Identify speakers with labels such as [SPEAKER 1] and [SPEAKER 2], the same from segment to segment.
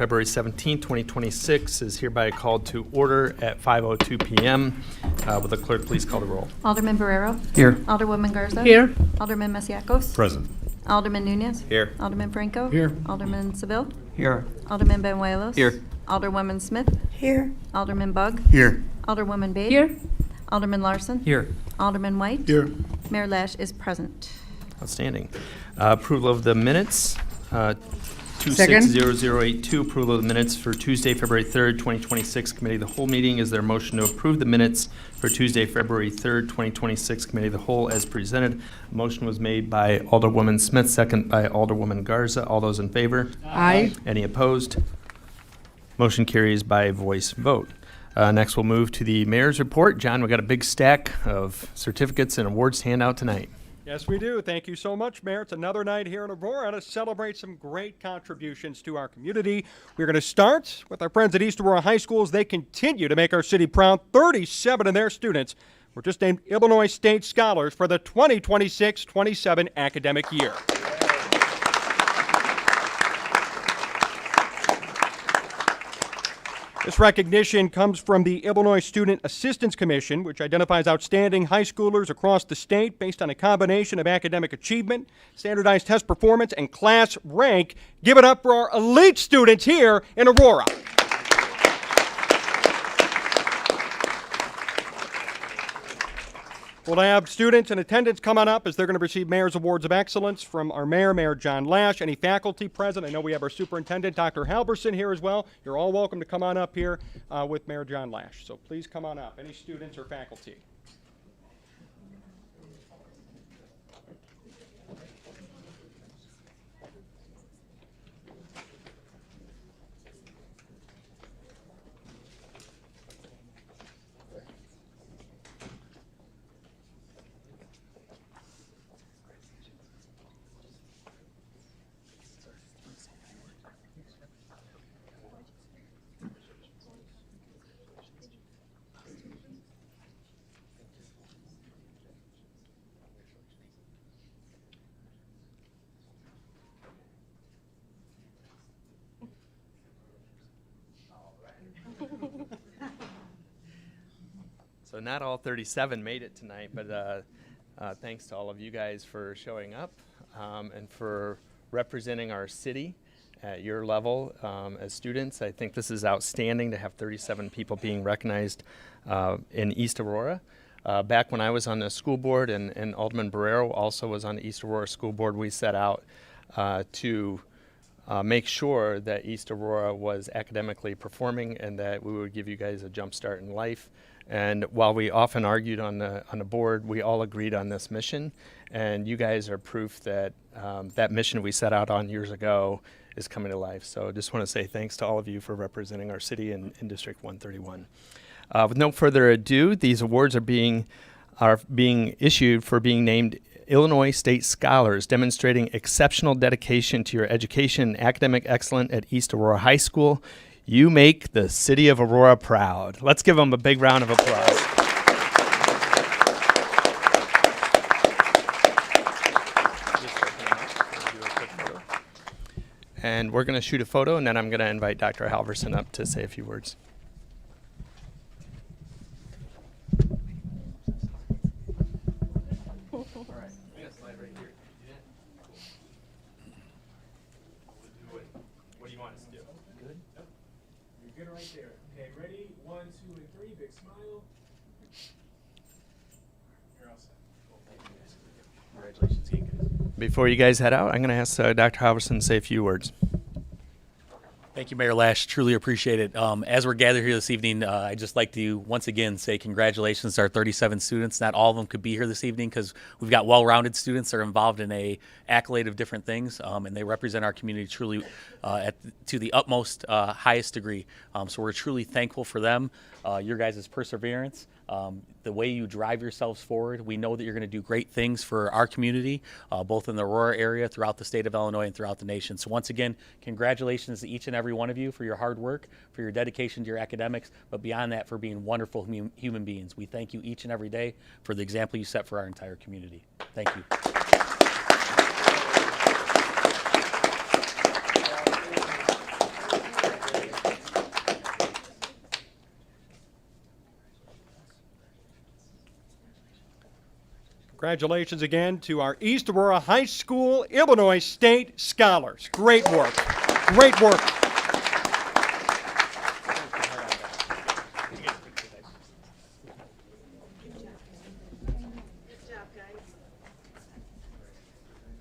[SPEAKER 1] February 17, 2026 is hereby called to order at 5:02 p.m. Will the clerk please call the roll?
[SPEAKER 2] Alderman Barrero.
[SPEAKER 3] Here.
[SPEAKER 2] Alderwoman Garza.
[SPEAKER 3] Here.
[SPEAKER 2] Alderman Masiacos.
[SPEAKER 4] Present.
[SPEAKER 2] Alderman Nunez.
[SPEAKER 1] Here.
[SPEAKER 2] Alderman Franco.
[SPEAKER 3] Here.
[SPEAKER 2] Alderman Seville.
[SPEAKER 3] Here.
[SPEAKER 2] Alderman Benuelos.
[SPEAKER 3] Here.
[SPEAKER 2] Alderwoman Smith.
[SPEAKER 5] Here.
[SPEAKER 2] Alderman Bug.
[SPEAKER 4] Here.
[SPEAKER 2] Alderwoman Bade.
[SPEAKER 5] Here.
[SPEAKER 2] Alderman Larson.
[SPEAKER 3] Here.
[SPEAKER 2] Alderman White.
[SPEAKER 4] Here.
[SPEAKER 2] Mayor Lash is present.
[SPEAKER 1] Outstanding. Approval of the minutes. 260082, approval of the minutes for Tuesday, February 3rd, 2026, Committee of the Whole meeting. Is there a motion to approve the minutes for Tuesday, February 3rd, 2026, Committee of the Whole as presented? A motion was made by Alderwoman Smith, second by Alderwoman Garza. All those in favor?
[SPEAKER 5] Aye.
[SPEAKER 1] Any opposed? Motion carries by voice vote. Next, we'll move to the mayor's report. John, we got a big stack of certificates and awards to hand out tonight.
[SPEAKER 6] Yes, we do. Thank you so much, Mayor. It's another night here in Aurora to celebrate some great contributions to our community. We're going to start with our friends at East Aurora High School as they continue to make our city proud. 37 of their students were just named Illinois State Scholars for the 2026-27 academic year. This recognition comes from the Illinois Student Assistance Commission, which identifies outstanding high schoolers across the state based on a combination of academic achievement, standardized test performance, and class rank. Give it up for our elite students here in Aurora. We'll have students in attendance coming up as they're going to receive Mayor's Awards of Excellence from our mayor, Mayor John Lash. Any faculty present? I know we have our superintendent, Dr. Halverson, here as well. You're all welcome to come on up here with Mayor John Lash. So please come on up, any students or faculty.
[SPEAKER 1] So not all 37 made it tonight, but thanks to all of you guys for showing up and for representing our city at your level as students. I think this is outstanding to have 37 people being recognized in East Aurora. Back when I was on the school board and Alderman Barrero also was on the East Aurora School Board, we set out to make sure that East Aurora was academically performing and that we would give you guys a jump start in life. And while we often argued on the board, we all agreed on this mission. And you guys are proof that that mission we set out on years ago is coming to life. So I just want to say thanks to all of you for representing our city in District 131. With no further ado, these awards are being issued for being named Illinois State Scholars, demonstrating exceptional dedication to your education and academic excellence at East Aurora High School. You make the city of Aurora proud. Let's give them a big round of applause. And we're going to shoot a photo, and then I'm going to invite Dr. Halverson up to say a few words.
[SPEAKER 7] Right there. Okay, ready? 1, 2, and 3. Big smile. You're all set. Well, thank you guys. Congratulations again, guys.
[SPEAKER 1] Before you guys head out, I'm going to ask Dr. Halverson to say a few words.
[SPEAKER 8] Thank you, Mayor Lash. Truly appreciate it. As we're gathered here this evening, I'd just like to once again say congratulations to our 37 students. Not all of them could be here this evening because we've got well-rounded students that are involved in a accolade of different things, and they represent our community truly to the utmost highest degree. So we're truly thankful for them, your guys' perseverance, the way you drive yourselves forward. We know that you're going to do great things for our community, both in the Aurora area, throughout the state of Illinois, and throughout the nation. So once again, congratulations to each and every one of you for your hard work, for your dedication to your academics, but beyond that, for being wonderful human beings. We thank you each and every day for the example you set for our entire community. Thank you.
[SPEAKER 6] Congratulations again to our East Aurora High School Illinois State Scholars. Great work. Great work.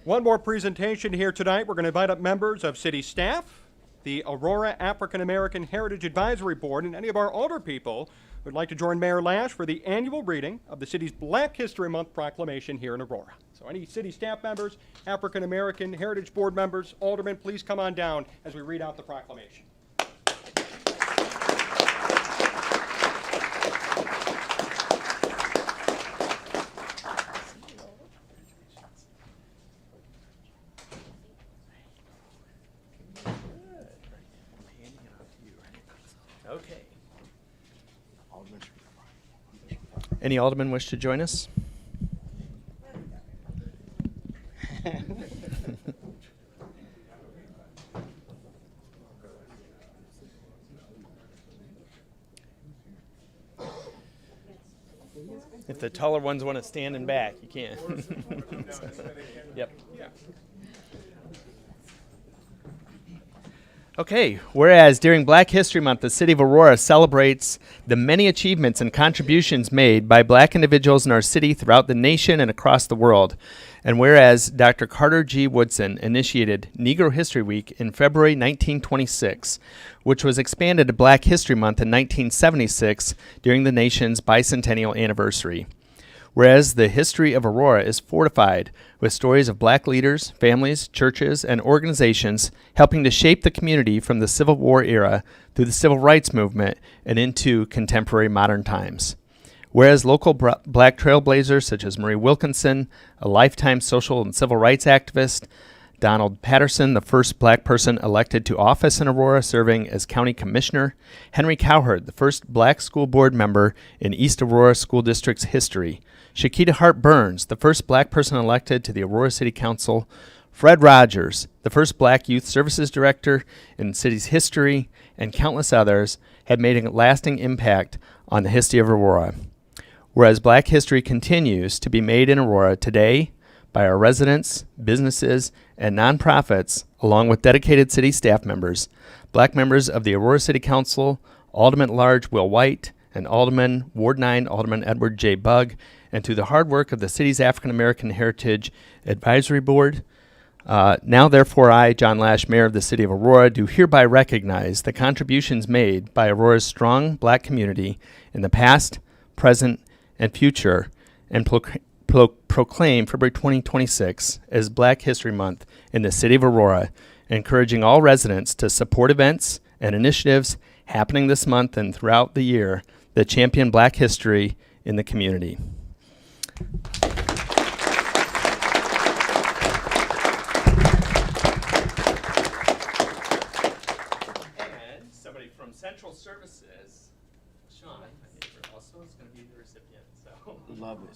[SPEAKER 6] One more presentation here tonight. We're going to invite up members of city staff, the Aurora African American Heritage Advisory Board, and any of our older people who would like to join Mayor Lash for the annual reading of the city's Black History Month proclamation here in Aurora. So any city staff members, African American Heritage Board members, aldermen, please come on down as we read out the proclamation.
[SPEAKER 1] Okay. Any aldermen wish to join us? If the taller ones want to stand in back, you can. Yep. Okay, whereas during Black History Month, the City of Aurora celebrates the many achievements and contributions made by Black individuals in our city throughout the nation and across the world, and whereas Dr. Carter G. Woodson initiated Negro History Week in February 1926, which was expanded to Black History Month in 1976 during the nation's bicentennial anniversary. Whereas the history of Aurora is fortified with stories of Black leaders, families, churches, and organizations helping to shape the community from the Civil War era through the Civil Rights Movement and into contemporary modern times. Whereas local Black trailblazers such as Marie Wilkinson, a lifetime social and civil rights activist, Donald Patterson, the first Black person elected to office in Aurora serving as county commissioner, Henry Cowherd, the first Black school board member in East Aurora School District's history, Shakita Hart Burns, the first Black person elected to the Aurora City Council, Fred Rogers, the first Black youth services director in the city's history, and countless others have made a lasting impact on the history of Aurora. Whereas Black history continues to be made in Aurora today by our residents, businesses, and nonprofits, along with dedicated city staff members, Black members of the Aurora City Council, Alderman-at-Large Will White, and Alderman, Ward 9, Alderman Edward J. Bugg, and through the hard work of the city's African American Heritage Advisory Board. Now, therefore, I, John Lash, Mayor of the City of Aurora, do hereby recognize the contributions made by Aurora's strong Black community in the past, present, and future, and proclaim February 2026 as Black History Month in the City of Aurora, encouraging all residents to support events and initiatives happening this month and throughout the year that champion Black history in the community. And somebody from Central Services, Sean, my neighbor, also is going to be the recipient. So
[SPEAKER 7] Love it.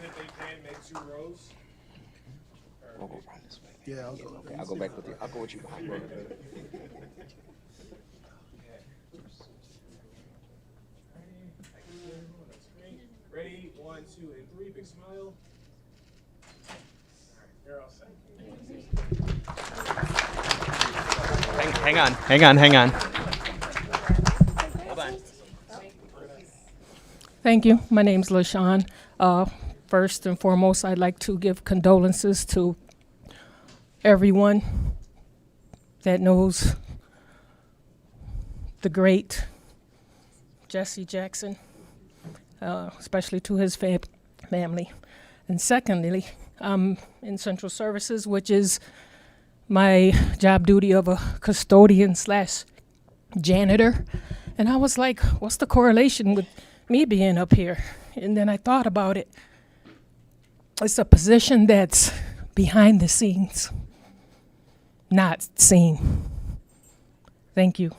[SPEAKER 3] If they can make 2 rows.
[SPEAKER 7] We'll go right this way. Yeah, I'll go back with you. I'll go with you behind me.
[SPEAKER 3] Ready? 1, 2, and 3. Big smile. You're all set.
[SPEAKER 1] hang on. Hold on.
[SPEAKER 4] Thank you. My name's LaShawn. First and foremost, I'd like to give condolences to everyone that knows the great Jesse Jackson, especially to his family. And secondly, I'm in Central Services, which is my job duty of a custodian / janitor. And I was like, what's the correlation with me being up here? And then I thought about it. It's a position that's behind the scenes, not seen. Thank you,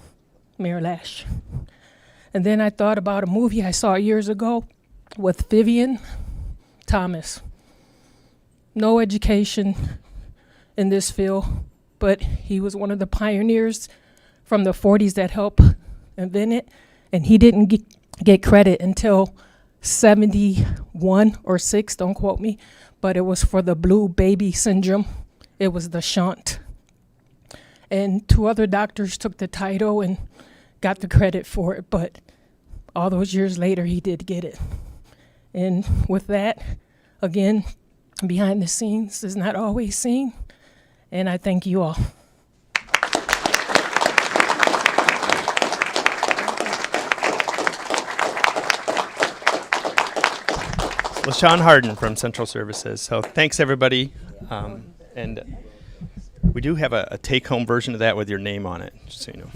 [SPEAKER 4] Mayor Lash. And then I thought about a movie I saw years ago with Vivian Thomas. No education in this field, but he was one of the pioneers from the 40s that helped invented, and he didn't get credit until 71 or 6, don't quote me, but it was for the blue baby syndrome. It was the shunt. And 2 other doctors took the title and got the credit for it, but all those years later, he did get it. And with that, again, behind the scenes is not always seen, and I thank you all.
[SPEAKER 1] LaShawn Harden from Central Services. So thanks, everybody. And we do have a take-home version of that with your name on it, just so you know.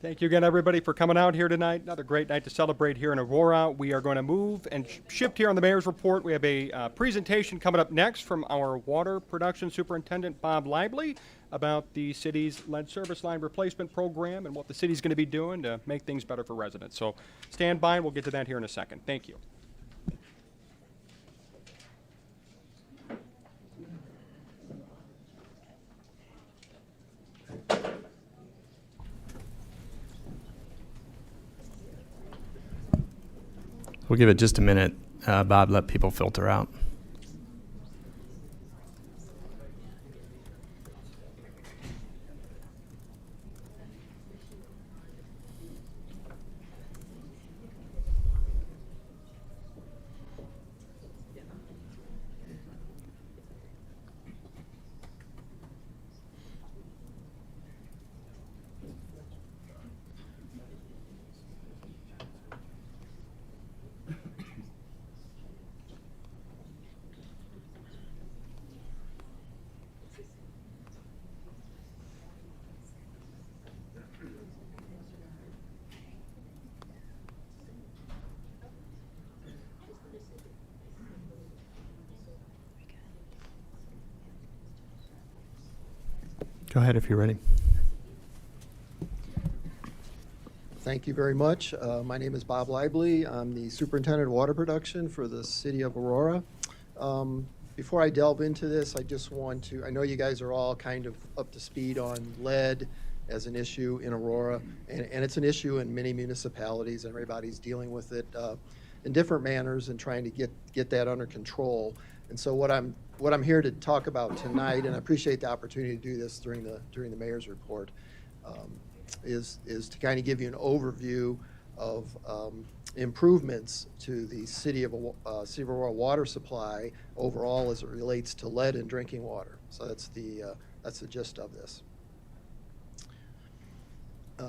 [SPEAKER 6] Thank you again, everybody, for coming out here tonight. Another great night to celebrate here in Aurora. We are going to move and shift here on the Mayor's Report. We have a presentation coming up next from our Water Production Superintendent, Bob Lively, about the city's lead service line replacement program and what the city's going to be doing to make things better for residents. So stand by, and we'll get to that here in a second. Thank you.
[SPEAKER 1] We'll give it just a minute, Bob, let people filter out. Go ahead if you're ready.
[SPEAKER 5] Thank you very much. My name is Bob Lively. I'm the Superintendent of Water Production for the City of Aurora. Before I delve into this, I just want to, I know you guys are all kind of up to speed on lead as an issue in Aurora, and it's an issue in many municipalities, and everybody's dealing with it in different manners and trying to get that under control. And so what I'm here to talk about tonight, and I appreciate the opportunity to do this during the Mayor's Report, is to kind of give you an overview of improvements to the City of Aurora water supply overall as it relates to lead in drinking water. So that's the gist of this.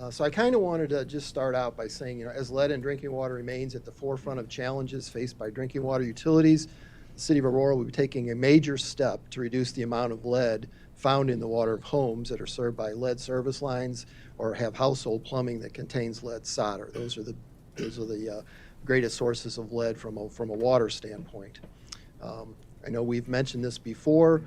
[SPEAKER 5] So I kind of wanted to just start out by saying, as lead in drinking water remains at the forefront of challenges faced by drinking water utilities, the City of Aurora will be taking a major step to reduce the amount of lead found in the water of homes that are served by lead service lines or have household plumbing that contains lead solder. Those are the greatest sources of lead from a water standpoint. I know we've mentioned this before.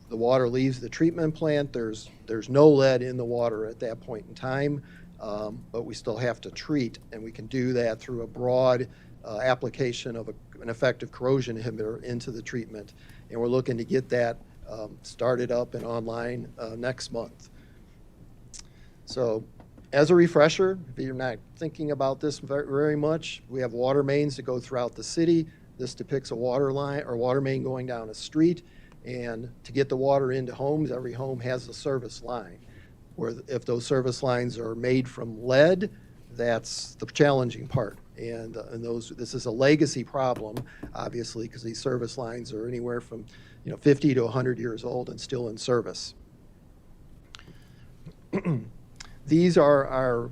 [SPEAKER 5] The water leaves the treatment plant. There's no lead in the water at that point in time, but we still have to treat, and we can do that through a broad application of an effective corrosion inhibitor into the treatment. And we're looking to get that started up and online next month. So as a refresher, if you're not thinking about this very much, we have water mains that go throughout the city. This depicts a water line or water main going down a street. And to get the water into homes, every home has a service line. Where if those service lines are made from lead, that's the challenging part. And this is a legacy problem, obviously, because these service lines are anywhere from 50 to 100 years old and still in service. These are our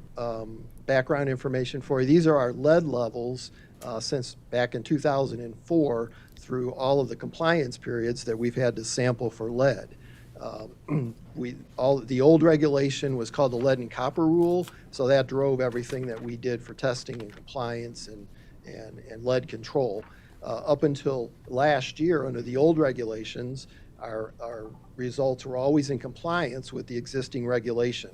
[SPEAKER 5] background information for you. These are our lead levels since back in 2004 through all of the compliance periods that we've had to sample for lead. The old regulation was called the lead and copper rule, so that drove everything that we did for testing and compliance and lead control. Up until last year, under the old regulations, our results were always in compliance with the existing regulation.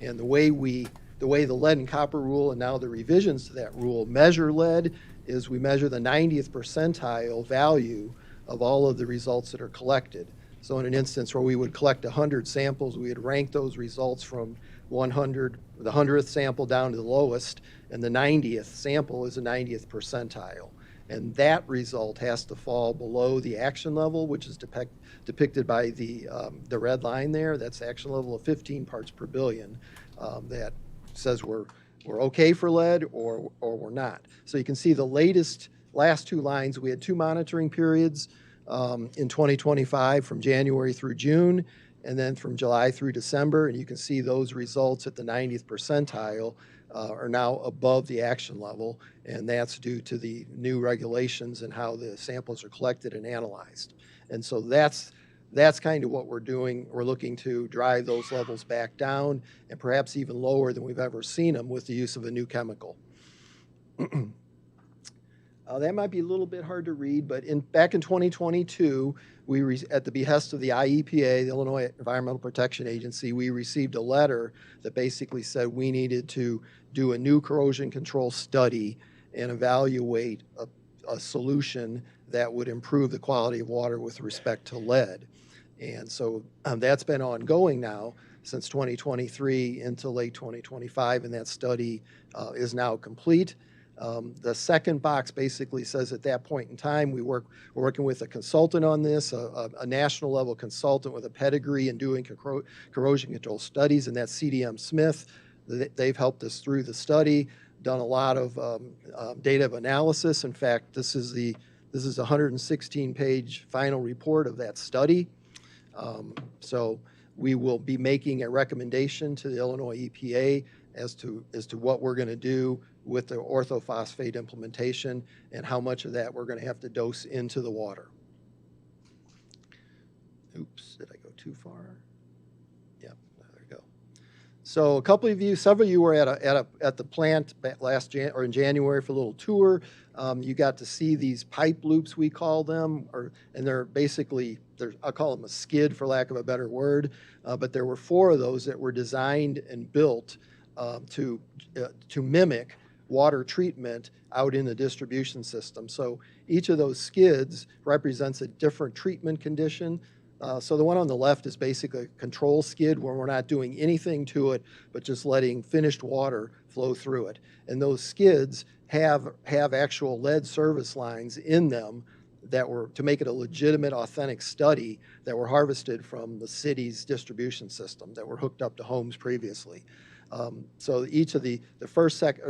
[SPEAKER 5] And the way the lead and copper rule and now the revisions to that rule measure lead is we measure the 90th percentile value of all of the results that are collected. So in an instance where we would collect 100 samples, we would rank those results from 100, the 100th sample down to the lowest, and the 90th sample is the 90th percentile. And that result has to fall below the action level, which is depicted by the red line there. That's the action level of 15 parts per billion. That says we're okay for lead or we're not. So you can see the last two lines, we had 2 monitoring periods in 2025 from January through June, and then from July through December, and you can see those results at the 90th percentile are now above the action level, and that's due to the new regulations and how the samples are collected and analyzed. And so that's kind of what we're doing. We're looking to drive those levels back down and perhaps even lower than we've ever seen them with the use of a new chemical. That might be a little bit hard to read, but back in 2022, at the behest of the IEPA, the Illinois Environmental Protection Agency, we received a letter that basically said we needed to do a new corrosion control study and evaluate a solution that would improve the quality of water with respect to lead. And so that's been ongoing now since 2023 into late 2025, and that study is now complete. The second box basically says at that point in time, we're working with a consultant on this, a national level consultant with a pedigree in doing corrosion control studies, and that's CDM Smith. They've helped us through the study, done a lot of data analysis. In fact, this is a 116-page final report of that study. So we will be making a recommendation to the Illinois EPA as to what we're going to do with the orthophosphate implementation and how much of that we're going to have to dose into the water. Oops, did I go too far? Yep, there we go. So several of you were at the plant in January for a little tour. You got to see these pipe loops, we call them, and they're basically, I'll call them a skid for lack of a better word, but there were 4 of those that were designed and built to mimic water treatment out in the distribution system. So each of those skids represents a different treatment condition. So the one on the left is basically a control skid where we're not doing anything to it, but just letting finished water flow through it. And those skids have actual lead service lines in them that were, to make it a legitimate, authentic study, that were harvested from the city's distribution system that were hooked up to homes previously. So each of the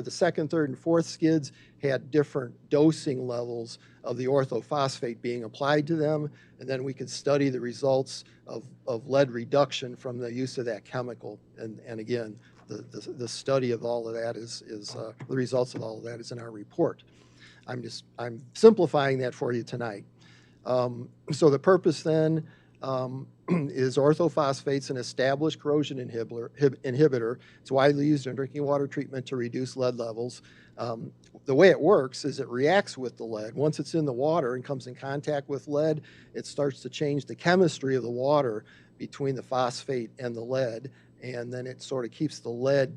[SPEAKER 5] second, third, and fourth skids had different dosing levels of the orthophosphate being applied to them, and then we could study the results of lead reduction from the use of that chemical. And again, the study of all of that is the results of all of that is in our report. I'm simplifying that for you tonight. So the purpose then is orthophosphate's an established corrosion inhibitor. It's widely used in drinking water treatment to reduce lead levels. The way it works is it reacts with the lead. Once it's in the water and comes in contact with lead, it starts to change the chemistry of the water between the phosphate and the lead, and then it sort of keeps the lead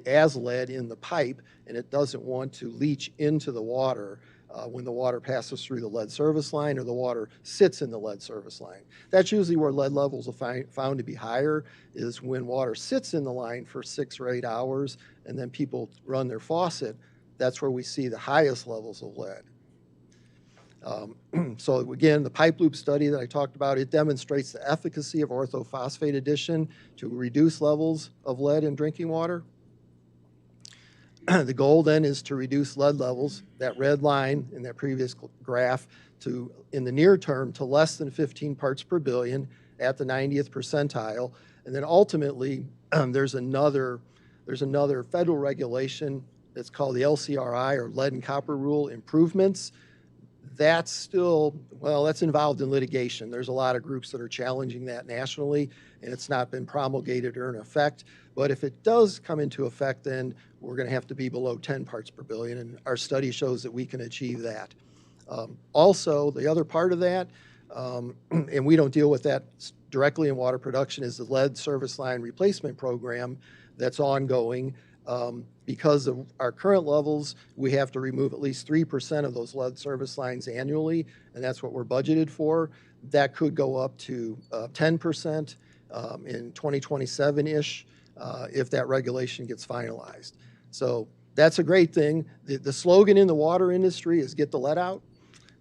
[SPEAKER 5] as lead in the pipe, and it doesn't want to leach into the water when the water passes through the lead service line or the water sits in the lead service line. That's usually where lead levels are found to be higher, is when water sits in the line for 6 or 8 hours and then people run their faucet. That's where we see the highest levels of lead. So again, the pipe loop study that I talked about, it demonstrates the efficacy of orthophosphate addition to reduce levels of lead in drinking water. The goal then is to reduce lead levels, that red line in that previous graph, to, in the near term, to less than 15 parts per billion at the 90th percentile. And then ultimately, there's another federal regulation that's called the LCRI, or Lead and Copper Rule Improvements. That's still, well, that's involved in litigation. There's a lot of groups that are challenging that nationally, and it's not been promulgated or in effect. But if it does come into effect, then we're going to have to be below 10 parts per billion, and our study shows that we can achieve that. Also, the other part of that, and we don't deal with that directly in water production, is the lead service line replacement program that's ongoing. Because of our current levels, we have to remove at least 3% of those lead service lines annually, and that's what we're budgeted for. That could go up to 10% in 2027-ish if that regulation gets finalized. So that's a great thing. The slogan in the water industry is get the lead out.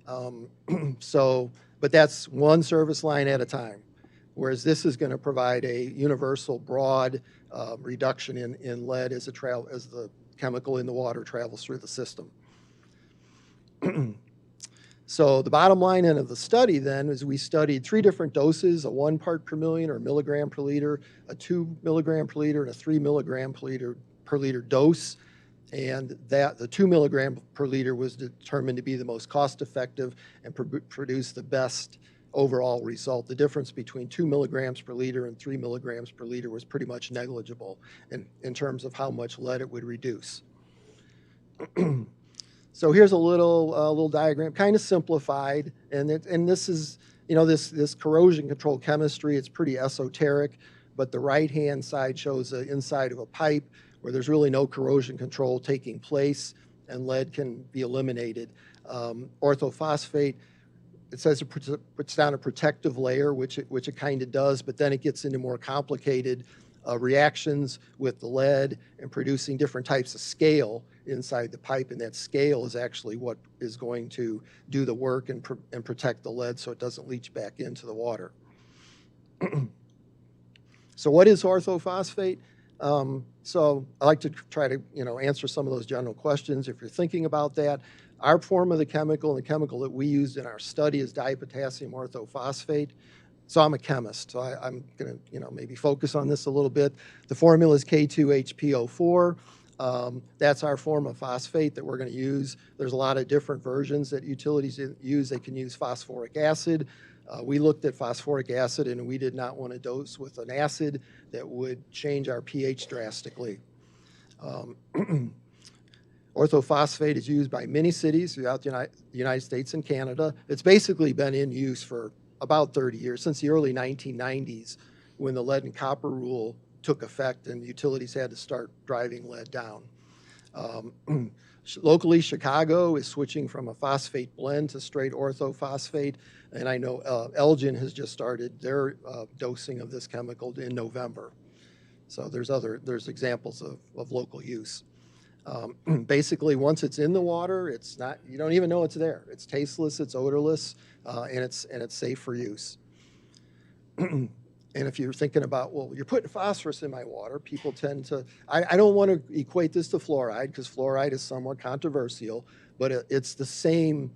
[SPEAKER 5] But that's one service line at a time, whereas this is going to provide a universal, broad reduction in lead as the chemical in the water travels through the system. So the bottom line of the study then is we studied 3 different doses, a 1 part per million or milligram per liter, a 2 milligram per liter, and a 3 milligram per liter dose. And that the 2 milligram per liter was determined to be the most cost effective and produce the best overall result. The difference between 2 milligrams per liter and 3 milligrams per liter was pretty much negligible in terms of how much lead it would reduce. So here's a little diagram, kind of simplified, and this is, you know, this corrosion control chemistry. It's pretty esoteric, but the right-hand side shows the inside of a pipe where there's really no corrosion control taking place, and lead can be eliminated. Orthophosphate, it says it puts down a protective layer, which it kind of does, but then it gets into more complicated reactions with the lead and producing different types of scale inside the pipe, and that scale is actually what is going to do the work and protect the lead so it doesn't leach back into the water. So what is orthophosphate? So I like to try to, you know, answer some of those general questions. If you're thinking about that, our form of the chemical and the chemical that we used in our study is dipotassium orthophosphate. So I'm a chemist, so I'm going to, you know, maybe focus on this a little bit. The formula is K2HPO4. That's our form of phosphate that we're going to use. There's a lot of different versions that utilities use. They can use phosphoric acid. We looked at phosphoric acid, and we did not want to dose with an acid that would change our pH drastically. Orthophosphate is used by many cities throughout the United States and Canada. It's basically been in use for about 30 years, since the early 1990s, when the lead and copper rule took effect and utilities had to start driving lead down. Locally, Chicago is switching from a phosphate blend to straight orthophosphate, and I know Elgin has just started their dosing of this chemical in November. So there's examples of local use. Basically, once it's in the water, it's not, you don't even know it's there. It's tasteless, it's odorless, and it's safe for use. And if you're thinking about, well, you're putting phosphorus in my water, people tend to, I don't want to equate this to fluoride, because fluoride is somewhat controversial, but it's the same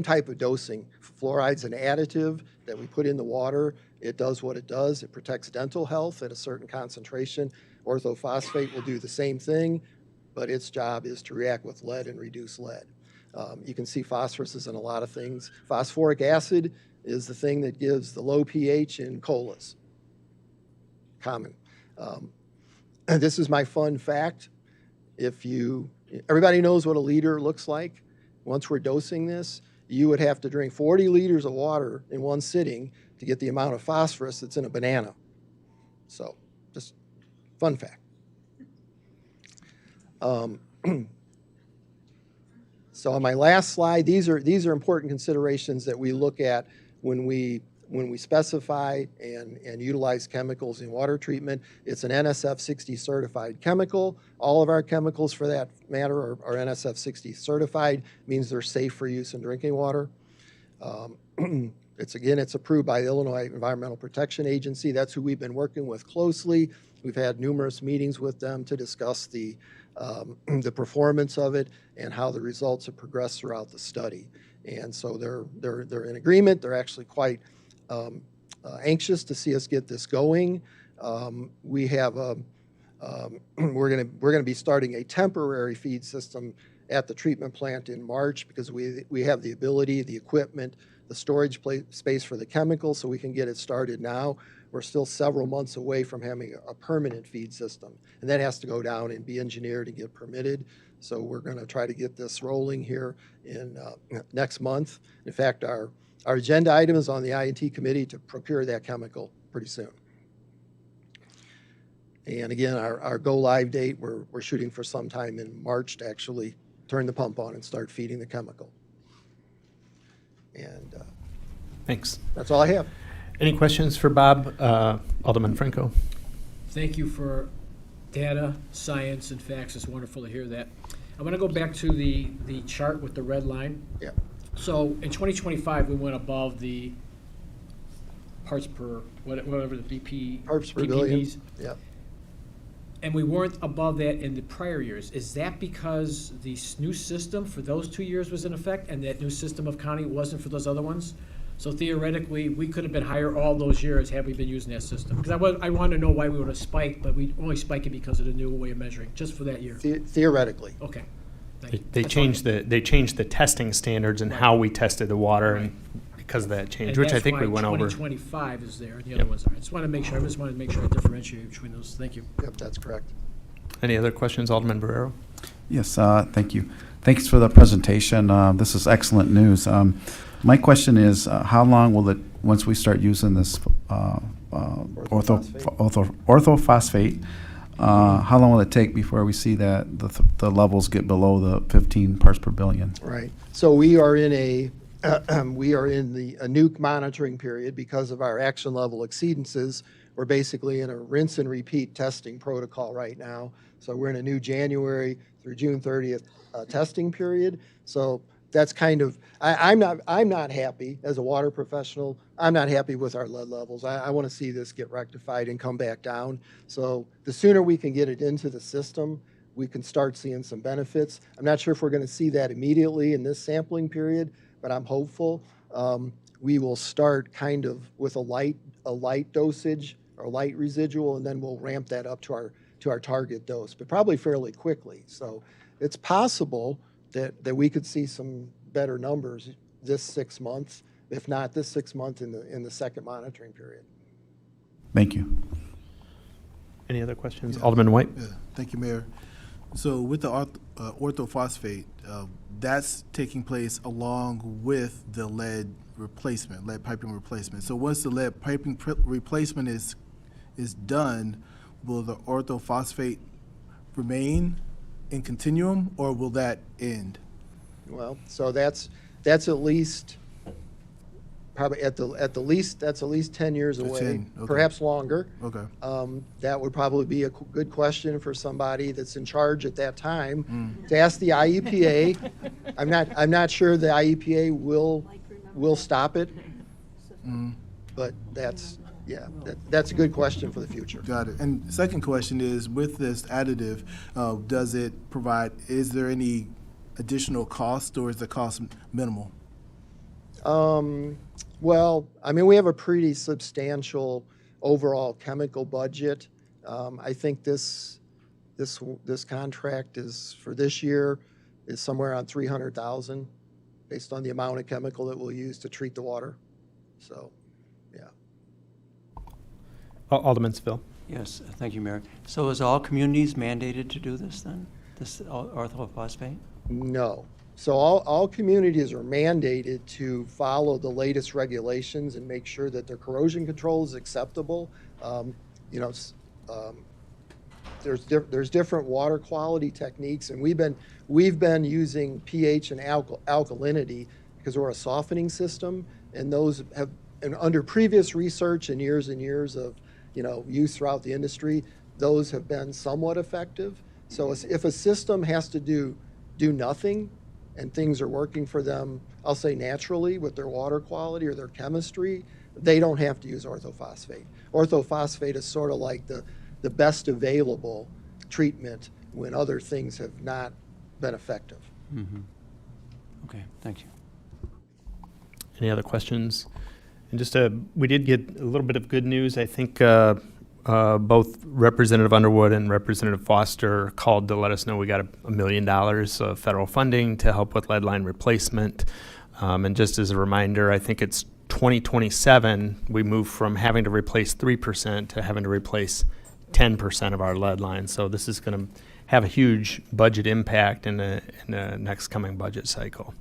[SPEAKER 5] type of dosing. Fluoride's an additive that we put in the water. It does what it does. It protects dental health at a certain concentration. Orthophosphate will do the same thing, but its job is to react with lead and reduce lead. You can see phosphorus is in a lot of things. Phosphoric acid is the thing that gives the low pH in colas. Common. And this is my fun fact. Everybody knows what a liter looks like. Once we're dosing this, you would have to drink 40 liters of water in one sitting to get the amount of phosphorus that's in a banana. So, just fun fact. So on my last slide, these are important considerations that we look at when we specify and utilize chemicals in water treatment. It's an NSF 60 certified chemical. All of our chemicals, for that matter, are NSF 60 certified. Means they're safe for use in drinking water. It's approved by the Illinois Environmental Protection Agency. That's who we've been working with closely. We've had numerous meetings with them to discuss the performance of it and how the results have progressed throughout the study. And so they're in agreement. They're actually quite anxious to see us get this going. We have we're going to be starting a temporary feed system at the treatment plant in March, because we have the ability, the equipment, the storage space for the chemical, so we can get it started now. We're still several months away from having a permanent feed system, and that has to go down and be engineered and get permitted. So we're going to try to get this rolling here in next month. In fact, our agenda item is on the I&T committee to procure that chemical pretty soon. And again, our go-live date, we're shooting for sometime in March to actually turn the pump on and start feeding the chemical. And
[SPEAKER 1] Thanks.
[SPEAKER 5] that's all I have.
[SPEAKER 1] Any questions for Bob? Alderman Franco?
[SPEAKER 9] Thank you for data, science, and facts. It's wonderful to hear that. I want to go back to the chart with the red line.
[SPEAKER 5] Yeah.
[SPEAKER 9] So in 2025, we went above the parts per, whatever the BP.
[SPEAKER 5] Parts per billion.
[SPEAKER 9] PPBs,
[SPEAKER 5] Yeah.
[SPEAKER 9] and we weren't above that in the prior years. Is that because the new system for those 2 years was in effect, and that new system of counting wasn't for those other ones? So theoretically, we could have been higher all those years had we been using that system. Because I want to know why we would have spiked, but we only spiked it because of the new way of measuring, just for that year.
[SPEAKER 5] Theoretically.
[SPEAKER 9] Okay. Thank you.
[SPEAKER 1] They
[SPEAKER 9] That's all I
[SPEAKER 1] changed
[SPEAKER 9] have.
[SPEAKER 1] the testing standards and how we tested the water, and because of that change,
[SPEAKER 9] And
[SPEAKER 1] which I
[SPEAKER 9] that's
[SPEAKER 1] think we
[SPEAKER 9] why
[SPEAKER 1] went over.
[SPEAKER 9] 2025 is there, and the
[SPEAKER 1] Yep.
[SPEAKER 9] other ones are. I just wanted to make sure I differentiate between those. Thank you.
[SPEAKER 5] Yep, that's correct.
[SPEAKER 1] Any other questions, Alderman Barrero?
[SPEAKER 10] Yes, thank you. Thanks for the presentation. This is excellent news. My question is, how long will it, once we start using this orthophosphate, how long will it take before we see that the levels get below the 15 parts per billion?
[SPEAKER 5] Right. So we are in a nuke monitoring period because of our action level exceedances. We're basically in a rinse and repeat testing protocol right now. So we're in a new January through June 30th testing period. So that's kind of, I'm not happy as a water professional. I'm not happy with our lead levels. I want to see this get rectified and come back down. So the sooner we can get it into the system, we can start seeing some benefits. I'm not sure if we're going to see that immediately in this sampling period, but I'm hopeful. We will start kind of with a light dosage or light residual, and then we'll ramp that up to our target dose, but probably fairly quickly. So it's possible that we could see some better numbers this 6 months, if not this 6 months in the second monitoring period.
[SPEAKER 10] Thank you.
[SPEAKER 1] Any other questions? Alderman White?
[SPEAKER 11] Yeah, thank you, Mayor. So with the orthophosphate, that's taking place along with the lead piping replacement. So once the lead piping replacement is done, will the orthophosphate remain in continuum, or will that end?
[SPEAKER 5] Well, so that's at least probably at the least that's at least 10 years away,
[SPEAKER 11] 10, okay.
[SPEAKER 5] perhaps longer.
[SPEAKER 11] Okay.
[SPEAKER 5] That would probably be a good question for somebody that's in charge at that time to ask the IEPA. I'm not sure the IEPA will stop it, but that's a good question for the future.
[SPEAKER 11] Got it. And second question is, with this additive, does it provide, is there any additional cost, or is the cost minimal?
[SPEAKER 5] Well, I mean, we have a pretty substantial overall chemical budget. I think this contract is, for this year, is somewhere around $300,000 based on the amount of chemical that we'll use to treat the water. So, yeah.
[SPEAKER 1] Alderman Seville?
[SPEAKER 12] Yes, thank you, Mayor. So is all communities mandated to do this then, this orthophosphate?
[SPEAKER 5] No. So all communities are mandated to follow the latest regulations and make sure that their corrosion control is acceptable. There's different water quality techniques, and we've been using pH and alkalinity because we're a softening system, and those have, and under previous research and years of use throughout the industry, those have been somewhat effective. So if a system has to do nothing and things are working for them, I'll say naturally with their water quality or their chemistry, they don't have to use orthophosphate. Orthophosphate is sort of like the best available treatment when other things have not been effective.
[SPEAKER 12] Mm-hmm. Okay, thank you.
[SPEAKER 1] Any other questions? And we did get a little bit of good news. I think both Representative Underwood and Representative Foster called to let us know we got $1 million of federal funding to help with lead line replacement. And just as a reminder, I think it's 2027, we move from having to replace 3% to having to replace 10% of our lead lines. So this is going to have a huge budget impact in the next coming budget cycle.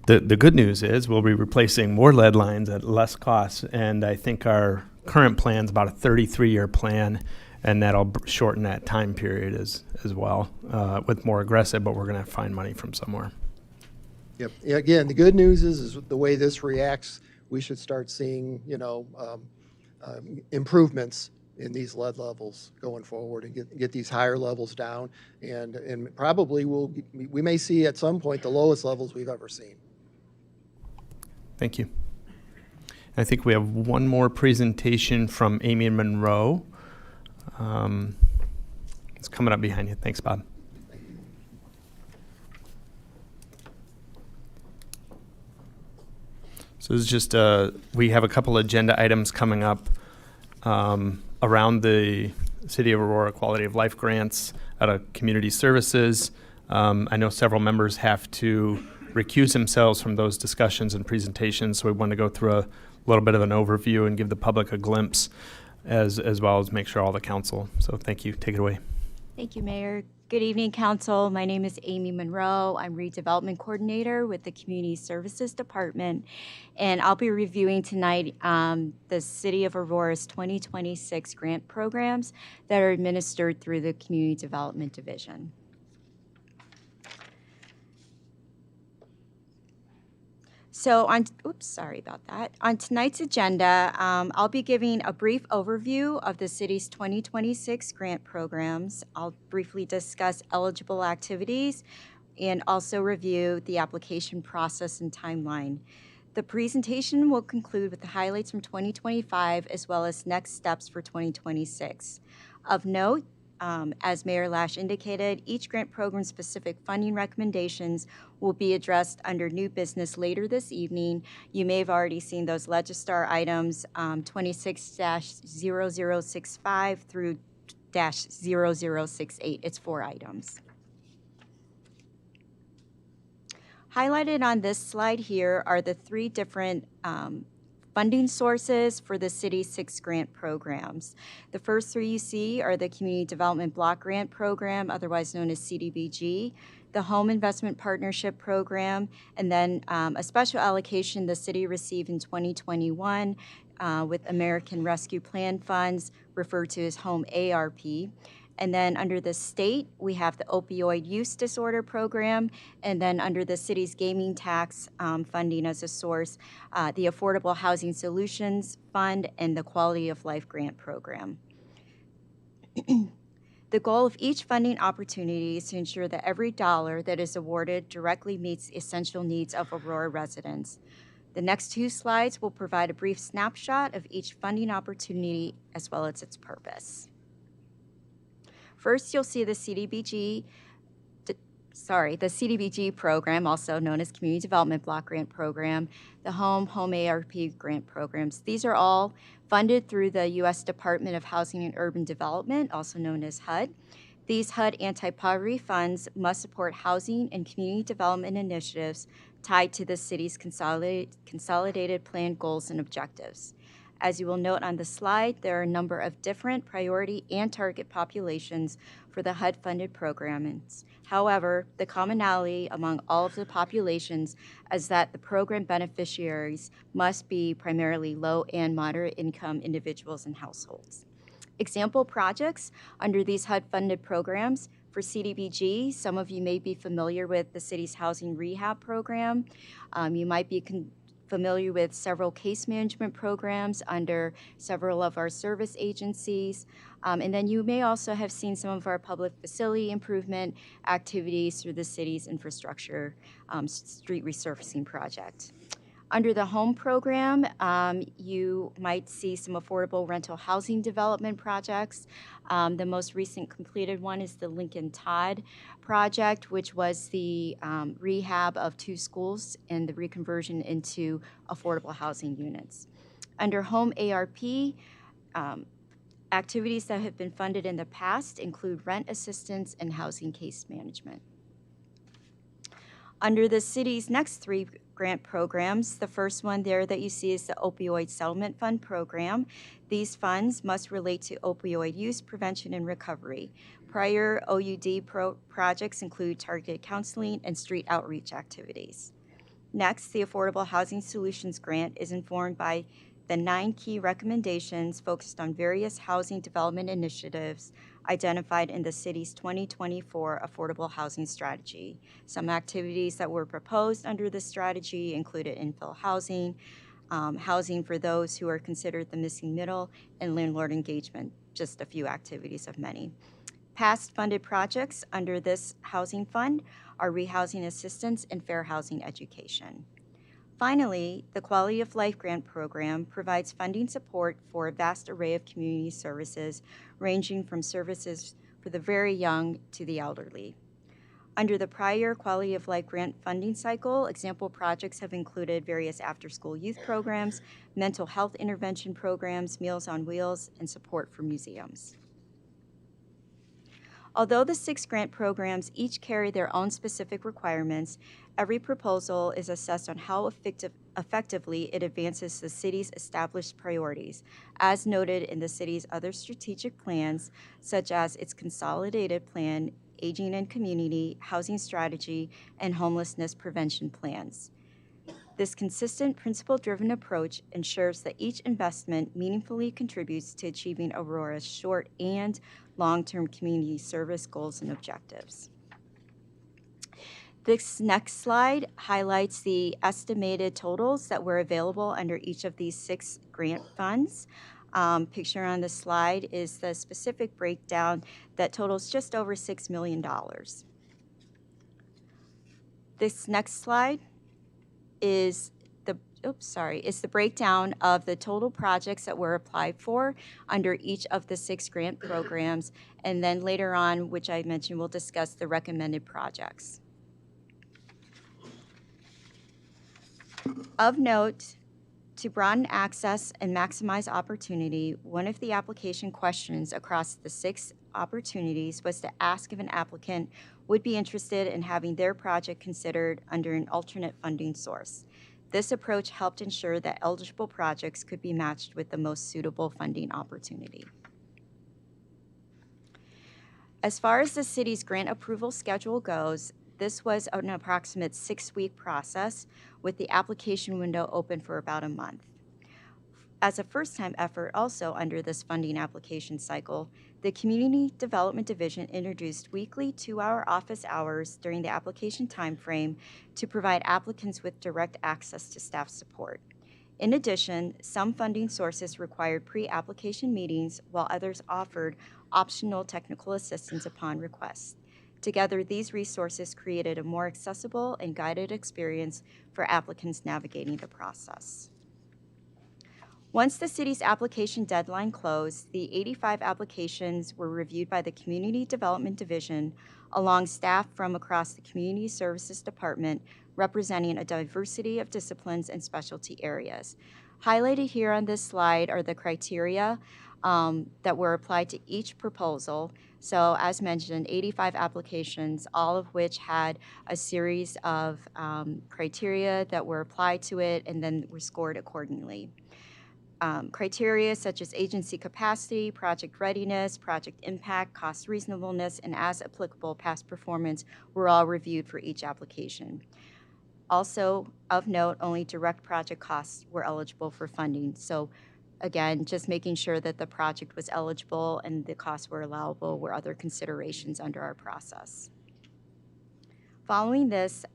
[SPEAKER 1] The good news is we'll be replacing more lead lines at less cost, and I think our current plan's about a 33-year plan, and that'll shorten that time period as well with more aggressive, but we're going to find money from somewhere.
[SPEAKER 5] Yep. Yeah, again, the good news is the way this reacts, we should start seeing, improvements in these lead levels going forward and get these higher levels down. And probably we may see at some point the lowest levels we've ever seen.
[SPEAKER 1] Thank you. I think we have one more presentation from Amy Monroe. It's coming up behind you. Thanks, Bob. So this is just, we have a couple agenda items coming up around the City of Aurora Quality of Life grants out of Community Services. I know several members have to recuse themselves from those discussions and presentations, so we want to go through a little bit of an overview and give the public a glimpse as well as make sure all the council. So thank you. Take it away.
[SPEAKER 13] Thank you, Mayor. Good evening, Council. My name is Amy Monroe. I'm Redevelopment Coordinator with the Community Services Department, and I'll be reviewing tonight the City of Aurora's 2026 grant programs that are administered through the Community Development Division. So sorry about that. On tonight's agenda, I'll be giving a brief overview of the city's 2026 grant programs. I'll briefly discuss eligible activities and also review the application process and timeline. The presentation will conclude with the highlights from 2025 as well as next steps for 2026. Of note, as Mayor Lash indicated, each grant program-specific funding recommendations will be addressed under new business later this evening. You may have already seen those Legistar items 26-0065 through -0068. It's 4 items. Highlighted on this slide here are the 3 different funding sources for the city's 6 grant programs. The first 3 you see are the Community Development Block Grant Program, otherwise known as CDBG, the Home Investment Partnership Program, and then a special allocation the city received in 2021 with American Rescue Plan funds, referred to as Home ARP. And then under the state, we have the Opioid Use Disorder Program, and then under the city's gaming tax funding as a source, the Affordable Housing Solutions Fund and the Quality of Life Grant Program. The goal of each funding opportunity is to ensure that every dollar that is awarded directly meets the essential needs of Aurora residents. The next 2 slides will provide a brief snapshot of each funding opportunity as well as its purpose. First, you'll see the CDBG program, also known as Community Development Block Grant Program, the Home ARP grant programs. These are all funded through the U.S. Department of Housing and Urban Development, also known as HUD. These HUD anti-poverty funds must support housing and community development initiatives tied to the city's consolidated plan goals and objectives. As you will note on the slide, there are a number of different priority and target populations for the HUD-funded programs. However, the commonality among all of the populations is that the program beneficiaries must be primarily low and moderate income individuals and households. Example projects under these HUD-funded programs for CDBG, some of you may be familiar with the city's housing rehab program. You might be familiar with several case management programs under several of our service agencies. And then you may also have seen some of our public facility improvement activities through the city's infrastructure street resurfacing project. Under the home program, you might see some affordable rental housing development projects. The most recent completed one is the Lincoln Todd project, which was the rehab of 2 schools and the reconversion into affordable housing units. Under Home ARP, activities that have been funded in the past include rent assistance and housing case management. Under the city's next 3 grant programs, the first one there that you see is the Opioid Settlement Fund program. These funds must relate to opioid use, prevention, and recovery. Prior OUD projects include targeted counseling and street outreach activities. Next, the Affordable Housing Solutions Grant is informed by the 9 key recommendations focused on various housing development initiatives identified in the city's 2024 Affordable Housing Strategy. Some activities that were proposed under this strategy included infill housing, housing for those who are considered the missing middle, and landlord engagement, just a few activities of many. Past funded projects under this housing fund are rehousing assistance and fair housing education. Finally, the Quality of Life Grant Program provides funding support for a vast array of community services, ranging from services for the very young to the elderly. Under the prior Quality of Life Grant funding cycle, example projects have included various after-school youth programs, mental health intervention programs, Meals on Wheels, and support for museums. Although the 6 grant programs each carry their own specific requirements, every proposal is assessed on how effectively it advances the city's established priorities, as noted in the city's other strategic plans, such as its consolidated plan, aging and community, housing strategy, and homelessness prevention plans. This consistent, principle-driven approach ensures that each investment meaningfully contributes to achieving Aurora's short and long-term community service goals and objectives. This next slide highlights the estimated totals that were available under each of these 6 grant funds. Picture on the slide is the specific breakdown that totals just over $6 million. This next slide is the breakdown of the total projects that were applied for under each of the 6 grant programs, and then later on, which I mentioned, we'll discuss the recommended projects. Of note, to broaden access and maximize opportunity, one of the application questions across the 6 opportunities was to ask if an applicant would be interested in having their project considered under an alternate funding source. This approach helped ensure that eligible projects could be matched with the most suitable funding opportunity. As far as the city's grant approval schedule goes, this was an approximate 6-week process, with the application window open for about a month. As a first-time effort also under this funding application cycle, the Community Development Division introduced weekly 2-hour office hours during the application timeframe to provide applicants with direct access to staff support. In addition, some funding sources required pre-application meetings, while others offered optional technical assistance upon request. Together, these resources created a more accessible and guided experience for applicants navigating the process. Once the city's application deadline closed, the 85 applications were reviewed by the Community Development Division, along staff from across the Community Services Department, representing a diversity of disciplines and specialty areas. Highlighted here on this slide are the criteria that were applied to each proposal. So as mentioned, 85 applications, all of which had a series of criteria that were applied to it and then were scored accordingly. Criteria such as agency capacity, project readiness, project impact, cost reasonableness, and as applicable past performance were all reviewed for each application. Also of note, only direct project costs were eligible for funding. So again, just making sure that the project was eligible and the costs were allowable were other considerations under our process. Following this,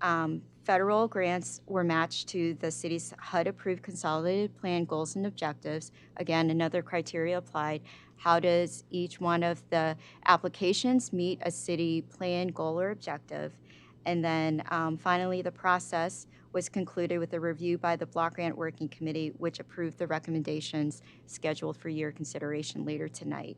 [SPEAKER 13] federal grants were matched to the city's HUD-approved consolidated plan goals and objectives. Again, another criteria applied. How does each one of the applications meet a city plan, goal, or objective? And then finally, the process was concluded with a review by the Block Grant Working Committee, which approved the recommendations scheduled for your consideration later tonight.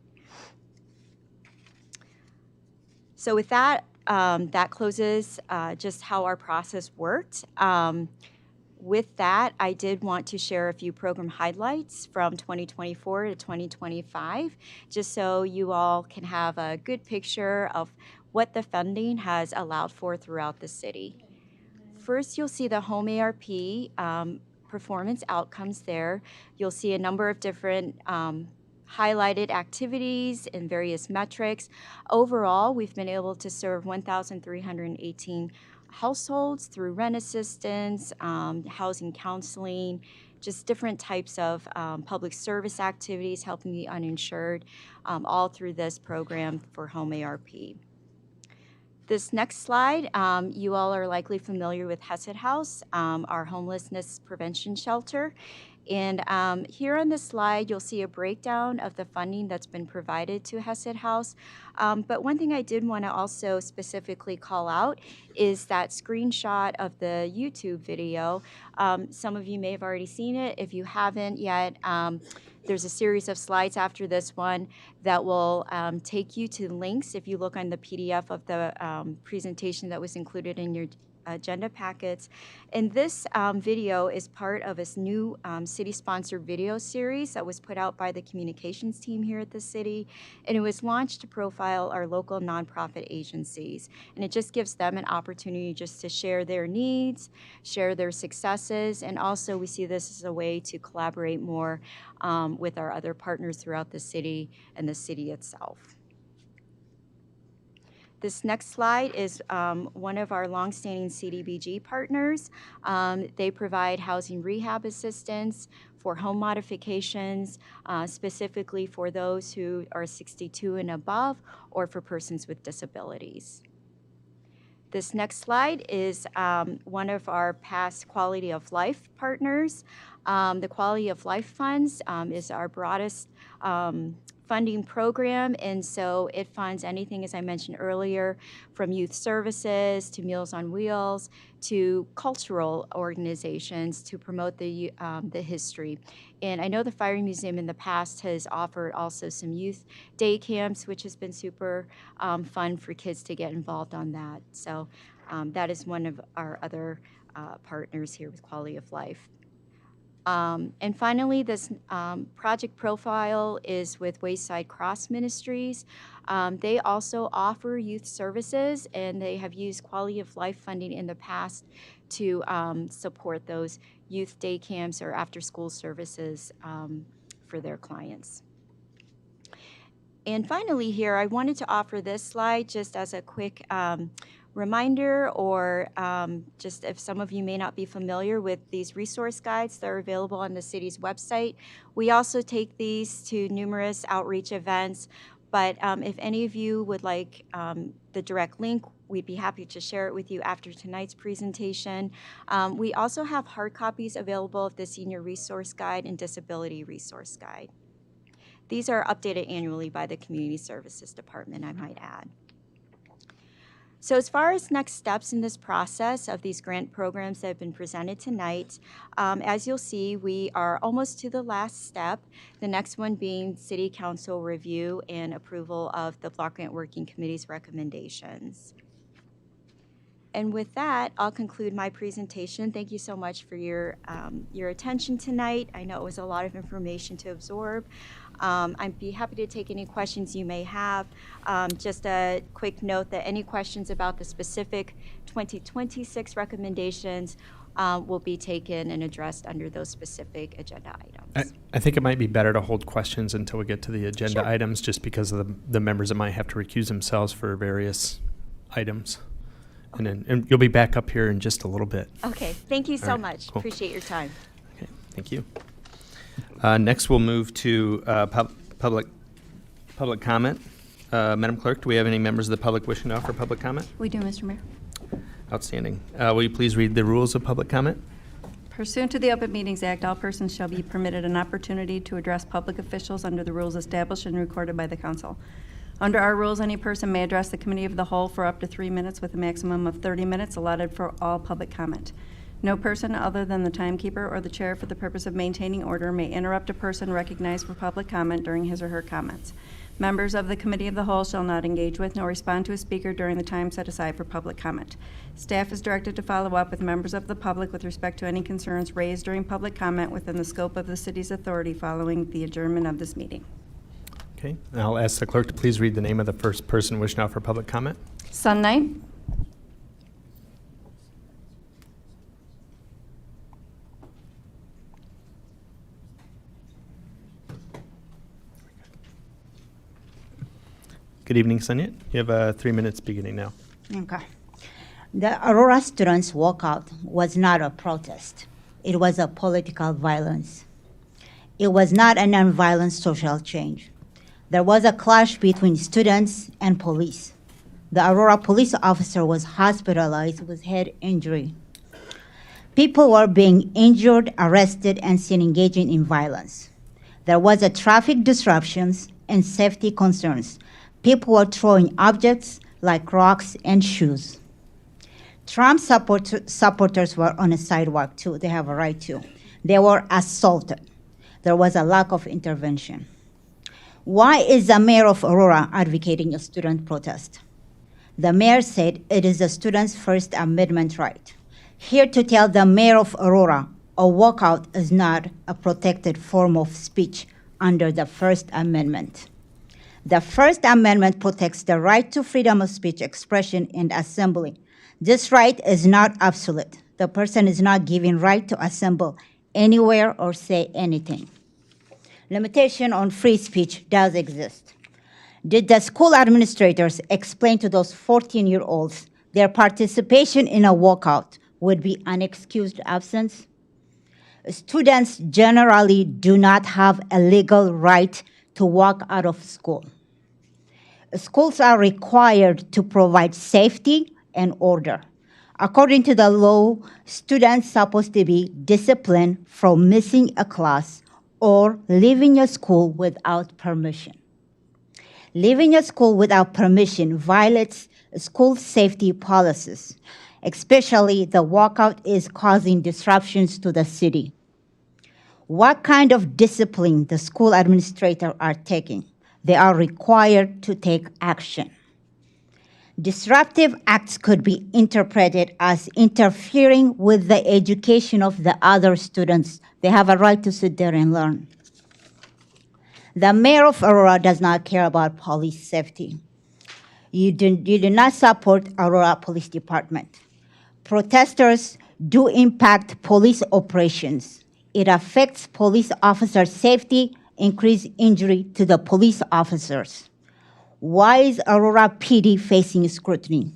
[SPEAKER 13] So with that, that closes just how our process worked. With that, I did want to share a few program highlights from 2024 to 2025, just so you all can have a good picture of what the funding has allowed for throughout the city. First, you'll see the home ARP performance outcomes there. You'll see a number of different highlighted activities and various metrics. Overall, we've been able to serve 1,318 households through rent assistance, housing counseling, just different types of public service activities, helping the uninsured, all through this program for Home ARP. This next slide, you all are likely familiar with Hesed House, our homelessness prevention shelter. And here on this slide, you'll see a breakdown of the funding that's been provided to Hesed House. But one thing I did want to also specifically call out is that screenshot of the YouTube video. Some of you may have already seen it. If you haven't yet, there's a series of slides after this one that will take you to links if you look on the PDF of the presentation that was included in your agenda packets. And this video is part of a new city-sponsored video series that was put out by the communications team here at the city. And it was launched to profile our local nonprofit agencies. And it just gives them an opportunity just to share their needs, share their successes, and also we see this as a way to collaborate more with our other partners throughout the city and the city itself. This next slide is one of our longstanding CDBG partners. They provide housing rehab assistance for home modifications, specifically for those who are 62 and above, or for persons with disabilities. This next slide is one of our past quality of life partners. The Quality of Life Funds is our broadest funding program, and so it funds anything, as I mentioned earlier, from youth services to Meals on Wheels to cultural organizations to promote the history. And I know the Fire Museum in the past has offered also some youth day camps, which has been super fun for kids to get involved on that. So that is one of our other partners here with Quality of Life. And finally, this project profile is with Wayside Cross Ministries. They also offer youth services, and they have used Quality of Life funding in the past to support those youth day camps or after-school services for their clients. And finally here, I wanted to offer this slide just as a quick reminder, or just if some of you may not be familiar with these resource guides that are available on the city's website. We also take these to numerous outreach events, but if any of you would like the direct link, we'd be happy to share it with you after tonight's presentation. We also have hard copies available of the Senior Resource Guide and Disability Resource Guide. These are updated annually by the Community Services Department, I might add. So as far as next steps in this process of these grant programs that have been presented tonight, as you'll see, we are almost to the last step, the next one being City Council review and approval of the Block Grant Working Committee's recommendations. And with that, I'll conclude my presentation. Thank you so much for your attention tonight. I know it was a lot of information to absorb. I'd be happy to take any questions you may have. Just a quick note that any questions about the specific 2026 recommendations will be taken and addressed under those specific agenda items.
[SPEAKER 1] I think it might be better to hold questions until we get to the agenda items, just because of the members that might have to recuse themselves for various items. And you'll be back up here in just a little bit.
[SPEAKER 13] Okay, thank you so
[SPEAKER 1] right,
[SPEAKER 13] much.
[SPEAKER 1] cool.
[SPEAKER 13] Appreciate your time.
[SPEAKER 1] Okay, thank you. Next, we'll move to public comment. Madam Clerk, do we have any members of the public wishing to offer public comment?
[SPEAKER 2] We do, Mr. Mayor.
[SPEAKER 1] Outstanding. Will you please read the rules of public comment?
[SPEAKER 2] Pursuant to the Open Meetings Act, all persons shall be permitted an opportunity to address public officials under the rules established and recorded by the council. Under our rules, any person may address the committee of the whole for up to 3 minutes with a maximum of 30 minutes allotted for all public comment. No person other than the timekeeper or the chair for the purpose of maintaining order may interrupt a person recognized for public comment during his or her comments. Members of the committee of the whole shall not engage with nor respond to a speaker during the time set aside for public comment. Staff is directed to follow up with members of the public with respect to any concerns raised during public comment within the scope of the city's authority following the adjournment of this meeting.
[SPEAKER 1] Okay, I'll ask the clerk to please read the name of the first person wishing to offer public comment.
[SPEAKER 2] Sun Knight.
[SPEAKER 1] Good evening, Sonia. You have 3 minutes beginning now.
[SPEAKER 14] Okay. The Aurora students' walkout was not a protest. it was a political violence. It was not a nonviolent social change. There was a clash between students and police. The Aurora police officer was hospitalized with head injury. People were being injured, arrested, and seen engaging in violence. There was a traffic disruptions and safety concerns. People were throwing objects like rocks and shoes. Trump supporters were on a sidewalk too. They have a right to. They were assaulted. There was a lack of intervention. Why is the mayor of Aurora advocating a student protest? The mayor said it is the students' First Amendment right. Here to tell the mayor of Aurora a walkout is not a protected form of speech under the First Amendment. The First Amendment protects the right to freedom of speech, expression, and assembly. This right is not absolute. The person is not given right to assemble anywhere or say anything. Limitation on free speech does exist. Did the school administrators explain to those 14-year-olds their participation in a walkout would be unexcused absence? Students generally do not have a legal right to walk out of school. Schools are required to provide safety and order. According to the law, students are supposed to be disciplined from missing a class or leaving a school without permission. Leaving a school without permission violates school safety policies, especially the walkout is causing disruptions to the city. What kind of discipline the school administrators are taking? They are required to take action. Disruptive acts could be interpreted as interfering with the education of the other students. They have a right to sit there and learn. The mayor of Aurora does not care about police safety. You do not support Aurora Police Department. Protesters do impact police operations. It affects police officer safety, increase injury to the police officers. Why is Aurora PD facing scrutiny?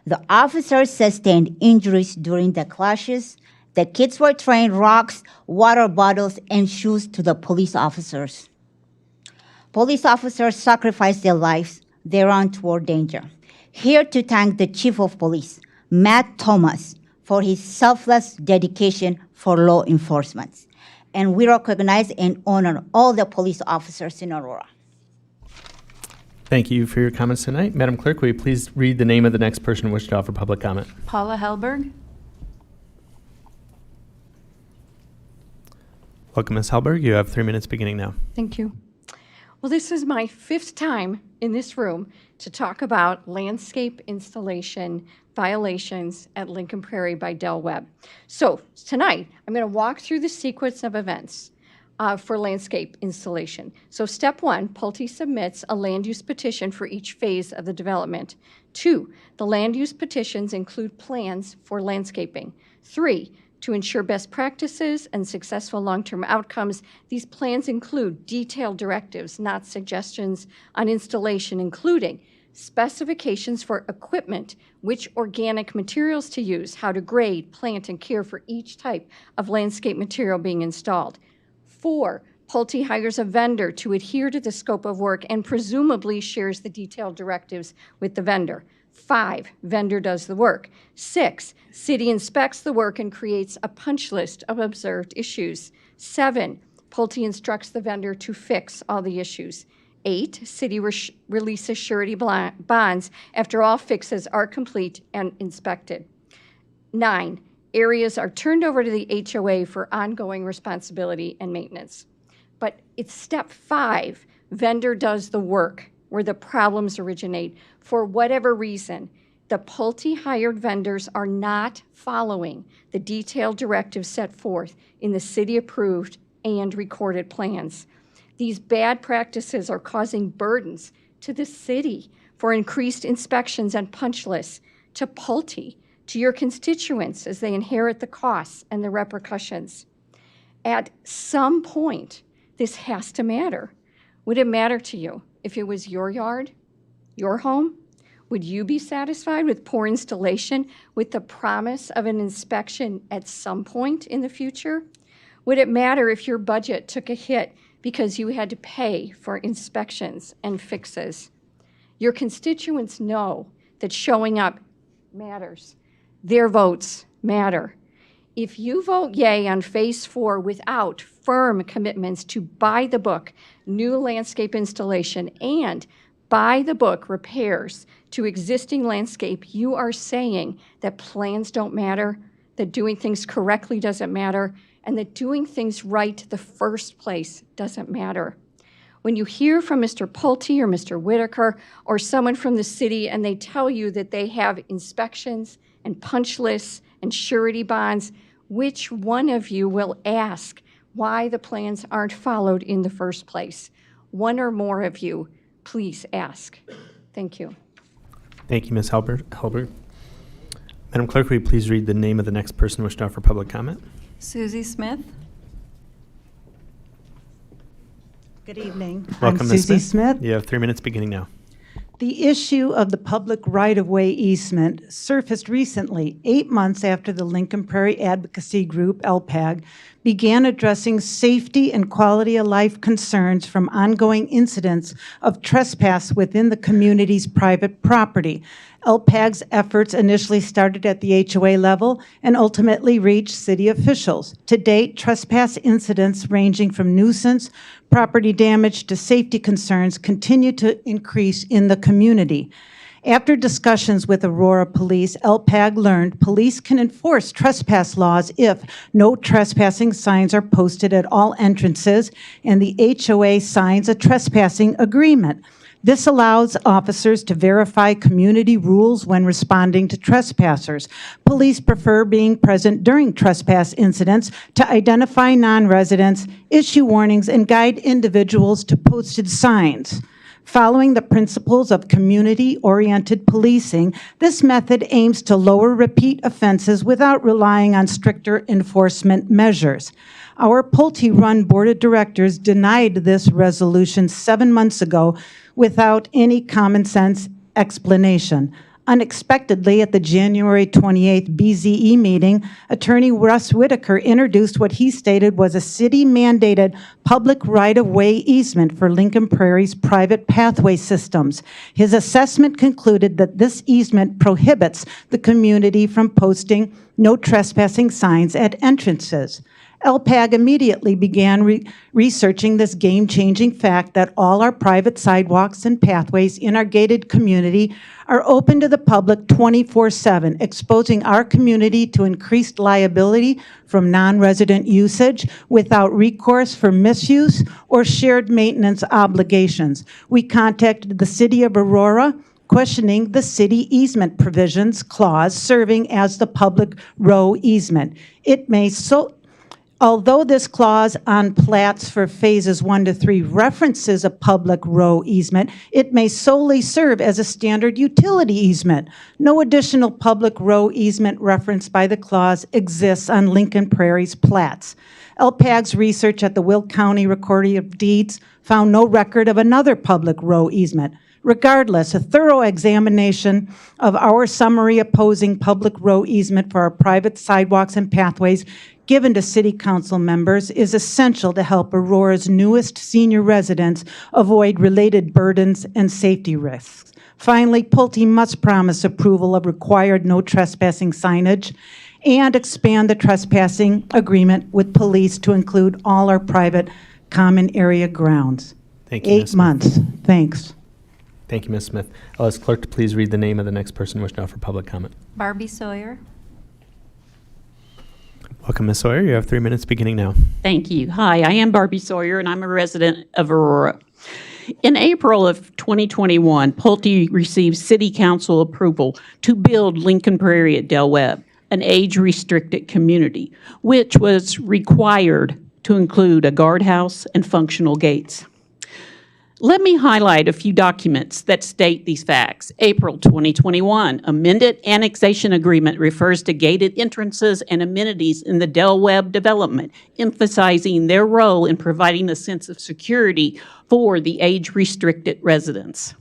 [SPEAKER 14] The officers sustained injuries during the clashes. The kids were throwing rocks, water bottles, and shoes to the police officers. Police officers sacrificed their lives. They ran toward danger. Here to thank the Chief of Police, Matt Thomas, for his selfless dedication for law enforcement. And we recognize and honor all the police officers in Aurora.
[SPEAKER 1] Thank you for your comments tonight. Madam Clerk, will you please read the name of the next person wishing to offer public comment?
[SPEAKER 2] Paula Hellberg.
[SPEAKER 1] Welcome, Ms. Hellberg. You have 3 minutes beginning now.
[SPEAKER 15] Thank you. Well, this is my 5th time in this room to talk about landscape installation violations at Lincoln Prairie by Del Webb. So tonight, I'm going to walk through the sequence of events for landscape installation. So step 1, Pulte submits a land use petition for each phase of the development. 2, the land use petitions include plans for landscaping. 3, to ensure best practices and successful long-term outcomes, these plans include detailed directives, not suggestions, on installation, including specifications for equipment, which organic materials to use, how to grade, plant, and care for each type of landscape material being installed. 4, Pulte hires a vendor to adhere to the scope of work and presumably shares the detailed directives with the vendor. 5, vendor does the work. 6, city inspects the work and creates a punch list of observed issues. 7, Pulte instructs the vendor to fix all the issues. 8, city releases surety bonds after all fixes are complete and inspected. 9, areas are turned over to the HOA for ongoing responsibility and maintenance. But it's step 5, vendor does the work, where the problems originate. For whatever reason, the Pulte hired vendors are not following the detailed directives set forth in the city-approved and recorded plans. These bad practices are causing burdens to the city for increased inspections and punch lists, to Pulte, to your constituents as they inherit the costs and the repercussions. At some point, this has to matter. Would it matter to you if it was your yard, your home? Would you be satisfied with poor installation with the promise of an inspection at some point in the future? Would it matter if your budget took a hit because you had to pay for inspections and fixes? Your constituents know that showing up matters. Their votes matter. If you vote yay on Phase 4 without firm commitments to buy the book new landscape installation and by the book repairs to existing landscape, you are saying that plans don't matter, that doing things correctly doesn't matter, and that doing things right the first place doesn't matter. When you hear from Mr. Pulte or Mr. Whitaker or someone from the city and they tell you that they have inspections and punch lists and surety bonds, which one of you will ask why the plans aren't followed in the first place? One or more of you, please ask. Thank you.
[SPEAKER 1] Thank you, Ms. Halbert. Madam Clerk, will you please read the name of the next person wishing to offer public comment?
[SPEAKER 2] Susie Smith.
[SPEAKER 16] Good evening.
[SPEAKER 1] Welcome,
[SPEAKER 16] I'm
[SPEAKER 1] Ms.
[SPEAKER 16] Susie Smith.
[SPEAKER 1] You have 3 minutes beginning now.
[SPEAKER 16] The issue of the public right-of-way easement surfaced recently, 8 months after the Lincoln Prairie Advocacy Group, LPAG, began addressing safety and quality of life concerns from ongoing incidents of trespass within the community's private property. LPAG's efforts initially started at the HOA level and ultimately reached city officials. To date, trespass incidents ranging from nuisance, property damage to safety concerns continue to increase in the community. After discussions with Aurora Police, LPAG learned police can enforce trespass laws if no trespassing signs are posted at all entrances and the HOA signs a trespassing agreement. This allows officers to verify community rules when responding to trespassers. Police prefer being present during trespass incidents to identify non-residents, issue warnings, and guide individuals to posted signs. Following the principles of community-oriented policing, this method aims to lower repeat offenses without relying on stricter enforcement measures. Our Pulte-run Board of Directors denied this resolution 7 months ago without any common sense explanation. Unexpectedly, at the January 28th BZE meeting, Attorney Russ Whitaker introduced what he stated was a city-mandated public right-of-way easement for Lincoln Prairie's private pathway systems. His assessment concluded that this easement prohibits the community from posting no trespassing signs at entrances. LPAG immediately began researching this game-changing fact that all our private sidewalks and pathways in our gated community are open to the public 24/7, exposing our community to increased liability from non-resident usage without recourse for misuse or shared maintenance obligations. We contacted the City of Aurora, questioning the city easement provisions clause serving as the public row easement. Although this clause on plats for phases 1 to 3 references a public row easement, it may solely serve as a standard utility easement. No additional public row easement referenced by the clause exists on Lincoln Prairie's plats. LPAG's research at the Will County Recording of Deeds found no record of another public row easement. Regardless, a thorough examination of our summary opposing public row easement for our private sidewalks and pathways given to City Council members is essential to help Aurora's newest senior residents avoid related burdens and safety risks. Finally, Pulte must promise approval of required no trespassing signage and expand the trespassing agreement with police to include all our private common area grounds.
[SPEAKER 1] Thank you, Ms.
[SPEAKER 16] 8
[SPEAKER 1] Smith.
[SPEAKER 16] months. Thanks.
[SPEAKER 1] Thank you, Ms. Smith. I'll ask clerk to please read the name of the next person wishing to offer public comment.
[SPEAKER 2] Barbie Sawyer.
[SPEAKER 1] Welcome, Ms. Sawyer. You have 3 minutes beginning now.
[SPEAKER 17] Thank you. Hi, I am Barbie Sawyer, and I'm a resident of Aurora. In April of 2021, Pulte received City Council approval to build Lincoln Prairie at Del Webb, an age-restricted community, which was required to include a guardhouse and functional gates. Let me highlight a few documents that state these facts. April 2021, amended annexation agreement refers to gated entrances and amenities in the Del Webb development, emphasizing their role in providing a sense of security for the age-restricted residents.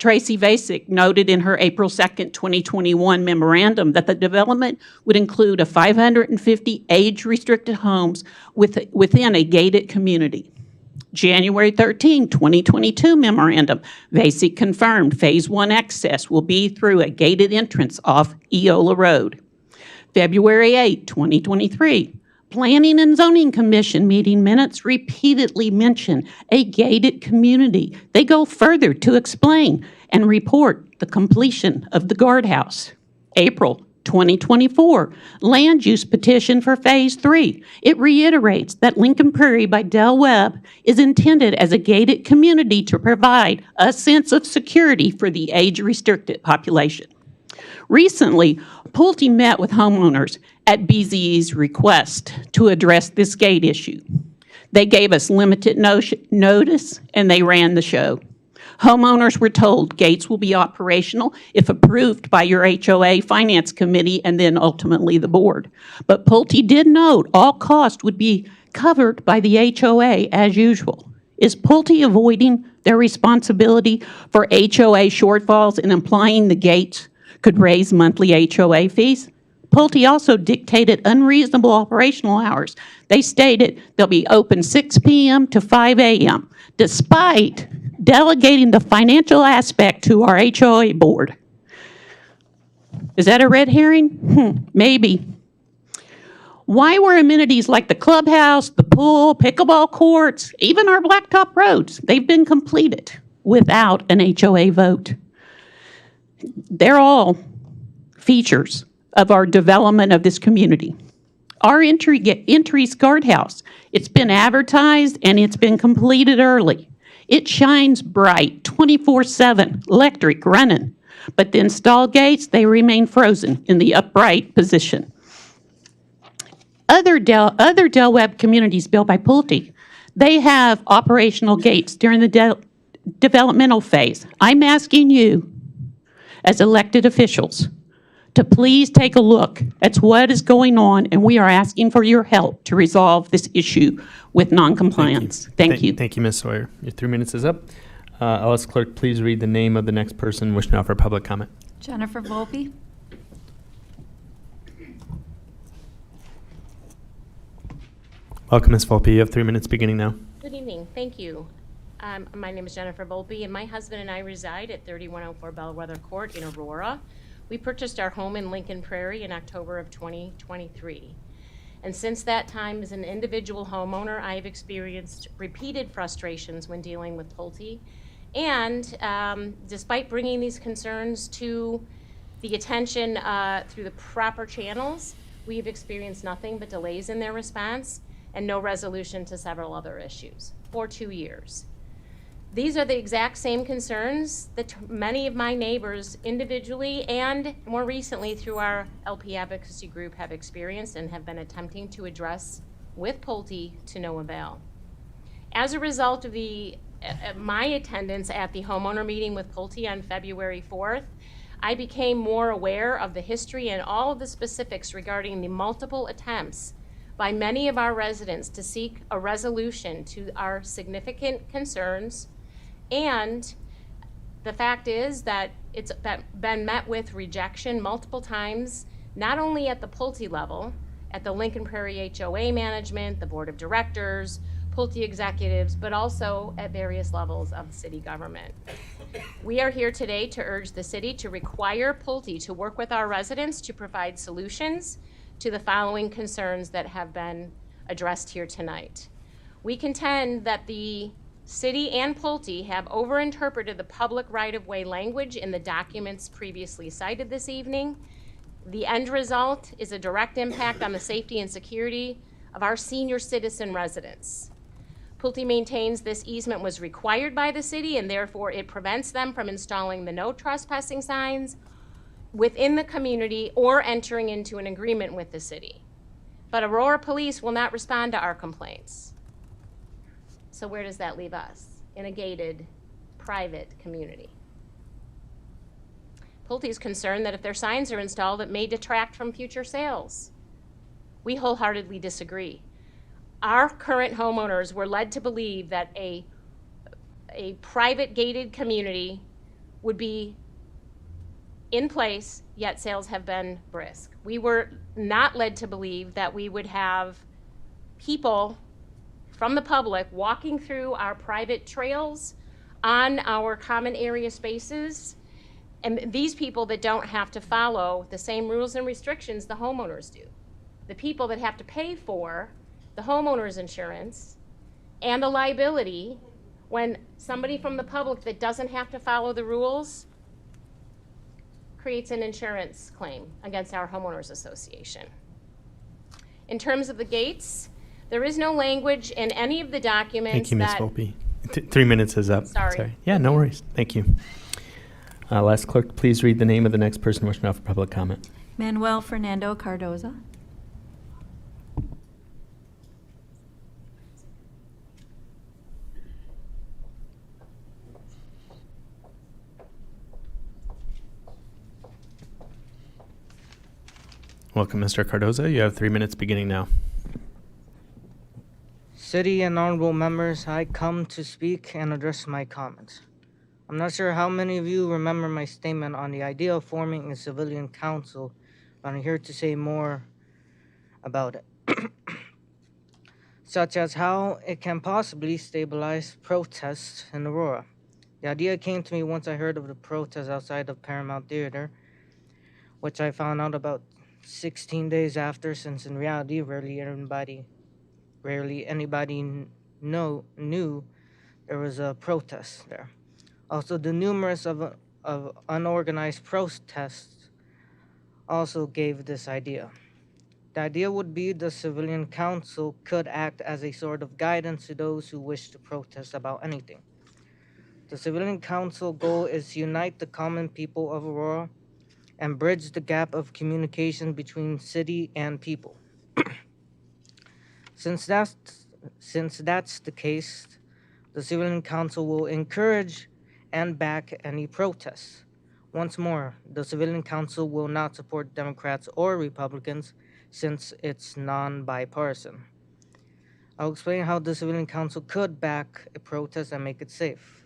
[SPEAKER 17] Tracy Vasic noted in her April 2nd, 2021 memorandum that the development would include 550 age-restricted homes within a gated community. January 13, 2022 memorandum, Vasic confirmed Phase 1 access will be through a gated entrance off Eola Road. February 8, 2023, Planning and Zoning Commission meeting minutes repeatedly mention a gated community. They go further to explain and report the completion of the guardhouse. April 2024, land use petition for Phase 3. It reiterates that Lincoln Prairie by Del Webb is intended as a gated community to provide a sense of security for the age-restricted population. Recently, Pulte met with homeowners at BZE's request to address this gate issue. They gave us limited notice and they ran the show. Homeowners were told gates will be operational if approved by your HOA Finance Committee and then ultimately the board. But Pulte did note all costs would be covered by the HOA as usual. Is Pulte avoiding their responsibility for HOA shortfalls and implying the gates could raise monthly HOA fees? Pulte also dictated unreasonable operational hours. They stated they'll be open 6 p.m. to 5 a.m., despite delegating the financial aspect to our HOA board. Is that a red herring? Maybe. Why were amenities like the clubhouse, the pool, pickleball courts, even our blacktop roads, they've been completed without an HOA vote? They're all features of our development of this community. Our entry's guardhouse, it's been advertised and it's been completed early. It shines bright, 24/7, electric running, but the installed gates, they remain frozen in the upright position. Other Del Webb communities built by Pulte, they have operational gates during the developmental phase. I'm asking you, as elected officials, to please take a look at what is going on, and we are asking for your help to resolve this issue with noncompliance. Thank you.
[SPEAKER 1] Thank you, Ms. Sawyer. Your 3 minutes is up. I'll ask clerk, please read the name of the next person wishing to offer public comment.
[SPEAKER 2] Jennifer Volpe.
[SPEAKER 1] Welcome, Ms. Volpe. You have 3 minutes beginning now.
[SPEAKER 18] Good evening. Thank you. My name is Jennifer Volpe, and my husband and I reside at 3104 Bellwether Court in Aurora. We purchased our home in Lincoln Prairie in October of 2023. And since that time, as an individual homeowner, I have experienced repeated frustrations when dealing with Pulte. And despite bringing these concerns to the attention through the proper channels, we have experienced nothing but delays in their response and no resolution to several other issues for 2 years. These are the exact same concerns that many of my neighbors individually and more recently through our LP advocacy group have experienced and have been attempting to address with Pulte to no avail. As a result of my attendance at the homeowner meeting with Pulte on February 4th, I became more aware of the history and all of the specifics regarding the multiple attempts by many of our residents to seek a resolution to our significant concerns. And the fact is that it's been met with rejection multiple times, not only at the Pulte level, at the Lincoln Prairie HOA management, the board of directors, Pulte executives, but also at various levels of city government. We are here today to urge the city to require Pulte to work with our residents to provide solutions to the following concerns that have been addressed here tonight. We contend that the City and Pulte have overinterpreted the public right-of-way language in the documents previously cited this evening. The end result is a direct impact on the safety and security of our senior citizen residents. Pulte maintains this easement was required by the city and therefore it prevents them from installing the no trespassing signs within the community or entering into an agreement with the city. But Aurora Police will not respond to our complaints. So where does that leave us? In a gated, private community. Pulte is concerned that if their signs are installed, it may detract from future sales. We wholeheartedly disagree. Our current homeowners were led to believe that a private gated community would be in place, yet sales have been brisk. We were not led to believe that we would have people from the public walking through our private trails on our common area spaces, and these people that don't have to follow the same rules and restrictions the homeowners do. The people that have to pay for the homeowner's insurance and the liability when somebody from the public that doesn't have to follow the rules creates an insurance claim against our homeowners association. In terms of the gates, there is no language in any of the documents.
[SPEAKER 1] Thank you, Ms. Volpe. 3 minutes is up.
[SPEAKER 18] Sorry.
[SPEAKER 1] Yeah, no worries. Thank you. Last clerk, please read the name of the next person wishing to offer public comment.
[SPEAKER 2] Manuel Fernando Cardoza.
[SPEAKER 1] Welcome, Mr. Cardoza. You have 3 minutes beginning now.
[SPEAKER 19] City and honorable members, I come to speak and address my comments. I'm not sure how many of you remember my statement on the idea of forming a civilian council, but I'm here to say more about it. Such as how it can possibly stabilize protests in Aurora. The idea came to me once I heard of the protests outside of Paramount Theater, which I found out about 16 days after, since in reality rarely anybody knew there was a protest there. Also, the numerous of unorganized protests also gave this idea. The idea would be the civilian council could act as a sort of guidance to those who wish to protest about anything. The civilian council goal is to unite the common people of Aurora and bridge the gap of communication between city and people. Since that's the case, the civilian council will encourage and back any protests. Once more, the civilian council will not support Democrats or Republicans since it's non-bipartisan. I'll explain how the civilian council could back a protest and make it safe.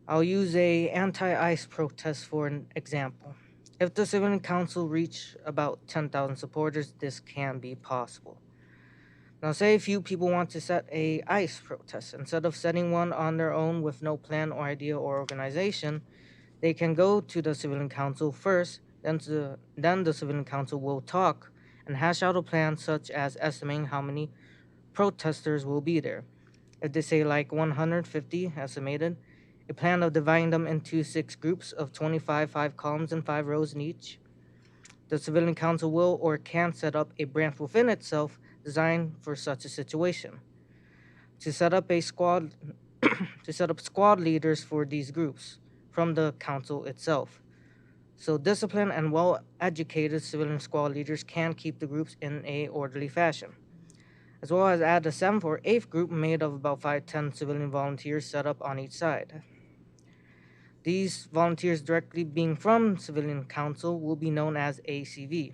[SPEAKER 19] I'll use a anti-ICE protest for an example. If the civilian council reach about 10,000 supporters, this can be possible. Now, say a few people want to set a ICE protest. Instead of setting one on their own with no plan or idea or organization, they can go to the civilian council first, then the civilian council will talk and hash out a plan such as estimating how many protesters will be there. If they say like 150 estimated, a plan of dividing them into 6 groups of 25, 5 columns and 5 rows in each. The civilian council will or can set up a branch within itself designed for such a situation. To set up squad leaders for these groups from the council itself. So disciplined and well-educated civilian squad leaders can keep the groups in a orderly fashion. As well as add a 7th or 8th group made of about 5-10 civilian volunteers set up on each side. These volunteers directly being from civilian council will be known as ACV.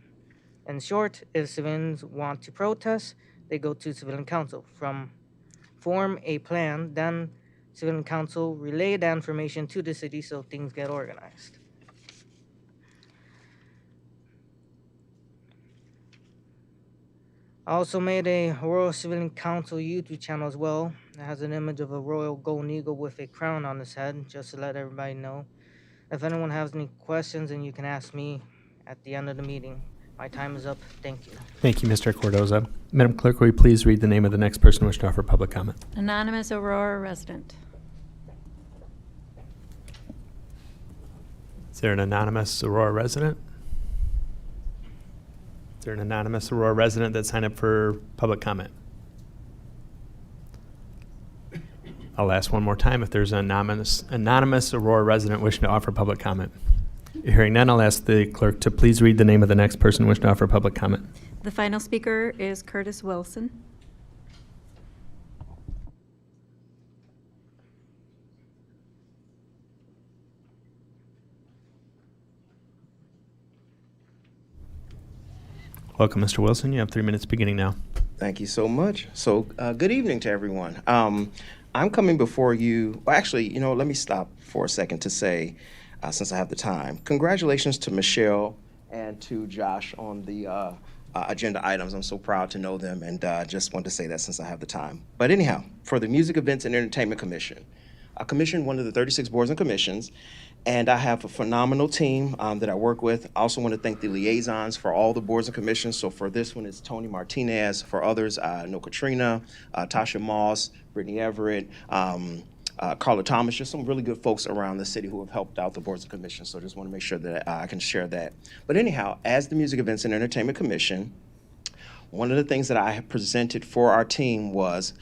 [SPEAKER 19] In short, if civilians want to protest, they go to civilian council. Form a plan, then civilian council relay the information to the city so things get organized. I also made a Royal Civilian Council YouTube channel as well. It has an image of a royal golden eagle with a crown on his head, just to let everybody know. If anyone has any questions, then you can ask me at the end of the meeting. My time is up. Thank you.
[SPEAKER 1] Thank you, Mr. Cardoza. Madam Clerk, will you please read the name of the next person wishing to offer public comment?
[SPEAKER 2] Anonymous Aurora resident.
[SPEAKER 1] Is there an anonymous Aurora resident? Is there an anonymous Aurora resident that signed up for public comment? I'll ask one more time if there's an anonymous Aurora resident wishing to offer public comment. Hearing none, I'll ask the clerk to please read the name of the next person wishing to offer public comment.
[SPEAKER 2] The final speaker is Curtis Wilson.
[SPEAKER 1] Welcome, Mr. Wilson. You have 3 minutes beginning now.
[SPEAKER 7] Thank you so much. So, good evening to everyone. I'm coming before you, well, actually, let me stop for a second to say, since I have the time, congratulations to Michelle and to Josh on the agenda items. I'm so proud to know them, and just want to say that since I have the time. But anyhow, for the Music Events and Entertainment Commission, I commissioned one of the 36 boards and commissions, and I have a phenomenal team that I work with. I also want to thank the liaisons for all the boards and commissions. So for this one, it's Tony Martinez. For others, I know Katrina, Tasha Moss, Brittany Everett, Carla Thomas, just some really good folks around the city who have helped out the boards and commissions. So just want to make sure that I can share that. But anyhow, as the Music Events and Entertainment Commission, one of the things that I have presented for our team was,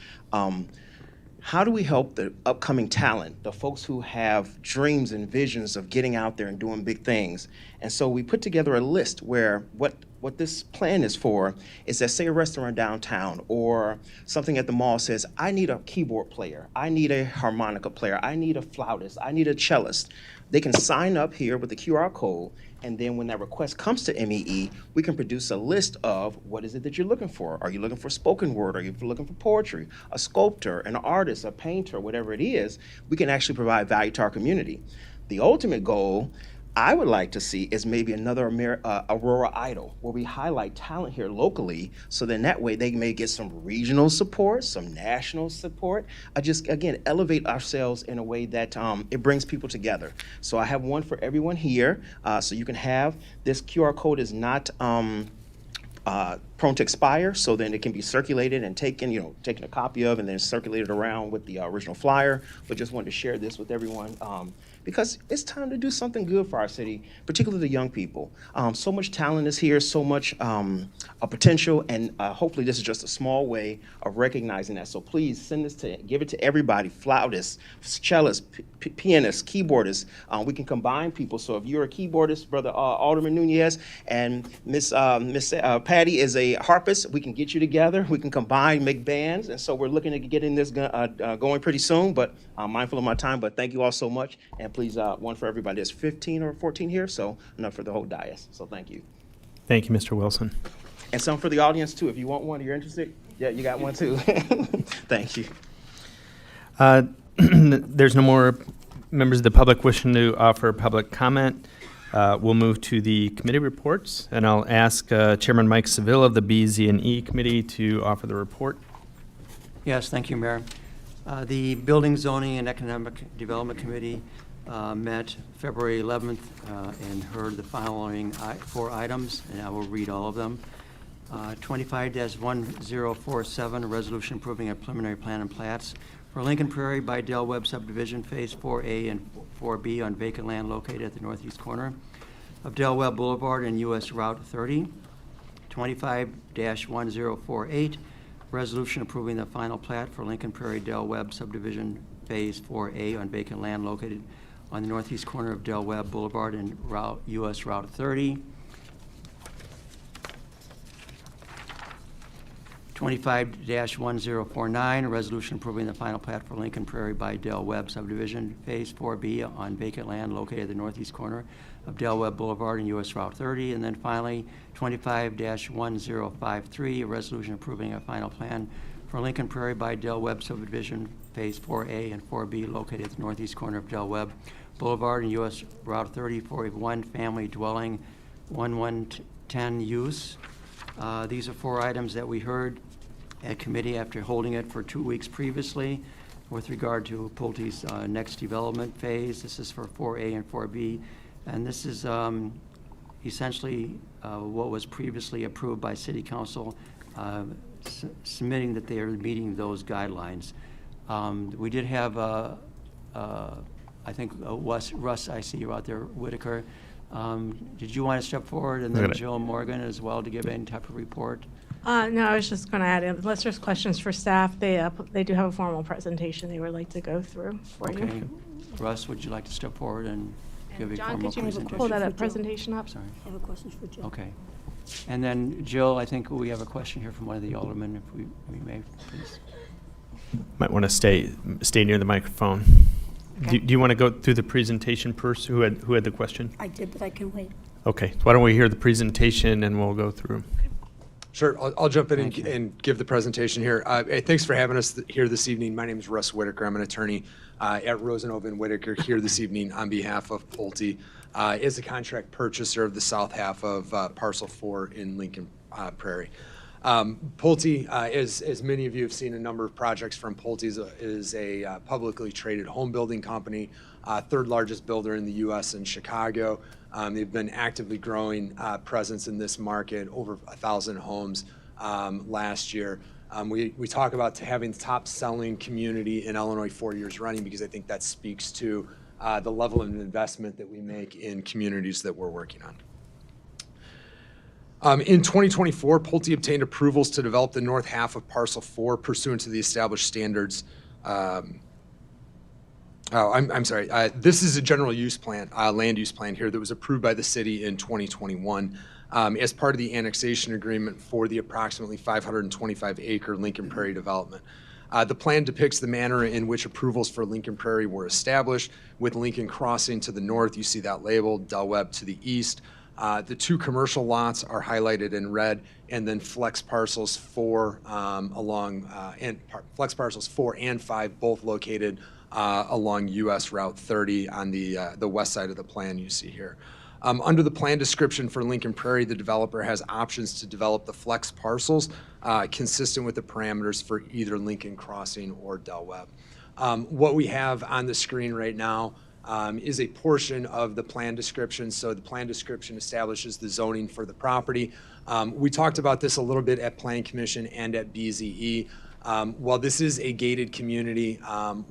[SPEAKER 7] how do we help the upcoming talent, the folks who have dreams and visions of getting out there and doing big things? And so we put together a list where what this plan is for is that, say, a restaurant downtown or something at the mall says, I need a keyboard player, I need a harmonica player, I need a flautist, I need a cellist. They can sign up here with the QR code, and then when that request comes to MEE, we can produce a list of what is it that you're looking for. Are you looking for spoken word? Are you looking for poetry? A sculptor, an artist, a painter, whatever it is, we can actually provide value to our community. The ultimate goal I would like to see is maybe another Aurora Idol, where we highlight talent here locally, so then that way they may get some regional support, some national support. Just, again, elevate ourselves in a way that it brings people together. So I have one for everyone here, so you can have. This QR code is not prone to expire, so then it can be circulated and taken a copy of and then circulated around with the original flyer. But just wanted to share this with everyone because it's time to do something good for our city, particularly the young people. So much talent is here, so much potential, and hopefully this is just a small way of recognizing that. So please give it to everybody: flautists, cellists, pianists, keyboardists. We can combine people. So if you're a keyboardist, Brother Alderman Nunez, and Miss Patty is a harpist, we can get you together. We can combine, make bands, and so we're looking at getting this going pretty soon. But I'm mindful of my time. But thank you all so much, and please, one for everybody. There's 15 or 14 here, so enough for the whole dais. So thank you.
[SPEAKER 1] Thank you, Mr. Wilson.
[SPEAKER 7] And some for the audience too. If you want one, you're interested. Yeah, you got one too. Thank you.
[SPEAKER 1] There's no more members of the public wishing to offer public comment. We'll move to the committee reports, and I'll ask Chairman Mike Seville of the BZ&E Committee to offer the report.
[SPEAKER 12] Yes, thank you, Mayor. The Building, Zoning, and Economic Development Committee met February 11th and heard the following 4 items, and I will read all of them. 25-1047, a resolution approving a preliminary plan and plats for Lincoln Prairie by Del Webb Subdivision Phase 4A and 4B on vacant land located at the northeast corner of Del Webb Boulevard and US Route 30. 25-1048, resolution approving the final plat for Lincoln Prairie Del Webb Subdivision Phase 4A on vacant land located on the northeast corner of Del Webb Boulevard and US Route 30. 25-1049, a resolution approving the final plat for Lincoln Prairie by Del Webb Subdivision Phase 4B on vacant land located at the northeast corner of Del Webb Boulevard and US Route 30. And then finally, 25-1053, a resolution approving a final plan for Lincoln Prairie by Del Webb Subdivision Phase 4A and 4B located at the northeast corner of Del Webb Boulevard and US Route 30 for a one-family dwelling, 1110 use. These are 4 items that we heard at committee after holding it for 2 weeks previously with regard to Pulte's next development phase. This is for 4A and 4B, and this is essentially what was previously approved by City Council, submitting that they are meeting those guidelines. We did have, I think, Russ, I see you out there, Whitaker. Did you want to step forward, and then Jill Morgan as well to give any type of report?
[SPEAKER 20] No, I was just going to add, unless there's questions for staff, they do have a formal presentation they would like to go through for you.
[SPEAKER 12] Okay. Russ, would you like to step forward and give a formal
[SPEAKER 20] John,
[SPEAKER 12] presentation?
[SPEAKER 20] could you pull that presentation up?
[SPEAKER 12] Sorry.
[SPEAKER 20] I have a question for Jill.
[SPEAKER 12] Okay. And then Jill, I think we have a question here from one of the aldermen, if we may, please.
[SPEAKER 1] Might want to stay near the microphone.
[SPEAKER 20] Okay.
[SPEAKER 1] Do you want to go through the presentation first? Who had the question?
[SPEAKER 20] I did, but I can wait.
[SPEAKER 1] Okay. So why don't we hear the presentation and we'll go through.
[SPEAKER 21] Sure, I'll jump in and give the presentation here. Hey, thanks for having us here this evening. My name is Russ Whitaker. I'm an attorney at Rosenhoven Whitaker here this evening on behalf of Pulte as a contract purchaser of the south half of Parcel 4 in Lincoln Prairie. Pulte, as many of you have seen a number of projects from Pulte, is a publicly traded home building company, third largest builder in the U.S. in Chicago. They've been actively growing presence in this market, over 1,000 homes last year. We talk about having the top selling community in Illinois 4 years running because I think that speaks to the level of investment that we make in communities that we're working on. In 2024, Pulte obtained approvals to develop the north half of Parcel 4 pursuant to the established standards. I'm sorry. This is a general use plan, land use plan here that was approved by the city in 2021 as part of the annexation agreement for the approximately 525-acre Lincoln Prairie development. The plan depicts the manner in which approvals for Lincoln Prairie were established, with Lincoln Crossing to the north, you see that labeled, Del Webb to the east. The two commercial lots are highlighted in red, and then flex parcels 4 flex parcels 4 and 5, both located along US Route 30 on the west side of the plan you see here. Under the plan description for Lincoln Prairie, the developer has options to develop the flex parcels consistent with the parameters for either Lincoln Crossing or Del Webb. What we have on the screen right now is a portion of the plan description. So the plan description establishes the zoning for the property. We talked about this a little bit at Plan Commission and at BZE. While this is a gated community,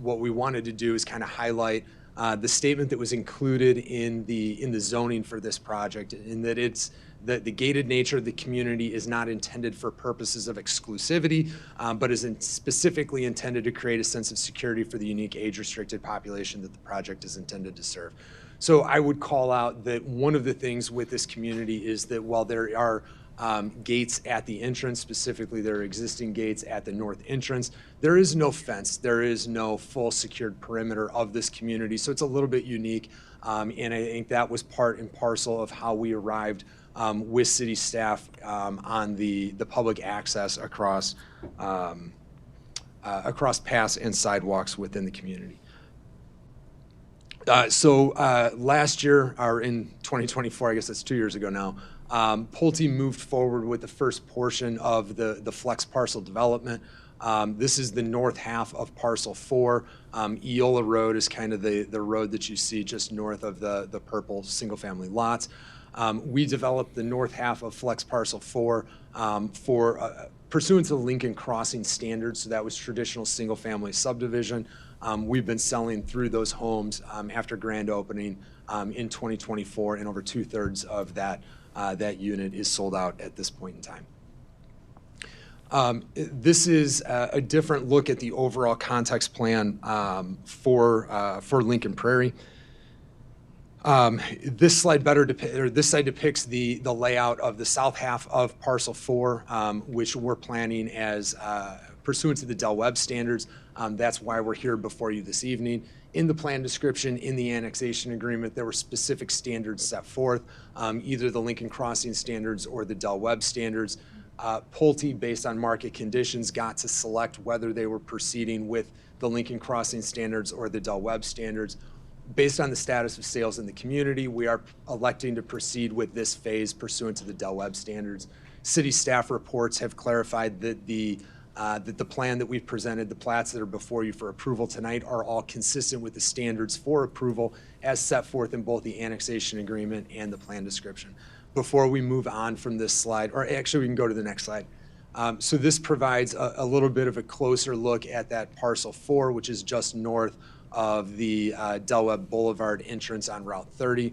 [SPEAKER 21] what we wanted to do is kind of highlight the statement that was included in the zoning for this project, in that it's the gated nature of the community is not intended for purposes of exclusivity, but is specifically intended to create a sense of security for the unique age-restricted population that the project is intended to serve. So I would call out that one of the things with this community is that while there are gates at the entrance, specifically there are existing gates at the north entrance, there is no fence, there is no full secured perimeter of this community, so it's a little bit unique, and I think that was part and parcel of how we arrived with city staff on the public access across paths and sidewalks within the community. Last year, or in 2024, I guess that's 2 years ago now, Pulte moved forward with the first portion of the flex parcel development. This is the north half of Parcel 4. Eola Road is kind of the road that you see just north of the purple single-family lots. We developed the north half of Flex Parcel 4 pursuant to the Lincoln Crossing standards, so that was traditional single-family subdivision. We've been selling through those homes after grand opening in 2024, and over 2/3 of that unit is sold out at this point in time. This is a different look at the overall context plan for Lincoln Prairie. This slide depicts the layout of the south half of Parcel 4, which we're planning as pursuant to the Del Webb standards. That's why we're here before you this evening. In the plan description, in the annexation agreement, there were specific standards set forth, either the Lincoln Crossing standards or the Del Webb standards. Pulte, based on market conditions, got to select whether they were proceeding with the Lincoln Crossing standards or the Del Webb standards. Based on the status of sales in the community, we are electing to proceed with this phase pursuant to the Del Webb standards. City staff reports have clarified that the plan that we've presented, the plats that are before you for approval tonight, are all consistent with the standards for approval as set forth in both the annexation agreement and the plan description. Before we move on from this slide, or actually we can go to the next slide. So this provides a little bit of a closer look at that Parcel 4, which is just north of the Del Webb Boulevard entrance on Route 30.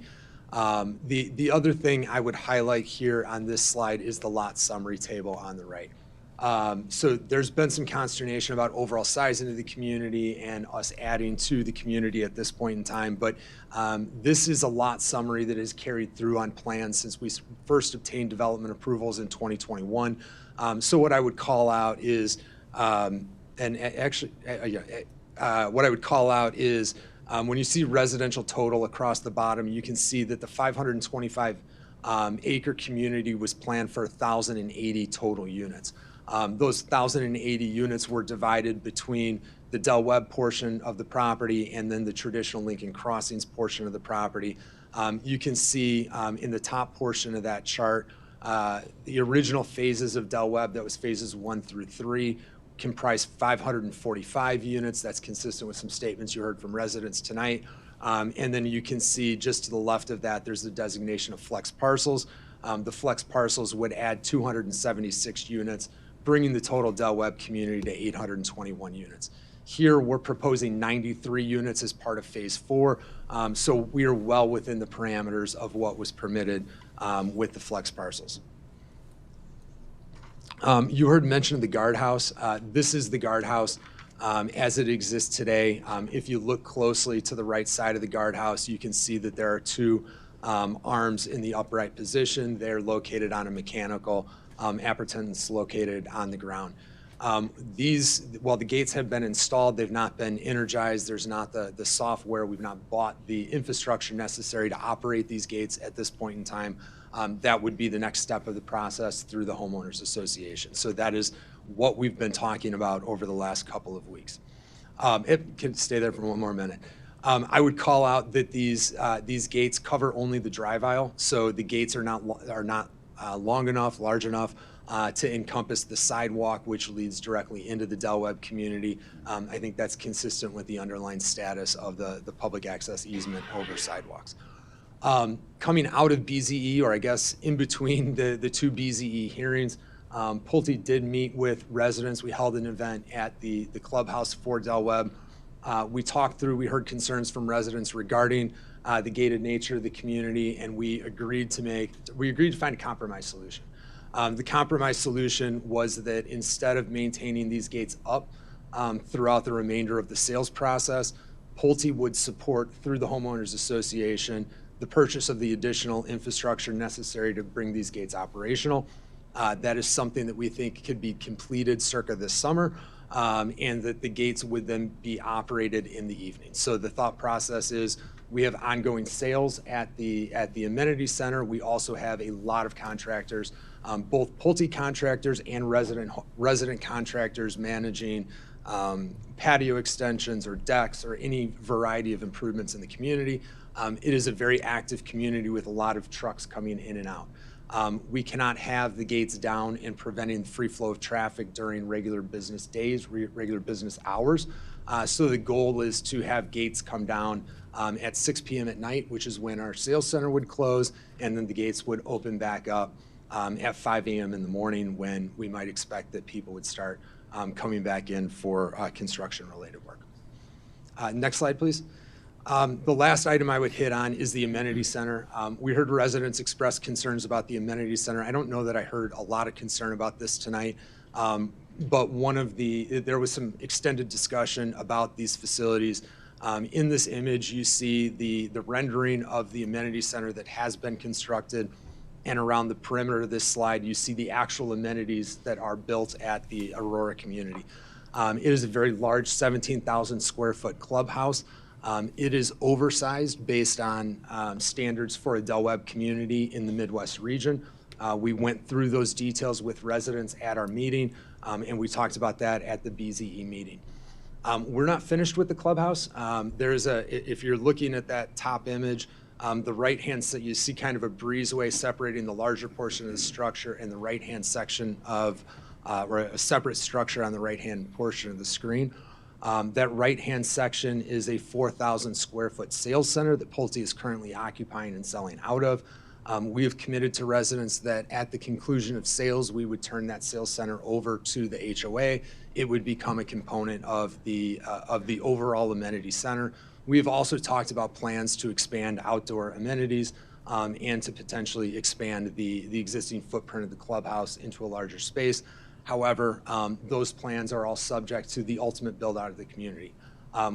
[SPEAKER 21] The other thing I would highlight here on this slide is the lot summary table on the right. So there's been some consternation about overall size into the community and us adding to the community at this point in time, but this is a lot summary that is carried through on plans since we first obtained development approvals in 2021. So what I would call out is, what I would call out is when you see residential total across the bottom, you can see that the 525 acre community was planned for 1,080 total units. Those 1,080 units were divided between the Del Webb portion of the property and then the traditional Lincoln Crossings portion of the property. You can see in the top portion of that chart, the original phases of Del Webb, that was phases 1 through 3, comprised 545 units. That's consistent with some statements you heard from residents tonight. And then you can see just to the left of that, there's the designation of flex parcels. The flex parcels would add 276 units, bringing the total Del Webb community to 821 units. Here, we're proposing 93 units as part of phase 4. So we are well within the parameters of what was permitted with the flex parcels. You heard mention of the guardhouse. This is the guardhouse as it exists today. If you look closely to the right side of the guardhouse, you can see that there are 2 arms in the upright position. They're located on a mechanical appurtenance located on the ground. While the gates have been installed, they've not been energized. There's not the software. We've not bought the infrastructure necessary to operate these gates at this point in time. That would be the next step of the process through the homeowners association. So that is what we've been talking about over the last couple of weeks. It can stay there for one more minute. I would call out that these gates cover only the drive aisle, so the gates are not long enough, large enough to encompass the sidewalk, which leads directly into the Del Webb community. I think that's consistent with the underlying status of the public access easement over sidewalks. Coming out of BZE, or I guess in between the 2 BZE hearings, Pulte did meet with residents. We held an event at the clubhouse for Del Webb. We heard concerns from residents regarding the gated nature of the community, and we agreed to find a compromise solution. The compromise solution was that instead of maintaining these gates up throughout the remainder of the sales process, Pulte would support, through the homeowners association, the purchase of the additional infrastructure necessary to bring these gates operational. That is something that we think could be completed circa this summer, and that the gates would then be operated in the evening. So the thought process is we have ongoing sales at the amenity center. We also have a lot of contractors, both Pulte contractors and resident contractors managing patio extensions or decks or any variety of improvements in the community. It is a very active community with a lot of trucks coming in and out. We cannot have the gates down and preventing the free flow of traffic during regular business days, regular business hours. So the goal is to have gates come down at 6 p.m. at night, which is when our sales center would close, and then the gates would open back up at 5 a.m. in the morning, when we might expect that people would start coming back in for construction-related work. Next slide, please. The last item I would hit on is the amenity center. We heard residents express concerns about the amenity center. I don't know that I heard a lot of concern about this tonight, but there was some extended discussion about these facilities. In this image, you see the rendering of the amenity center that has been constructed, and around the perimeter of this slide, you see the actual amenities that are built at the Aurora community. It is a very large 17,000 square foot clubhouse. It is oversized based on standards for a Del Webb community in the Midwest region. We went through those details with residents at our meeting, and we talked about that at the BZE meeting. We're not finished with the clubhouse. If you're looking at that top image, the right-hand side, you see kind of a breezeway separating the larger portion of the structure and the right-hand section of, or a separate structure on the right-hand portion of the screen. That right-hand section is a 4,000 square foot sales center that Pulte is currently occupying and selling out of. We have committed to residents that at the conclusion of sales, we would turn that sales center over to the HOA. It would become a component of the overall amenity center. We have also talked about plans to expand outdoor amenities and to potentially expand the existing footprint of the clubhouse into a larger space. However, those plans are all subject to the ultimate build out of the community.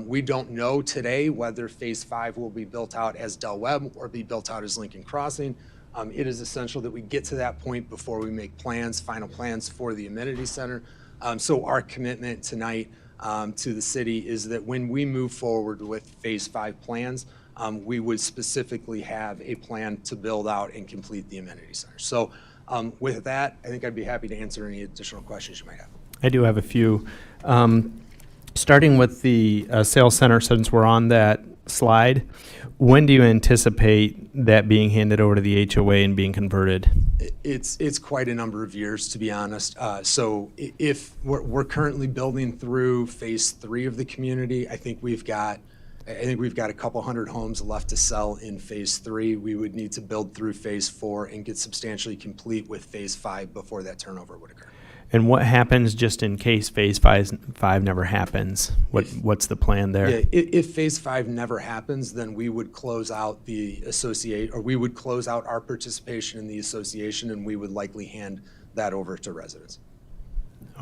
[SPEAKER 21] We don't know today whether phase 5 will be built out as Del Webb or be built out as Lincoln Crossing. It is essential that we get to that point before we make final plans for the amenity center. So our commitment tonight to the city is that when we move forward with phase 5 plans, we would specifically have a plan to build out and complete the amenity center. So with that, I think I'd be happy to answer any additional questions you might have.
[SPEAKER 1] I do have a few. Starting with the sales center, since we're on that slide, when do you anticipate that being handed over to the HOA and being converted?
[SPEAKER 21] It's quite a number of years, to be honest. So if we're currently building through phase 3 of the community, I think we've got a couple hundred homes left to sell in phase 3. We would need to build through phase 4 and get substantially complete with phase 5 before that turnover would occur.
[SPEAKER 1] And what happens just in case phase 5 never happens? What's the plan there?
[SPEAKER 21] Yeah, if phase 5 never happens, then we would close out we would close out our participation in the association, and we would likely hand that over to residents.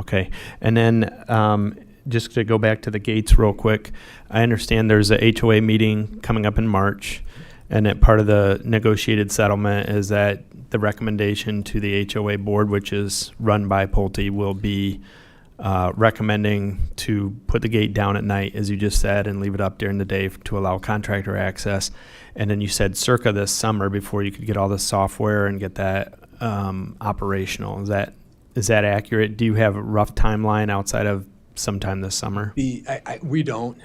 [SPEAKER 1] Okay. And then just to go back to the gates real quick, I understand there's a HOA meeting coming up in March, and that part of the negotiated settlement is that the recommendation to the HOA board, which is run by Pulte, will be recommending to put the gate down at night, as you just said, and leave it up during the day to allow contractor access. And then you said circa this summer before you could get all the software and get that operational. Is that accurate? Do you have a rough timeline outside of sometime this summer?
[SPEAKER 21] We don't.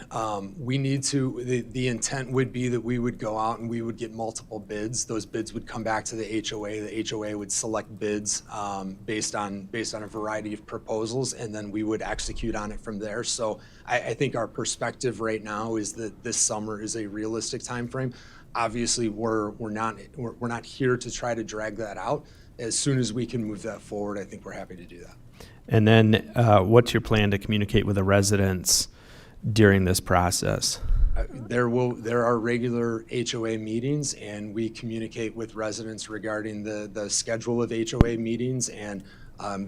[SPEAKER 21] We need to, the intent would be that we would go out and we would get multiple bids. Those bids would come back to the HOA. The HOA would select bids based on a variety of proposals, and then we would execute on it from there. So I think our perspective right now is that this summer is a realistic time frame. Obviously, we're not here to try to drag that out. As soon as we can move that forward, I think we're happy to do that.
[SPEAKER 1] And then what's your plan to communicate with the residents during this process?
[SPEAKER 21] There are regular HOA meetings, and we communicate with residents regarding the schedule of HOA meetings, and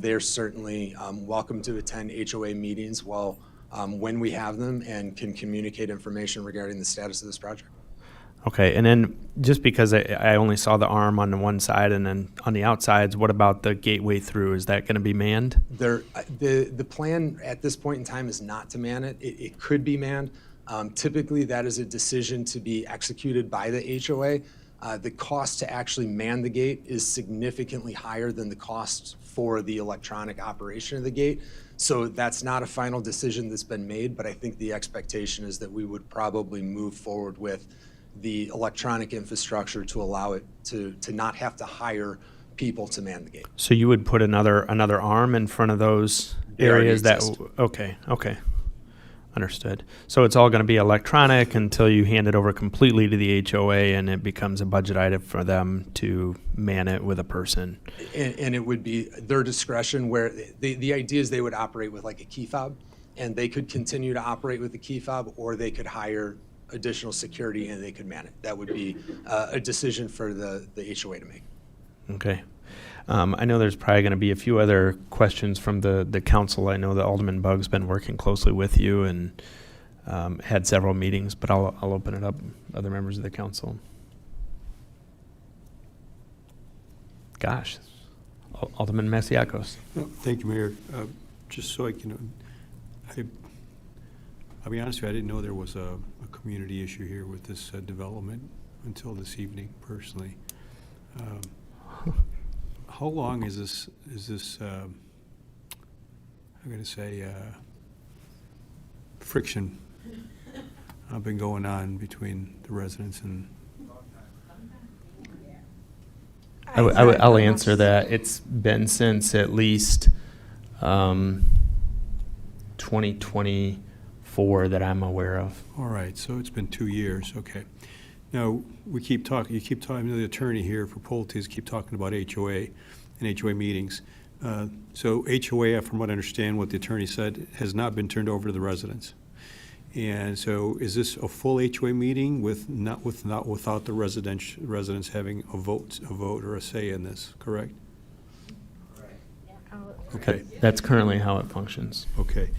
[SPEAKER 21] they're certainly welcome to attend HOA meetings when we have them, and can communicate information regarding the status of this project.
[SPEAKER 1] Okay, and then just because I only saw the arm on the one side and then on the outsides, what about the gateway through? Is that going to be manned?
[SPEAKER 21] The plan at this point in time is not to man it. It could be manned. Typically, that is a decision to be executed by the HOA. The cost to actually man the gate is significantly higher than the cost for the electronic operation of the gate. So that's not a final decision that's been made, but I think the expectation is that we would probably move forward with the electronic infrastructure to allow it to not have to hire people to man the gate.
[SPEAKER 1] So you would put another arm in front of those
[SPEAKER 21] They already
[SPEAKER 1] areas that
[SPEAKER 21] exist.
[SPEAKER 1] Okay, understood. So it's all going to be electronic until you hand it over completely to the HOA, and it becomes a budget item for them to man it with a person.
[SPEAKER 21] And it would be their discretion, where the idea is they would operate with like a key fob, and they could continue to operate with the key fob, or they could hire additional security and they could man it. That would be a decision for the HOA to make.
[SPEAKER 1] Okay. I know there's probably going to be a few other questions from the council. I know that Alderman Bugg's been working closely with you and had several meetings, but I'll open it up to other members of the council. Gosh, Alderman Masiakos.
[SPEAKER 8] Thank you, Mayor. Just so I can, I'll be honest with you, I didn't know there was a community issue here with this development until this evening, personally. How long is this I'm going to say, friction been going on between the residents and?
[SPEAKER 1] I'll answer that. It's been since at least 2024 that I'm aware of.
[SPEAKER 8] All right, so it's been 2 years, okay. Now, you keep talking, the attorney here for Pulte's keep talking about HOA and HOA meetings. So HOA, from what I understand, what the attorney said, has not been turned over to the residents. And so is this a full HOA meeting without the residents having a vote or a say in this, correct? Okay.
[SPEAKER 1] That's currently how it functions.
[SPEAKER 8] Okay.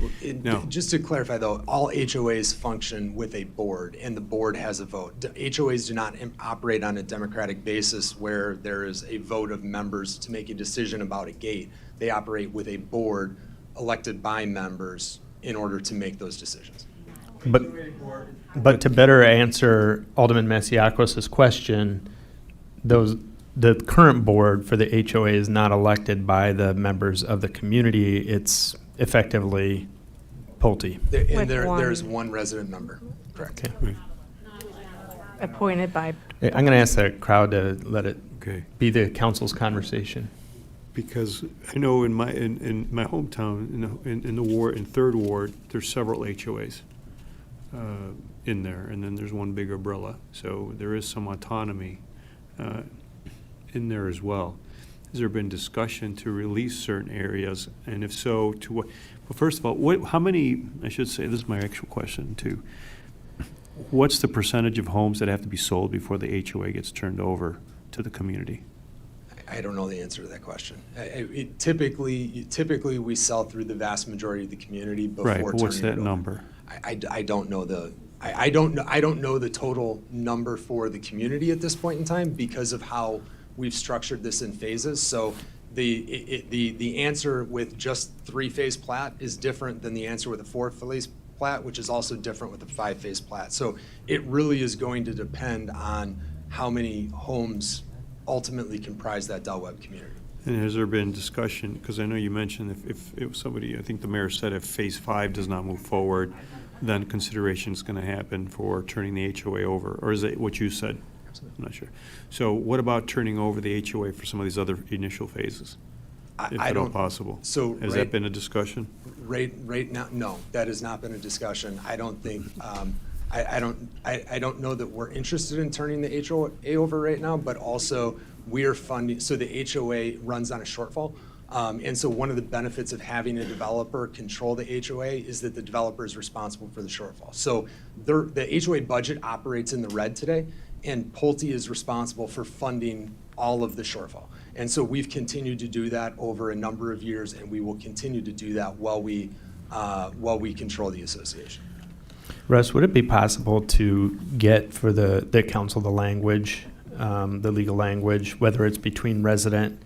[SPEAKER 8] Now,
[SPEAKER 21] just to clarify, though, all HOAs function with a board, and the board has a vote. HOAs do not operate on a democratic basis where there is a vote of members to make a decision about a gate. They operate with a board elected by members in order to make those decisions.
[SPEAKER 1] But to better answer Alderman Masiakos' question, the current board for the HOA is not elected by the members of the community. It's effectively Pulte.
[SPEAKER 21] There's one resident member, correct.
[SPEAKER 1] Okay.
[SPEAKER 20] Appointed by.
[SPEAKER 1] I'm going to ask the crowd to let it
[SPEAKER 8] Okay.
[SPEAKER 1] be the council's conversation.
[SPEAKER 8] Because I know in my hometown, in the ward, in Third Ward, there's several HOAs in there, and then there's one big umbrella. So there is some autonomy in there as well. Has there been discussion to release certain areas, and if so, to what? Well, first of all, how many? I should say this is my actual question too. What's the percentage of homes that have to be sold before the HOA gets turned over to the community?
[SPEAKER 21] I don't know the answer to that question. Typically, we sell through the vast majority of the community before
[SPEAKER 8] Right, but what's
[SPEAKER 21] turning
[SPEAKER 8] that
[SPEAKER 21] it over.
[SPEAKER 8] number?
[SPEAKER 21] I don't know I don't know the total number for the community at this point in time because of how we've structured this in phases. So the answer with just 3-phase plat is different than the answer with a 4-phase plat, which is also different with a 5-phase plat. So it really is going to depend on how many homes ultimately comprise that Del Webb community.
[SPEAKER 8] And has there been discussion, because I know you mentioned if somebody, I think the mayor said if phase 5 does not move forward, then consideration is going to happen for turning the HOA over, or is it what you said? I'm not sure. So what about turning over the HOA for some of these other initial phases? If at all possible.
[SPEAKER 21] So
[SPEAKER 8] has that been a discussion?
[SPEAKER 21] Right now, no, that has not been a discussion. I don't think, I don't know that we're interested in turning the HOA over right now, but also we're funding, so the HOA runs on a shortfall. And so one of the benefits of having a developer control the HOA is that the developer is responsible for the shortfall. So the HOA budget operates in the red today, and Pulte is responsible for funding all of the shortfall. And so we've continued to do that over a number of years, and we will continue to do that while we control the association.
[SPEAKER 1] Russ, would it be possible to get for the council the language, the legal language, whether it's between resident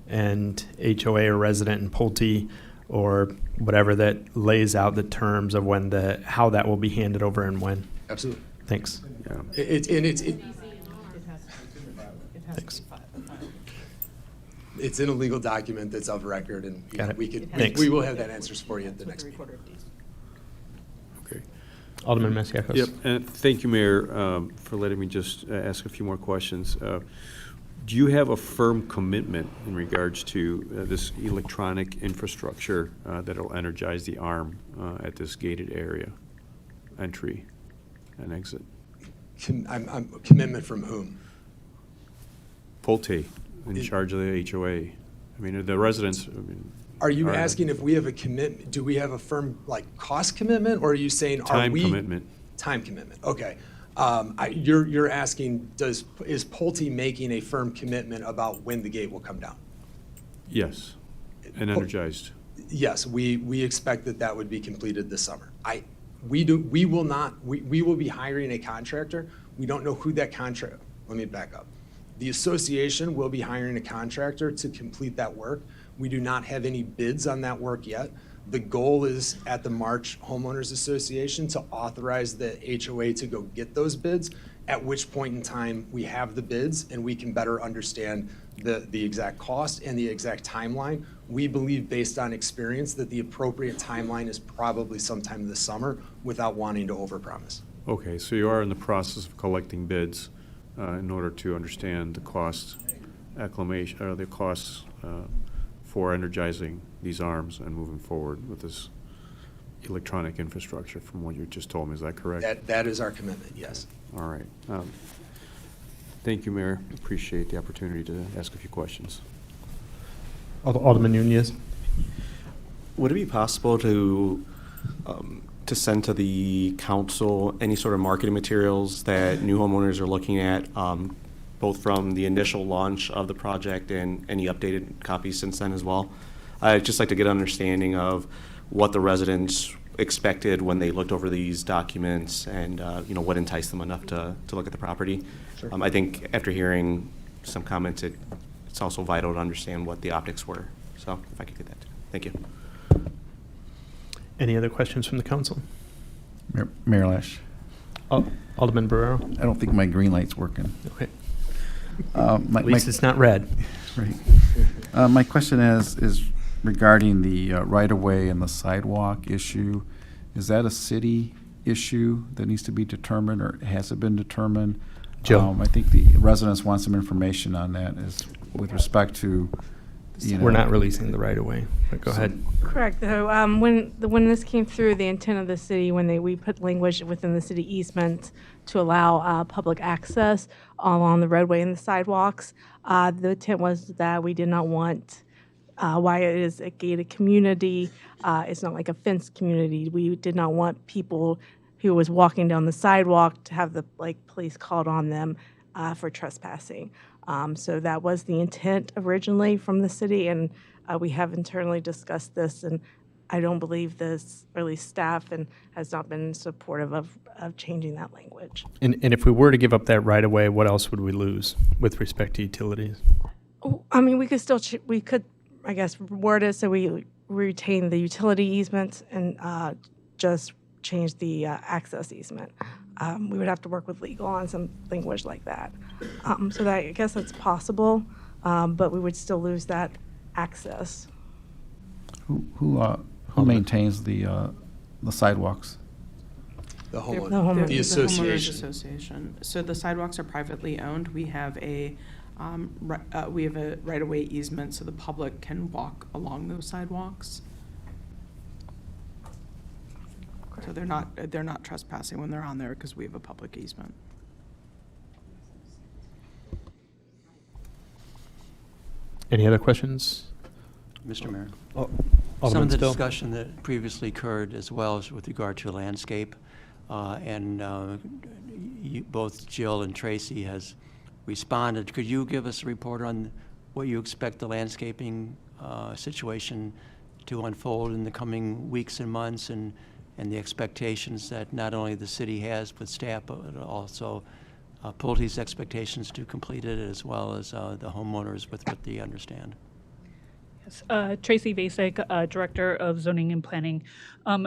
[SPEAKER 1] and HOA or resident and Pulte or whatever, that lays out the terms of when how that will be handed over and when?
[SPEAKER 21] Absolutely.
[SPEAKER 1] Thanks.
[SPEAKER 21] Yeah.
[SPEAKER 1] Thanks.
[SPEAKER 21] It's in a legal document that's of record, and
[SPEAKER 1] Got it.
[SPEAKER 21] we will have that answers for you at the next meeting.
[SPEAKER 8] Okay.
[SPEAKER 1] Alderman Masiakos.
[SPEAKER 8] Yep, and thank you, Mayor, for letting me just ask a few more questions. Do you have a firm commitment in regards to this electronic infrastructure that will energize the arm at this gated area, entry and exit?
[SPEAKER 21] Commitment from whom?
[SPEAKER 8] Pulte, in charge of the HOA. I mean, the residents.
[SPEAKER 21] Are you asking if we have a commitment? Do we have a firm cost commitment, or are you saying
[SPEAKER 8] time commitment?
[SPEAKER 21] Time commitment. Okay. You're asking, is Pulte making a firm commitment about when the gate will come down?
[SPEAKER 8] Yes, and energized.
[SPEAKER 21] Yes, we expect that would be completed this summer. We will be hiring a contractor. We don't know who that contract. Let me back up. The association will be hiring a contractor to complete that work. We do not have any bids on that work yet. The goal is at the March Homeowners Association to authorize the HOA to go get those bids, at which point in time we have the bids and we can better understand the exact cost and the exact timeline. We believe, based on experience, that the appropriate timeline is probably sometime this summer without wanting to overpromise.
[SPEAKER 8] Okay, so you are in the process of collecting bids in order to understand the cost acclimation, or the costs for energizing these arms and moving forward with this electronic infrastructure, from what you just told me. Is that correct?
[SPEAKER 21] That is our commitment, yes.
[SPEAKER 8] All right. Thank you, Mayor. Appreciate the opportunity to ask a few questions.
[SPEAKER 1] Alderman Nunez.
[SPEAKER 3] Would it be possible to send to the council any sort of marketing materials that new homeowners are looking at, both from the initial launch of the project and any updated copies since then as well? I'd just like to get an understanding of what the residents expected when they looked over these documents, and what enticed them enough to look at the property.
[SPEAKER 21] Sure.
[SPEAKER 3] I think after hearing some comments, it's also vital to understand what the optics were. So if I could get that. Thank you.
[SPEAKER 1] Any other questions from the council?
[SPEAKER 10] Mayor Lash.
[SPEAKER 1] Alderman Barrero.
[SPEAKER 10] I don't think my green light's working.
[SPEAKER 1] Okay. At least it's not red.
[SPEAKER 10] Right. My question is regarding the right-of-way and the sidewalk issue. Is that a city issue that needs to be determined, or has it been determined?
[SPEAKER 1] Joe.
[SPEAKER 10] I think the residents want some information on that is with respect to,
[SPEAKER 1] We're not releasing the right-of-way, but go ahead.
[SPEAKER 20] Correct. Though, when this came through, the intent of the city, when we put language within the city easement to allow public access along the roadway and the sidewalks, the intent was that we did not want, why it is a gated community, it's not like a fenced community. We did not want people who was walking down the sidewalk to have the police called on them for trespassing. So that was the intent originally from the city, and we have internally discussed this, and I don't believe this, or at least staff, has not been supportive of changing that language.
[SPEAKER 1] And if we were to give up that right-of-way, what else would we lose with respect to utilities?
[SPEAKER 20] I mean, we could still, we could, I guess, word it so we retain the utility easements and just change the access easement. We would have to work with legal on some language like that. So that, I guess that's possible, but we would still lose that access.
[SPEAKER 10] Who maintains the sidewalks?
[SPEAKER 21] The homeowner,
[SPEAKER 20] homeowner.
[SPEAKER 21] the
[SPEAKER 4] Homeowners
[SPEAKER 21] association.
[SPEAKER 4] Association. So the sidewalks are privately owned. We have a right-of-way easement so the public can walk along those sidewalks. So they're not trespassing when they're on there because we have a public easement.
[SPEAKER 1] Any other questions?
[SPEAKER 12] Mr. Mayor.
[SPEAKER 1] Oh,
[SPEAKER 12] Some
[SPEAKER 1] Alderman
[SPEAKER 12] of the
[SPEAKER 1] Still.
[SPEAKER 12] discussion that previously occurred as well as with regard to landscape, both Jill and Tracy has responded. Could you give us a report on what you expect the landscaping situation to unfold in the coming weeks and months, and the expectations that not only the city has with staff, but also Pulte's expectations to complete it, as well as the homeowners with what they understand?
[SPEAKER 22] Tracy Vasek, Director of Zoning and Planning. I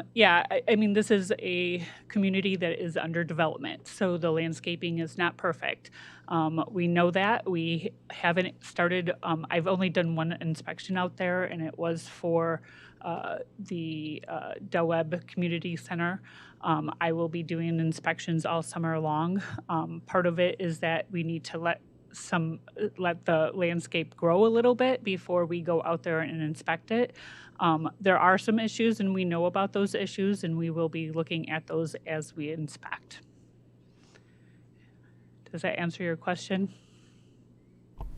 [SPEAKER 22] mean, this is a community that is under development, so the landscaping is not perfect. We know that. We haven't started, I've only done one inspection out there, and it was for the Del Webb Community Center. I will be doing inspections all summer long. Part of it is that we need to let the landscape grow a little bit before we go out there and inspect it. There are some issues, and we know about those issues, and we will be looking at those as we inspect. Does that answer your question?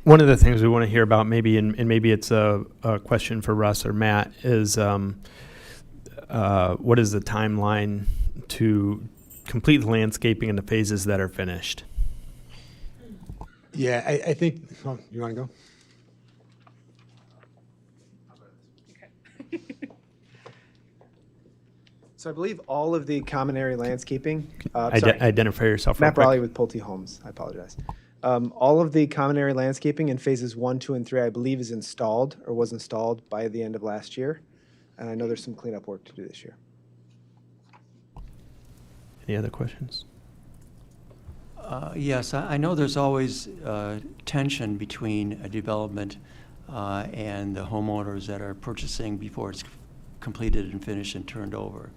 [SPEAKER 1] One of the things we want to hear about, maybe, and maybe it's a question for Russ or Matt, is what is the timeline to complete the landscaping in the phases that are finished?
[SPEAKER 21] Yeah, I think, you want to go?
[SPEAKER 23] So I believe all of the common area landscaping.
[SPEAKER 1] Identify yourself real
[SPEAKER 23] Matt
[SPEAKER 1] quick.
[SPEAKER 23] Brawley with Pulte Homes. I apologize. All of the common area landscaping in phases 1, 2, and 3, I believe, is installed or was installed by the end of last year. And I know there's some cleanup work to do this year.
[SPEAKER 1] Any other questions?
[SPEAKER 12] Yes, I know there's always tension between a development and the homeowners that are purchasing before it's completed and finished and turned over.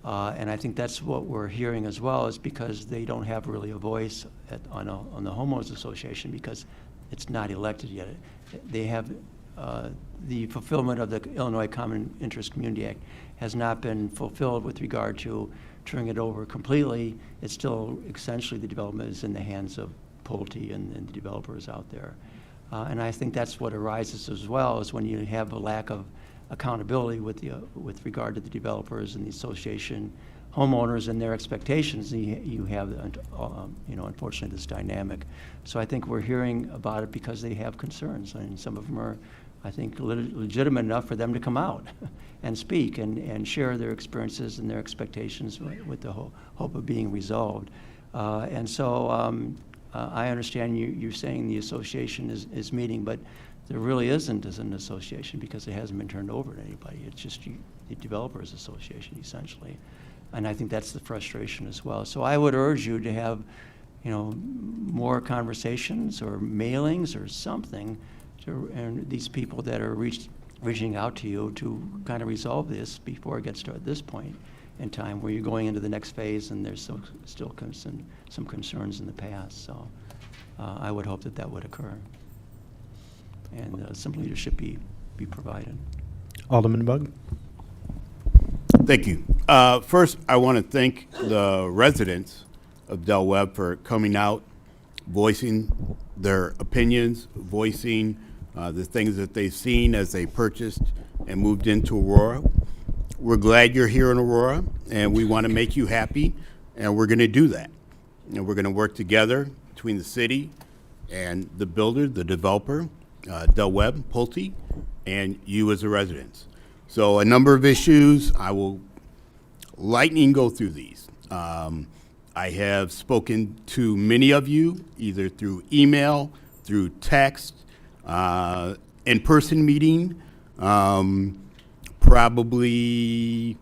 [SPEAKER 12] And I think that's what we're hearing as well, is because they don't have really a voice on the homeowners association because it's not elected yet. They have the fulfillment of the Illinois Common Interest Community Act has not been fulfilled with regard to turning it over completely. It's still essentially the development is in the hands of Pulte and the developers out there. And I think that's what arises as well, is when you have a lack of accountability with regard to the developers and the association homeowners and their expectations, you have, unfortunately, this dynamic. So I think we're hearing about it because they have concerns, and some of them are, I think, legitimate enough for them to come out and speak and share their experiences and their expectations with the hope of being resolved. And so I understand you're saying the association is meeting, but there really isn't as an association because it hasn't been turned over to anybody. It's just the Developers Association, essentially. And I think that's the frustration as well. So I would urge you to have, more conversations or mailings or something and these people that are reaching out to you to kind of resolve this before it gets to this point in time where you're going into the next phase and there's still some concerns in the past. So I would hope that would occur. And some leadership be provided.
[SPEAKER 23] Alderman Bug.
[SPEAKER 6] Thank you. First, I want to thank the residents of Del Webb for coming out, voicing their opinions, voicing the things that they've seen as they purchased and moved into Aurora. We're glad you're here in Aurora, and we want to make you happy, and we're going to do that. And we're going to work together between the city and the builder, the developer, Del Webb, Pulte, and you as the residents. So a number of issues, I will lightning go through these. I have spoken to many of you, either through email, through text, in-person meeting, probably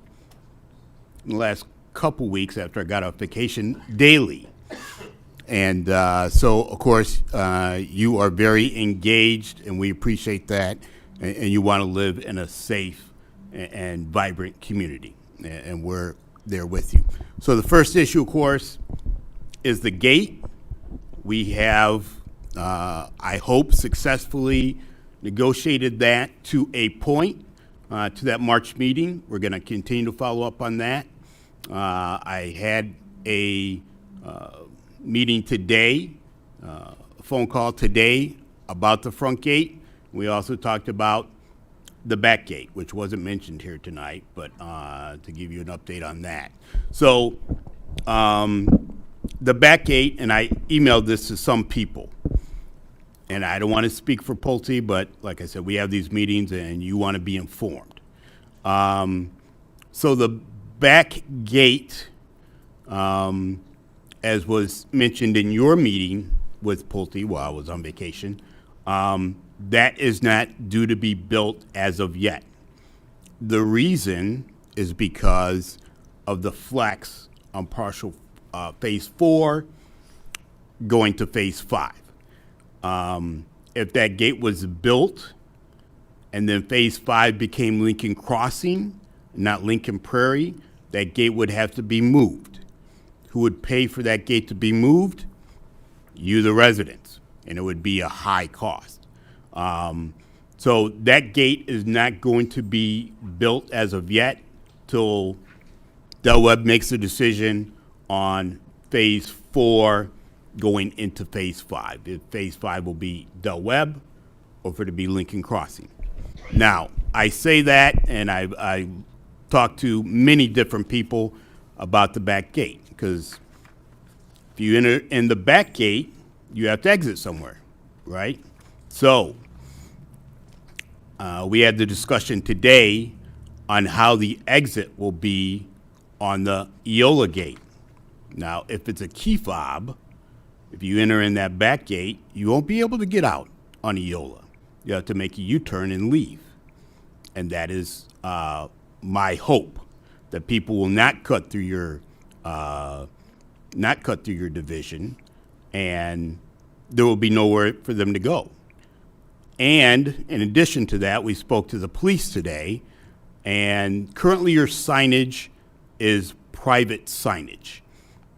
[SPEAKER 6] in the last couple weeks after I got off vacation, daily. And so, of course, you are very engaged, and we appreciate that, and you want to live in a safe and vibrant community, and we're there with you. So the first issue, of course, is the gate. We have, I hope, successfully negotiated that to a point, to that March meeting. We're going to continue to follow up on that. I had a meeting today, a phone call today about the front gate. We also talked about the back gate, which wasn't mentioned here tonight, but to give you an update on that. So the back gate, and I emailed this to some people, and I don't want to speak for Pulte, but like I said, we have these meetings and you want to be informed. So the back gate, as was mentioned in your meeting with Pulte while I was on vacation, that is not due to be built as of yet. The reason is because of the flex on partial phase 4 going to phase 5. If that gate was built and then phase 5 became Lincoln Crossing, not Lincoln Prairie, that gate would have to be moved. Who would pay for that gate to be moved? You, the residents, and it would be a high cost. So that gate is not going to be built as of yet till Del Webb makes a decision on phase 4 going into phase 5. If phase 5 will be Del Webb or if it'll be Lincoln Crossing. Now, I say that, and I talked to many different people about the back gate, because if you enter in the back gate, you have to exit somewhere, right? So we had the discussion today on how the exit will be on the Eola gate. Now, if it's a key fob, if you enter in that back gate, you won't be able to get out on Eola. You have to make a U-turn and leave. And that is my hope, that people will not cut through your division, and there will be nowhere for them to go. And in addition to that, we spoke to the police today, and currently your signage is private signage.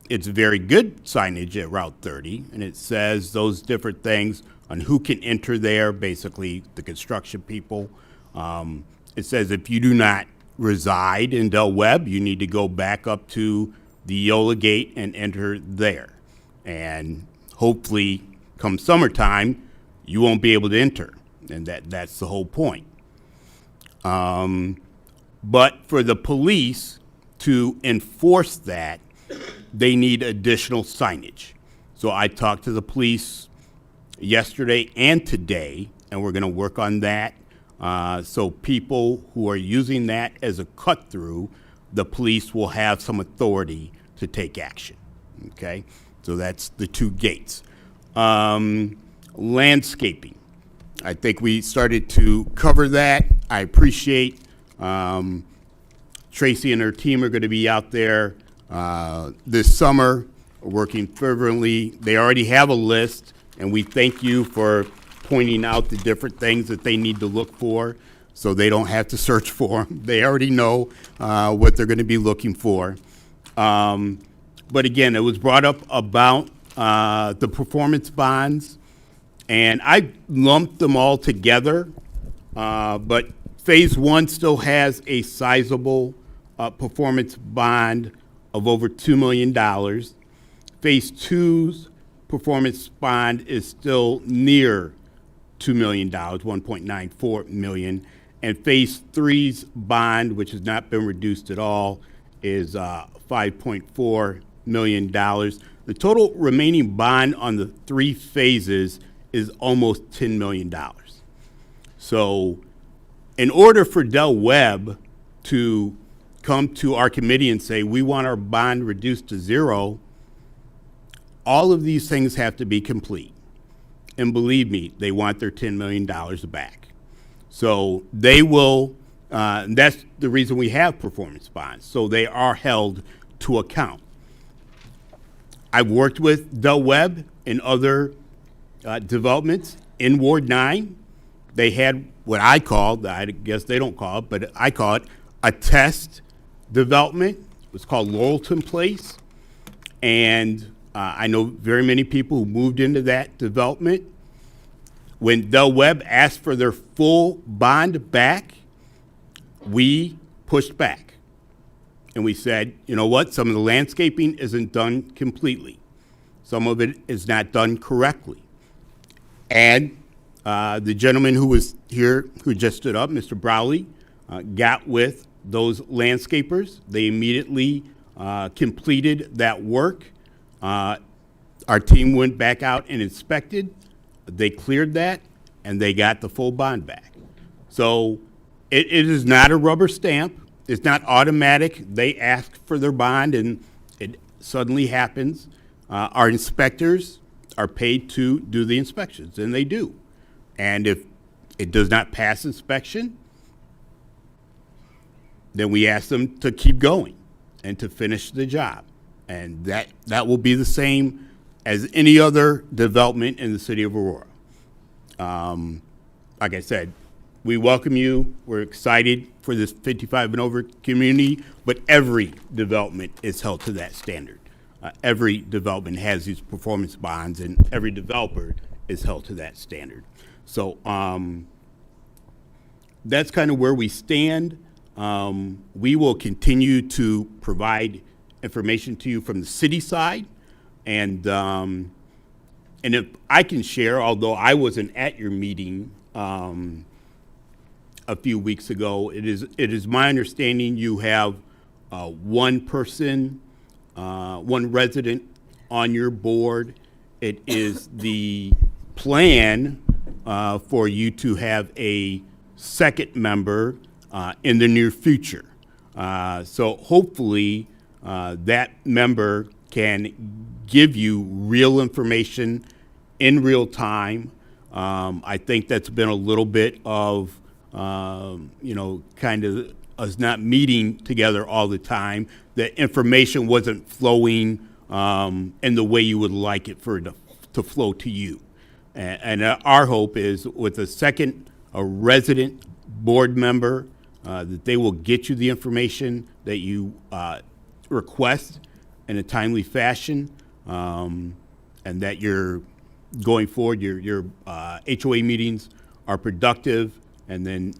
[SPEAKER 6] It's very good signage at Route 30, and it says those different things on who can enter there, basically the construction people. It says if you do not reside in Del Webb, you need to go back up to the Eola gate and enter there. And hopefully, come summertime, you won't be able to enter, and that's the whole point. But for the police to enforce that, they need additional signage. So I talked to the police yesterday and today, and we're going to work on that. So people who are using that as a cut-through, the police will have some authority to take action, okay? So that's the two gates. Landscaping. I think we started to cover that. I appreciate Tracy and her team are going to be out there this summer working fervently. They already have a list, and we thank you for pointing out the different things that they need to look for so they don't have to search for them. They already know what they're going to be looking for. But again, it was brought up about the performance bonds, and I lumped them all together, but Phase 1 still has a sizable performance bond of over $2 million. Phase 2's performance bond is still near $2 million, $1.94 million. And Phase 3's bond, which has not been reduced at all, is $5.4 million. The total remaining bond on the 3 phases is almost $10 million. So in order for Del Webb to come to our committee and say, we want our bond reduced to 0, all of these things have to be complete. And believe me, they want their $10 million back. So they will, that's the reason we have performance bonds. So they are held to account. I've worked with Del Webb and other developments in Ward 9. They had what I called, I guess they don't call it, but I call it a test development. It was called Laurelton Place. And I know very many people who moved into that development. When Del Webb asked for their full bond back, we pushed back. And we said, you know what, some of the landscaping isn't done completely. Some of it is not done correctly. And the gentleman who was here, who just stood up, Mr. Browley, got with those landscapers. They immediately completed that work. Our team went back out and inspected. They cleared that, and they got the full bond back. So it is not a rubber stamp. It's not automatic. They ask for their bond, and it suddenly happens. Our inspectors are paid to do the inspections, and they do. And if it does not pass inspection, then we ask them to keep going and to finish the job. And that will be the same as any other development in the city of Aurora. Like I said, we welcome you. We're excited for this 55 and over community, but every development is held to that standard. Every development has these performance bonds, and every developer is held to that standard. So that's kind of where we stand. We will continue to provide information to you from the city side, and if I can share, although I wasn't at your meeting a few weeks ago, it is my understanding you have one person, one resident on your board. It is the plan for you to have a second member in the near future. So hopefully that member can give you real information in real time. I think that's been a little bit of, kind of us not meeting together all the time. The information wasn't flowing in the way you would like it for it to flow to you. And our hope is with a resident board member, that they will get you the information that you request in a timely fashion, and that you're going forward, your HOA meetings are productive, and then,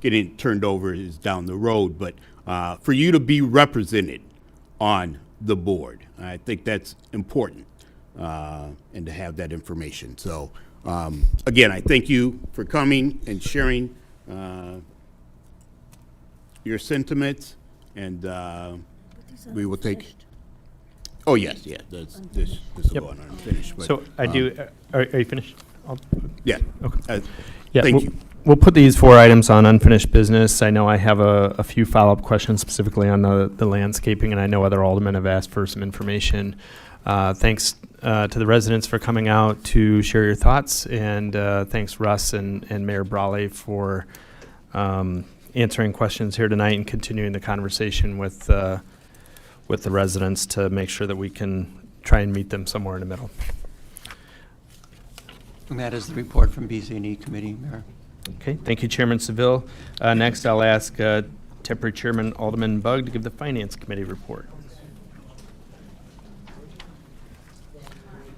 [SPEAKER 6] getting it turned over is down the road. But for you to be represented on the board, I think that's important, and to have that information. So, again, I thank you for coming and sharing your sentiments, and we will take. Oh yes, yeah. This will go on unfinished. But,
[SPEAKER 1] So I do. Are you finished?
[SPEAKER 6] Yeah.
[SPEAKER 1] Okay.
[SPEAKER 6] Yeah. Thank you.
[SPEAKER 1] We'll put these 4 items on unfinished business. I know I have a few follow-up questions specifically on the landscaping, and I know other aldermen have asked for some information. Thanks to the residents for coming out to share your thoughts, and thanks Russ and Mayor Brawley for answering questions here tonight and continuing the conversation with the residents to make sure that we can try and meet them somewhere in the middle.
[SPEAKER 12] And that is the report from BZ&E Committee, Mayor.
[SPEAKER 1] Okay, thank you, Chairman Seville. Next, I'll ask Temporary Chairman Alderman Bugg to give the Finance Committee report.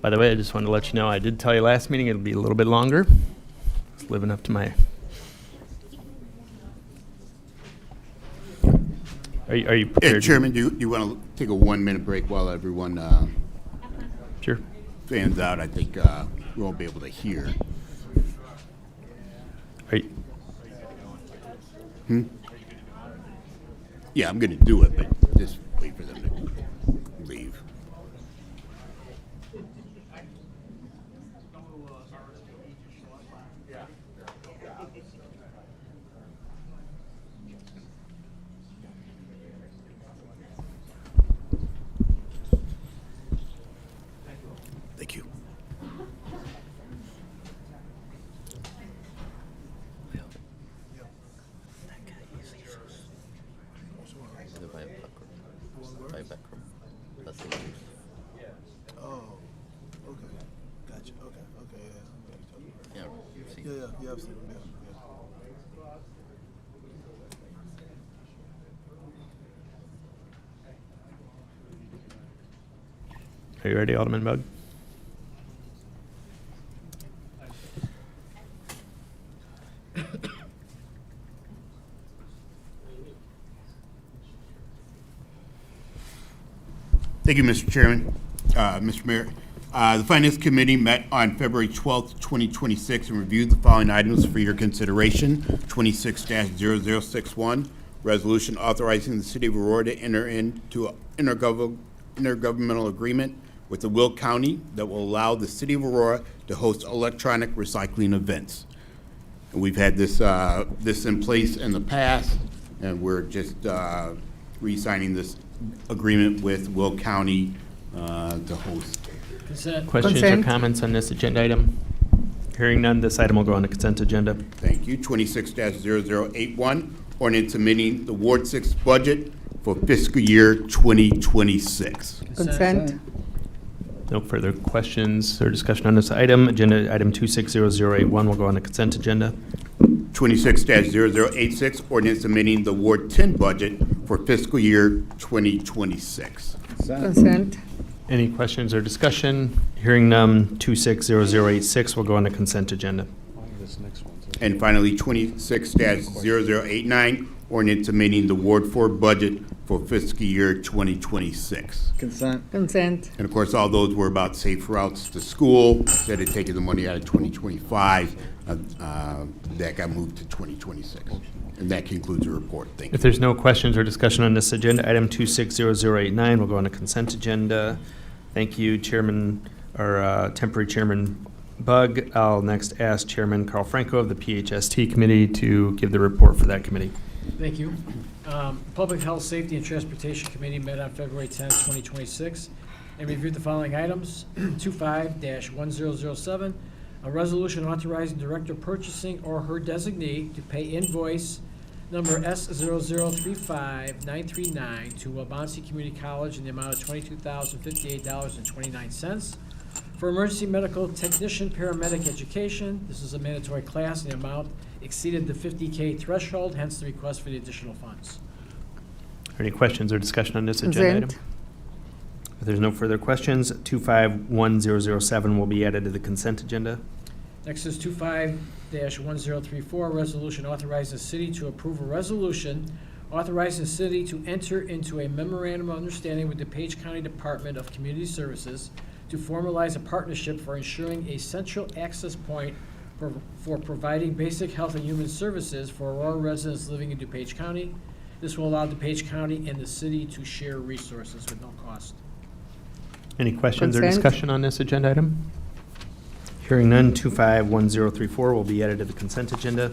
[SPEAKER 1] By the way, I just wanted to let you know, I did tell you last meeting it'll be a little bit longer. It's living up to my... Are you prepared?
[SPEAKER 6] Chairman, do you want to take a 1-minute break while everyone
[SPEAKER 1] sure.
[SPEAKER 6] fans out? I think we won't be able to hear.
[SPEAKER 1] Are you?
[SPEAKER 6] Yeah, I'm going to do it, but just wait for them to leave. Thank you.
[SPEAKER 5] Oh, okay. Gotcha. Okay, yeah. Yeah, I've seen him, yeah.
[SPEAKER 1] Are you ready, Alderman Bugg?
[SPEAKER 6] Thank you, Mr. Chairman. Mr. Mayor, the Finance Committee met on February 12th, 2026 and reviewed the following items for your consideration. 26-0061, resolution authorizing the City of Aurora to enter into an intergovernmental agreement with the Will County that will allow the City of Aurora to host electronic recycling events. And we've had this in place in the past, and we're just re-signing this agreement with Will County to host.
[SPEAKER 1] Questions or comments on this agenda item? Hearing none, this item will go on the consent agenda.
[SPEAKER 6] Thank you. 26-0081, ordinance amending the Ward 6 budget for fiscal year 2026.
[SPEAKER 4] Consent.
[SPEAKER 1] No further questions or discussion on this item. Agenda item 260081 will go on the consent agenda.
[SPEAKER 6] 26-0086, ordinance amending the Ward 10 budget for fiscal year 2026.
[SPEAKER 4] Consent.
[SPEAKER 1] Any questions or discussion? Hearing none, 260086 will go on the consent agenda.
[SPEAKER 6] And finally, 26-0089, ordinance amending the Ward 4 budget for fiscal year 2026.
[SPEAKER 5] Consent.
[SPEAKER 4] Consent.
[SPEAKER 6] And of course, all those were about safe routes to school. Instead of taking the money out of 2025, that got moved to 2026. And that concludes the report. Thank you.
[SPEAKER 1] If there's no questions or discussion on this agenda, item 260089 will go on the consent agenda. Thank you, Chairman, or Temporary Chairman Bugg. I'll next ask Chairman Carl Franco of the PHST Committee to give the report for that committee.
[SPEAKER 9] Thank you. Public Health, Safety, and Transportation Committee met on February 10, 2026, and reviewed the following items. 25-1007, a resolution authorizing Director of Purchasing or her designee to pay invoice number S0035939 to Wabansie Community College in the amount of $22,058.29 for emergency medical technician paramedic education. This is a mandatory class, and the amount exceeded the $50K threshold, hence the request for the additional funds.
[SPEAKER 1] Any questions or discussion on this agenda item? If there's no further questions, 251007 will be added to the consent agenda.
[SPEAKER 9] Next is 25-1034, resolution authorizing the city to approve a resolution authorizing the city to enter into a memorandum of understanding with the DuPage County Department of Community Services to formalize a partnership for ensuring a central access point for providing basic health and human services for Aurora residents living in DuPage County. This will allow DuPage County and the city to share resources with no cost.
[SPEAKER 1] Any questions or
[SPEAKER 4] Consent.
[SPEAKER 1] discussion on this agenda item? Hearing none, 251034 will be added to the consent agenda.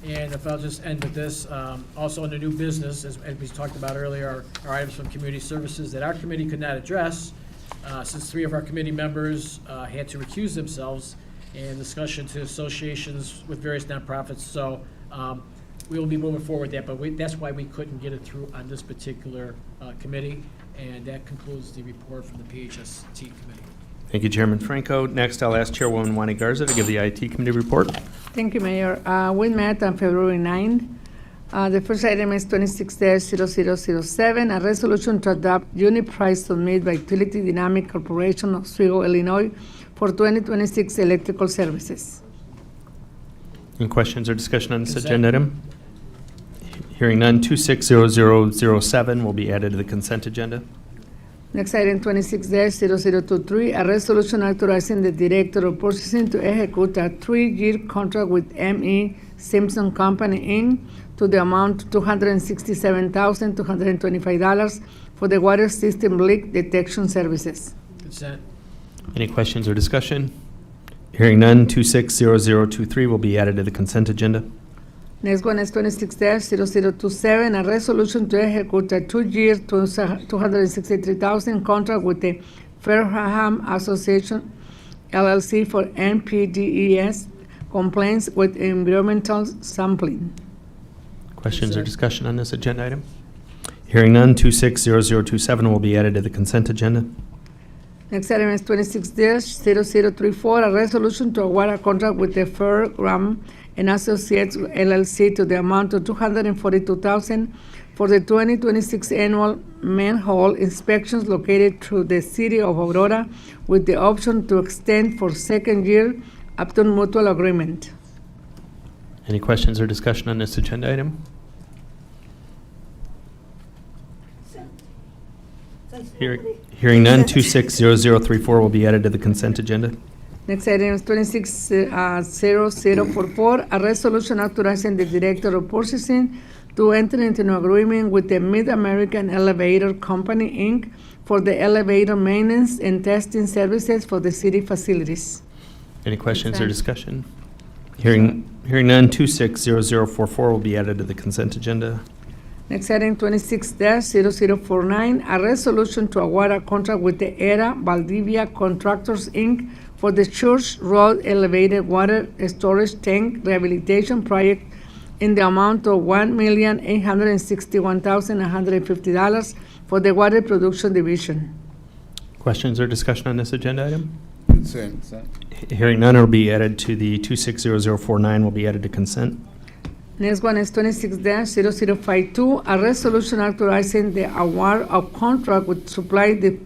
[SPEAKER 9] And if I'll just end with this, also under new business, as we talked about earlier, are items from community services that our committee could not address, since 3 of our committee members had to recuse themselves in discussion to associations with various nonprofits. So we will be moving forward with that, but that's why we couldn't get it through on this particular committee. And that concludes the report from the PHST committee.
[SPEAKER 1] Thank you, Chairman Franco. Next, I'll ask Chairwoman Wani Garza to give the IT committee report.
[SPEAKER 11] Thank you, Mayor. We met on February 9. The first item is 26-0007, a resolution to adopt unit price submitted by Utility Dynamic Corporation of Oswego, Illinois for 2026 electrical services.
[SPEAKER 1] Any questions or discussion on this
[SPEAKER 9] Consent.
[SPEAKER 1] agenda item? Hearing none, 260007 will be added to the consent agenda.
[SPEAKER 11] Next item, 26-0023, a resolution authorizing the Director of Purchasing to execute a 3-year contract with M.E. Simpson Company, Inc. to the amount of $267,225 for the water system leak detection services.
[SPEAKER 9] Consent.
[SPEAKER 1] Any questions or discussion? Hearing none, 260023 will be added to the consent agenda.
[SPEAKER 11] Next one is 26-0027, a resolution to execute a 2-year, $263,000 contract with the Fairham Association, LLC for NPDES complaints with environmental sampling.
[SPEAKER 1] Questions or discussion on this agenda item? Hearing none, 260027 will be added to the consent agenda.
[SPEAKER 11] Next item is 26-0034, a resolution to award a contract with the Fairham and Associates LLC to the amount of $242,000 for the 2026 annual manhole inspections located through the city of Aurora, with the option to extend for second year up to mutual agreement.
[SPEAKER 1] Any questions or discussion on this agenda item? Hearing none, 260034 will be added to the consent agenda.
[SPEAKER 11] Next item is 26-0044, a resolution authorizing the Director of Purchasing to enter into an agreement with the Mid-American Elevator Company, Inc. for the elevator maintenance and testing services for the city facilities.
[SPEAKER 1] Any questions or
[SPEAKER 11] Consent.
[SPEAKER 1] discussion? Hearing none, 260044 will be added to the consent agenda.
[SPEAKER 11] Next item, 26-0049, a resolution to award a contract with the ERA Valdivia Contractors, Inc. for the Church Road Elevated Water Storage Tank Rehabilitation Project in the amount of $1,861,150 for the Water Production Division.
[SPEAKER 1] Questions or discussion on this agenda item?
[SPEAKER 6] Consent.
[SPEAKER 1] Hearing none, it will be added to the 260049 will be added to consent.
[SPEAKER 11] Next one is 26-0052, a resolution authorizing the award of contract with supply the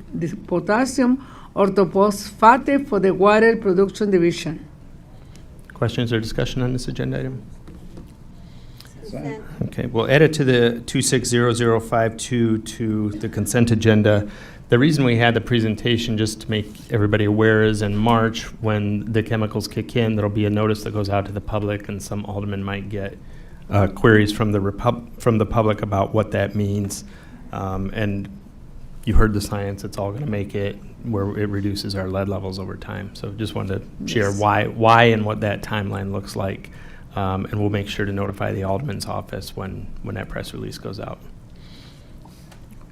[SPEAKER 11] potassium orthophosphate for the Water Production Division.
[SPEAKER 1] Questions or discussion on this agenda item? Okay, we'll add it to the 260052 to the consent agenda. The reason we had the presentation, just to make everybody aware, is in March, when the chemicals kick in, there'll be a notice that goes out to the public, and some aldermen might get queries from the public about what that means. And you heard the science, it's all going to make it where it reduces our lead levels over time. So just wanted to share why and what that timeline looks like. And we'll make sure to notify the alderman's office when that press release goes out.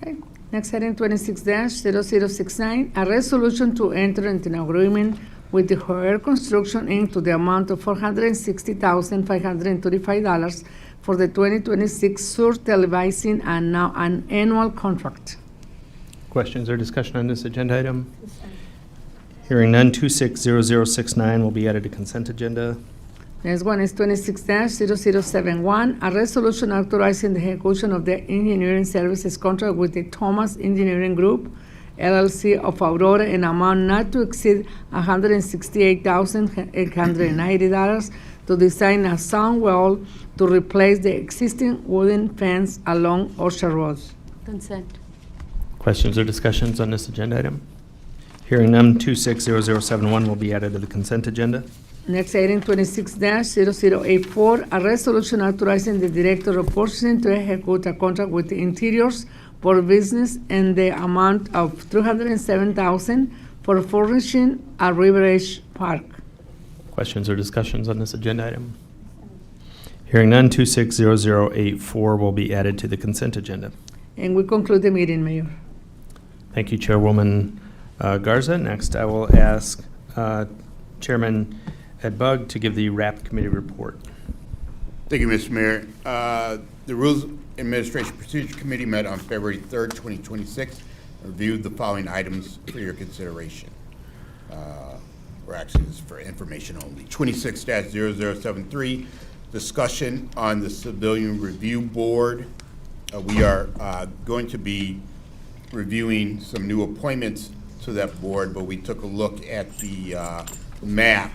[SPEAKER 11] Okay. Next item, 26-0069, a resolution to enter into an agreement with the Hoyer Construction, Inc. to the amount of $460,535 for the 2026 Sur televising and now an annual contract.
[SPEAKER 1] Questions or discussion on this agenda item? Hearing none, 260069 will be added to consent agenda.
[SPEAKER 11] Next one is 26-0071, a resolution authorizing the execution of the engineering services contract with the Thomas Engineering Group, LLC of Aurora, in amount not to exceed $168,890 to design a sound wall to replace the existing wooden fence along Orchard Road.
[SPEAKER 15] Consent.
[SPEAKER 1] Questions or discussions on this agenda item? Hearing none, 260071 will be added to the consent agenda.
[SPEAKER 11] Next item, 26-0084, a resolution authorizing the Director of Purchasing to execute a contract with the Interiors for Business in the amount of $307,000 for furnishing a River Edge Park.
[SPEAKER 1] Questions or discussions on this agenda item? Hearing none, 260084 will be added to the consent agenda.
[SPEAKER 11] And we conclude the meeting, Mayor.
[SPEAKER 1] Thank you, Chairwoman Garza. Next, I will ask Chairman Ed Bugg to give the RAP committee report.
[SPEAKER 6] Thank you, Mr. Mayor. The Rules Administration Procedure Committee met on February 3rd, 2026, and reviewed the following items for your consideration. Or actually, this is for information only. 26-0073, discussion on the Civilian Review Board. We are going to be reviewing some new appointments to that board, but we took a look at the map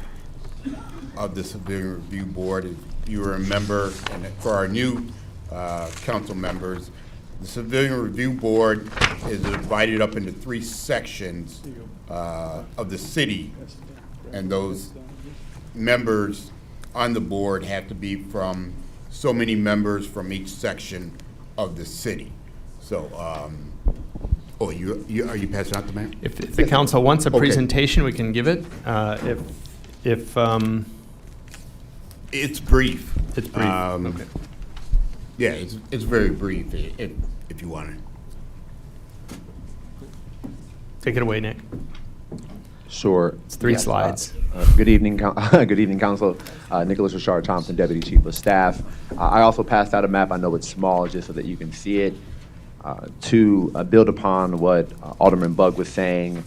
[SPEAKER 6] of the Civilian Review Board. If you remember, and for our new council members, the Civilian Review Board is divided up into 3 sections of the city, and those members on the board have to be from so many members from each section of the city. So, are you passing out the map?
[SPEAKER 1] If the council wants a
[SPEAKER 6] Okay.
[SPEAKER 1] presentation, we can give it. If
[SPEAKER 6] It's brief.
[SPEAKER 1] It's brief. Okay.
[SPEAKER 6] Yeah, it's very brief if you want it.
[SPEAKER 1] Take it away, Nick.
[SPEAKER 13] Sure.
[SPEAKER 1] It's 3 slides.
[SPEAKER 13] Good evening, good evening, Council. Nicholas Richard Thompson, Deputy Chief of Staff. I also passed out a map. I know it's small, just so that you can see it. To build upon what Alderman Bug was saying,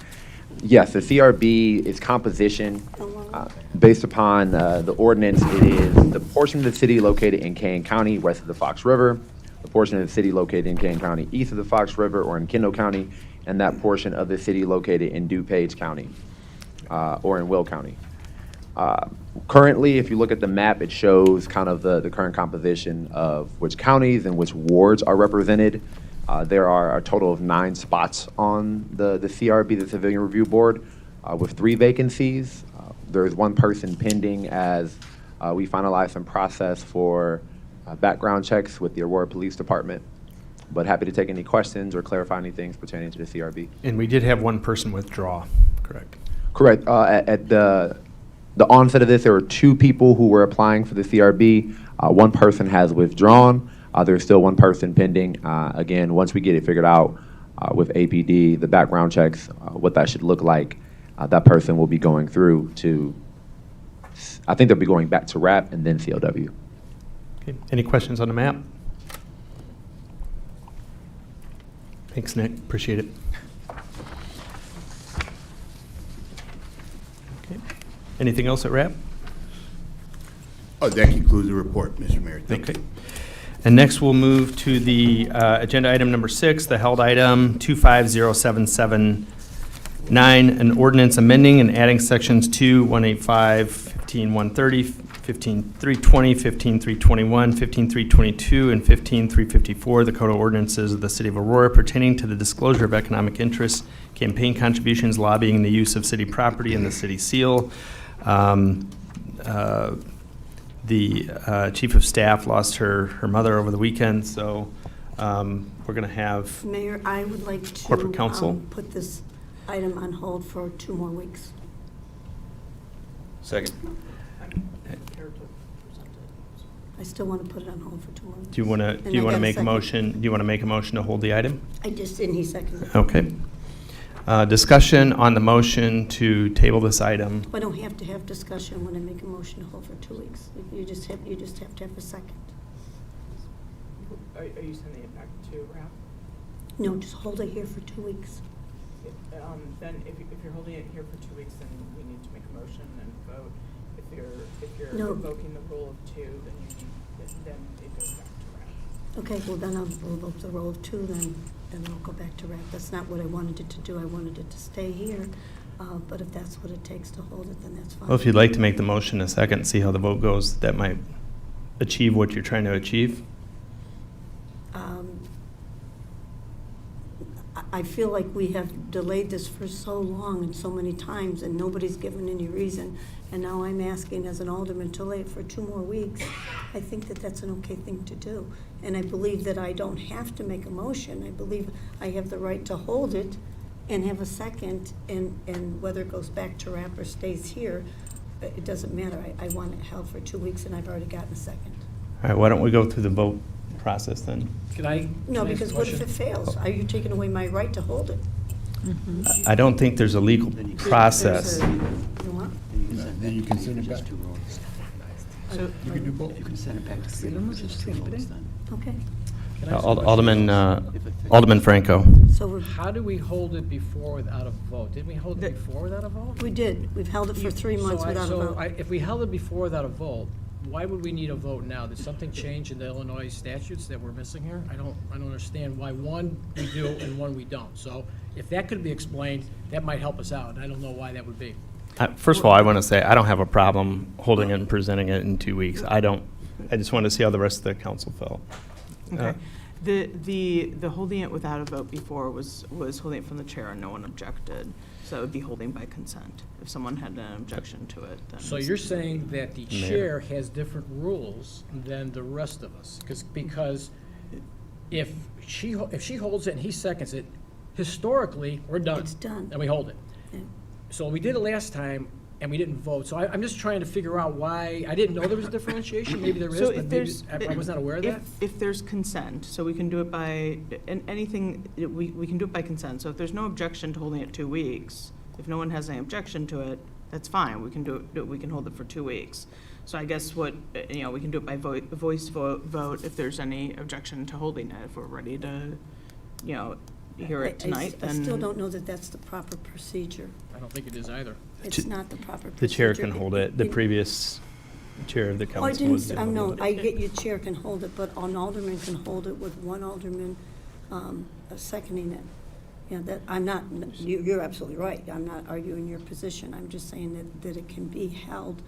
[SPEAKER 13] yes, the CRB is composition. Based upon the ordinance, it is the portion of the city located in Kane County, west of the Fox River, the portion of the city located in Kane County, east of the Fox River or in Kendall County, and that portion of the city located in DuPage County or in Will County. Currently, if you look at the map, it shows kind of the current composition of which counties and which wards are represented. There are a total of 9 spots on the CRB, the Civilian Review Board, with 3 vacancies. There is 1 person pending as we finalize some process for background checks with the Aurora Police Department. But happy to take any questions or clarify any things pertaining to the CRB.
[SPEAKER 1] And we did have 1 person withdraw, correct?
[SPEAKER 13] Correct. At the onset of this, there were 2 people who were applying for the CRB. 1 person has withdrawn. There's still 1 person pending. Again, once we get it figured out with APD, the background checks, what that should look like, that person will be going through to, I think they'll be going back to RAP and then CLW.
[SPEAKER 1] Okay. Any questions on the map? Thanks, Nick. Appreciate it. Okay. Anything else at RAP?
[SPEAKER 6] Oh, that concludes the report, Mr. Mayor. Thank you.
[SPEAKER 1] And next, we'll move to the agenda item number 6, the held item 250779, an ordinance amending and adding sections 2185, 15130, 15320, 15321, 15322, and 15354, the Code of Ordinances of the City of Aurora pertaining to the disclosure of economic interests, campaign contributions, lobbying, the use of city property, and the city seal. The chief of staff lost her mother over the weekend, so we're going to have
[SPEAKER 14] Mayor, I would like to
[SPEAKER 1] corporate counsel.
[SPEAKER 14] Put this item on hold for 2 more weeks.
[SPEAKER 1] Second.
[SPEAKER 14] I still want to put it on hold for 2 more weeks.
[SPEAKER 1] Do you want to make a motion? Do you want to make a motion to hold the item?
[SPEAKER 14] I just did, and he seconded it.
[SPEAKER 1] Okay. Discussion on the motion to table this item.
[SPEAKER 14] I don't have to have discussion when I make a motion to hold for 2 weeks. You just have to have a second.
[SPEAKER 4] Are you sending it back to RAP?
[SPEAKER 14] No, just hold it here for 2 weeks.
[SPEAKER 4] Then if you're holding it here for 2 weeks, then we need to make a motion and vote. If you're
[SPEAKER 14] No.
[SPEAKER 4] invoking the rule of 2, then it goes back to RAP.
[SPEAKER 14] Okay, well then I'll invoke the rule of 2, then I'll go back to RAP. That's not what I wanted it to do. I wanted it to stay here. But if that's what it takes to hold it, then that's fine.
[SPEAKER 1] Well, if you'd like to make the motion a second, see how the vote goes, that might achieve what you're trying to achieve.
[SPEAKER 14] I feel like we have delayed this for so long and so many times, and nobody's given any reason. And now I'm asking as an alderman to delay it for 2 more weeks. I think that that's an okay thing to do. And I believe that I don't have to make a motion. I believe I have the right to hold it and have a second, and whether it goes back to RAP or stays here, it doesn't matter. I want it held for 2 weeks, and I've already gotten a second.
[SPEAKER 1] All right, why don't we go through the vote process then?
[SPEAKER 14] No, because what if it fails? Are you taking away my right to hold it?
[SPEAKER 1] I don't think there's a legal process.
[SPEAKER 14] You know what?
[SPEAKER 6] Then you can send it back.
[SPEAKER 12] So
[SPEAKER 11] You can do both.
[SPEAKER 12] You can send it back to
[SPEAKER 11] Sí, lo hemos hecho siempre.
[SPEAKER 14] Okay.
[SPEAKER 9] Can I ask a question?
[SPEAKER 1] Alderman Franco.
[SPEAKER 14] So we're,
[SPEAKER 9] How do we hold it before without a vote? Didn't we hold it before without a vote?
[SPEAKER 14] we did. We've held it for 3 months without a vote.
[SPEAKER 9] If we held it before without a vote, why would we need a vote now? Did something change in the Illinois statutes that we're missing here? I don't understand why one we do and one we don't. So if that could be explained, that might help us out. I don't know why that would be.
[SPEAKER 1] First of all, I want to say I don't have a problem holding it and presenting it in 2 weeks. I just want to see how the rest of the council felt.
[SPEAKER 16] Okay. The holding it without a vote before was holding it from the chair and no one objected. So it would be holding by consent. If someone had an objection to it, then.
[SPEAKER 9] So you're saying that the chair has different rules than the rest of us? Because if she holds it and he seconds it, historically, we're done.
[SPEAKER 14] It's done.
[SPEAKER 9] And we hold it.
[SPEAKER 14] Yeah.
[SPEAKER 9] So we did it last time, and we didn't vote. So I'm just trying to figure out why. I didn't know there was a differentiation. Maybe there is,
[SPEAKER 16] So
[SPEAKER 9] but maybe I was not aware of that.
[SPEAKER 16] If there's consent, so we can do it by, anything, we can do it by consent. So if there's no objection to holding it 2 weeks, if no one has any objection to it, that's fine. We can we can hold it for 2 weeks. So I guess we can do it by voice vote if there's any objection to holding it. If we're ready to, hear it tonight,
[SPEAKER 14] I
[SPEAKER 16] then.
[SPEAKER 14] still don't know that that's the proper procedure.
[SPEAKER 9] I don't think it is either.
[SPEAKER 14] It's not the proper procedure.
[SPEAKER 1] The chair can hold it. The previous chair of the
[SPEAKER 14] Oh, I
[SPEAKER 1] council was
[SPEAKER 14] didn't,
[SPEAKER 1] able to
[SPEAKER 14] no,
[SPEAKER 1] hold it.
[SPEAKER 14] I get your chair can hold it, but an alderman can hold it with one alderman seconding it. Yeah, that, I'm not, you're absolutely right. I'm not arguing your position. I'm just saying that it can be held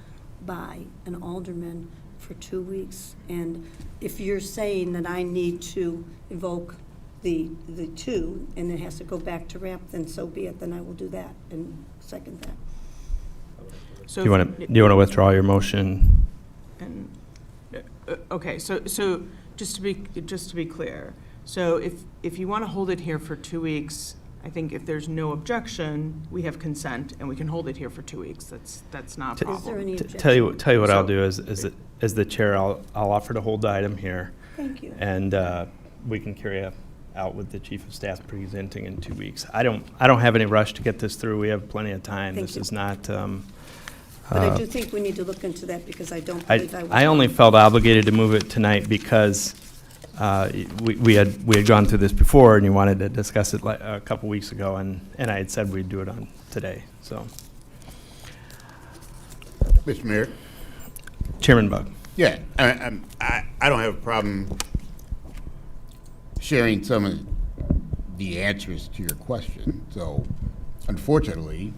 [SPEAKER 14] by an alderman for 2 weeks. And if you're saying that I need to evoke the two, and it has to go back to RAP, then so be it. Then I will do that and second that.
[SPEAKER 16] So
[SPEAKER 1] Do you want to withdraw your motion?
[SPEAKER 16] And, okay, so just to be clear, so if you want to hold it here for 2 weeks, I think if there's no objection, we have consent and we can hold it here for 2 weeks. That's not a problem.
[SPEAKER 14] Is there any objection?
[SPEAKER 1] Tell you what I'll
[SPEAKER 16] So-
[SPEAKER 1] do as the chair, I'll offer to hold the item here.
[SPEAKER 14] Thank you.
[SPEAKER 1] And we can carry out with the chief of staff presenting in 2 weeks. I don't have any rush to get this through. We have plenty of time.
[SPEAKER 14] Thank
[SPEAKER 1] This
[SPEAKER 14] you.
[SPEAKER 1] is not.
[SPEAKER 14] But I do think we need to look into that because I don't believe I was.
[SPEAKER 1] I only felt obligated to move it tonight because we had gone through this before, and you wanted to discuss it a couple weeks ago, and I had said we'd do it on today. So,
[SPEAKER 6] Mr. Mayor?
[SPEAKER 1] Chairman Bug.
[SPEAKER 6] Yeah, I don't have a problem sharing some of the answers to your question. So, unfortunately,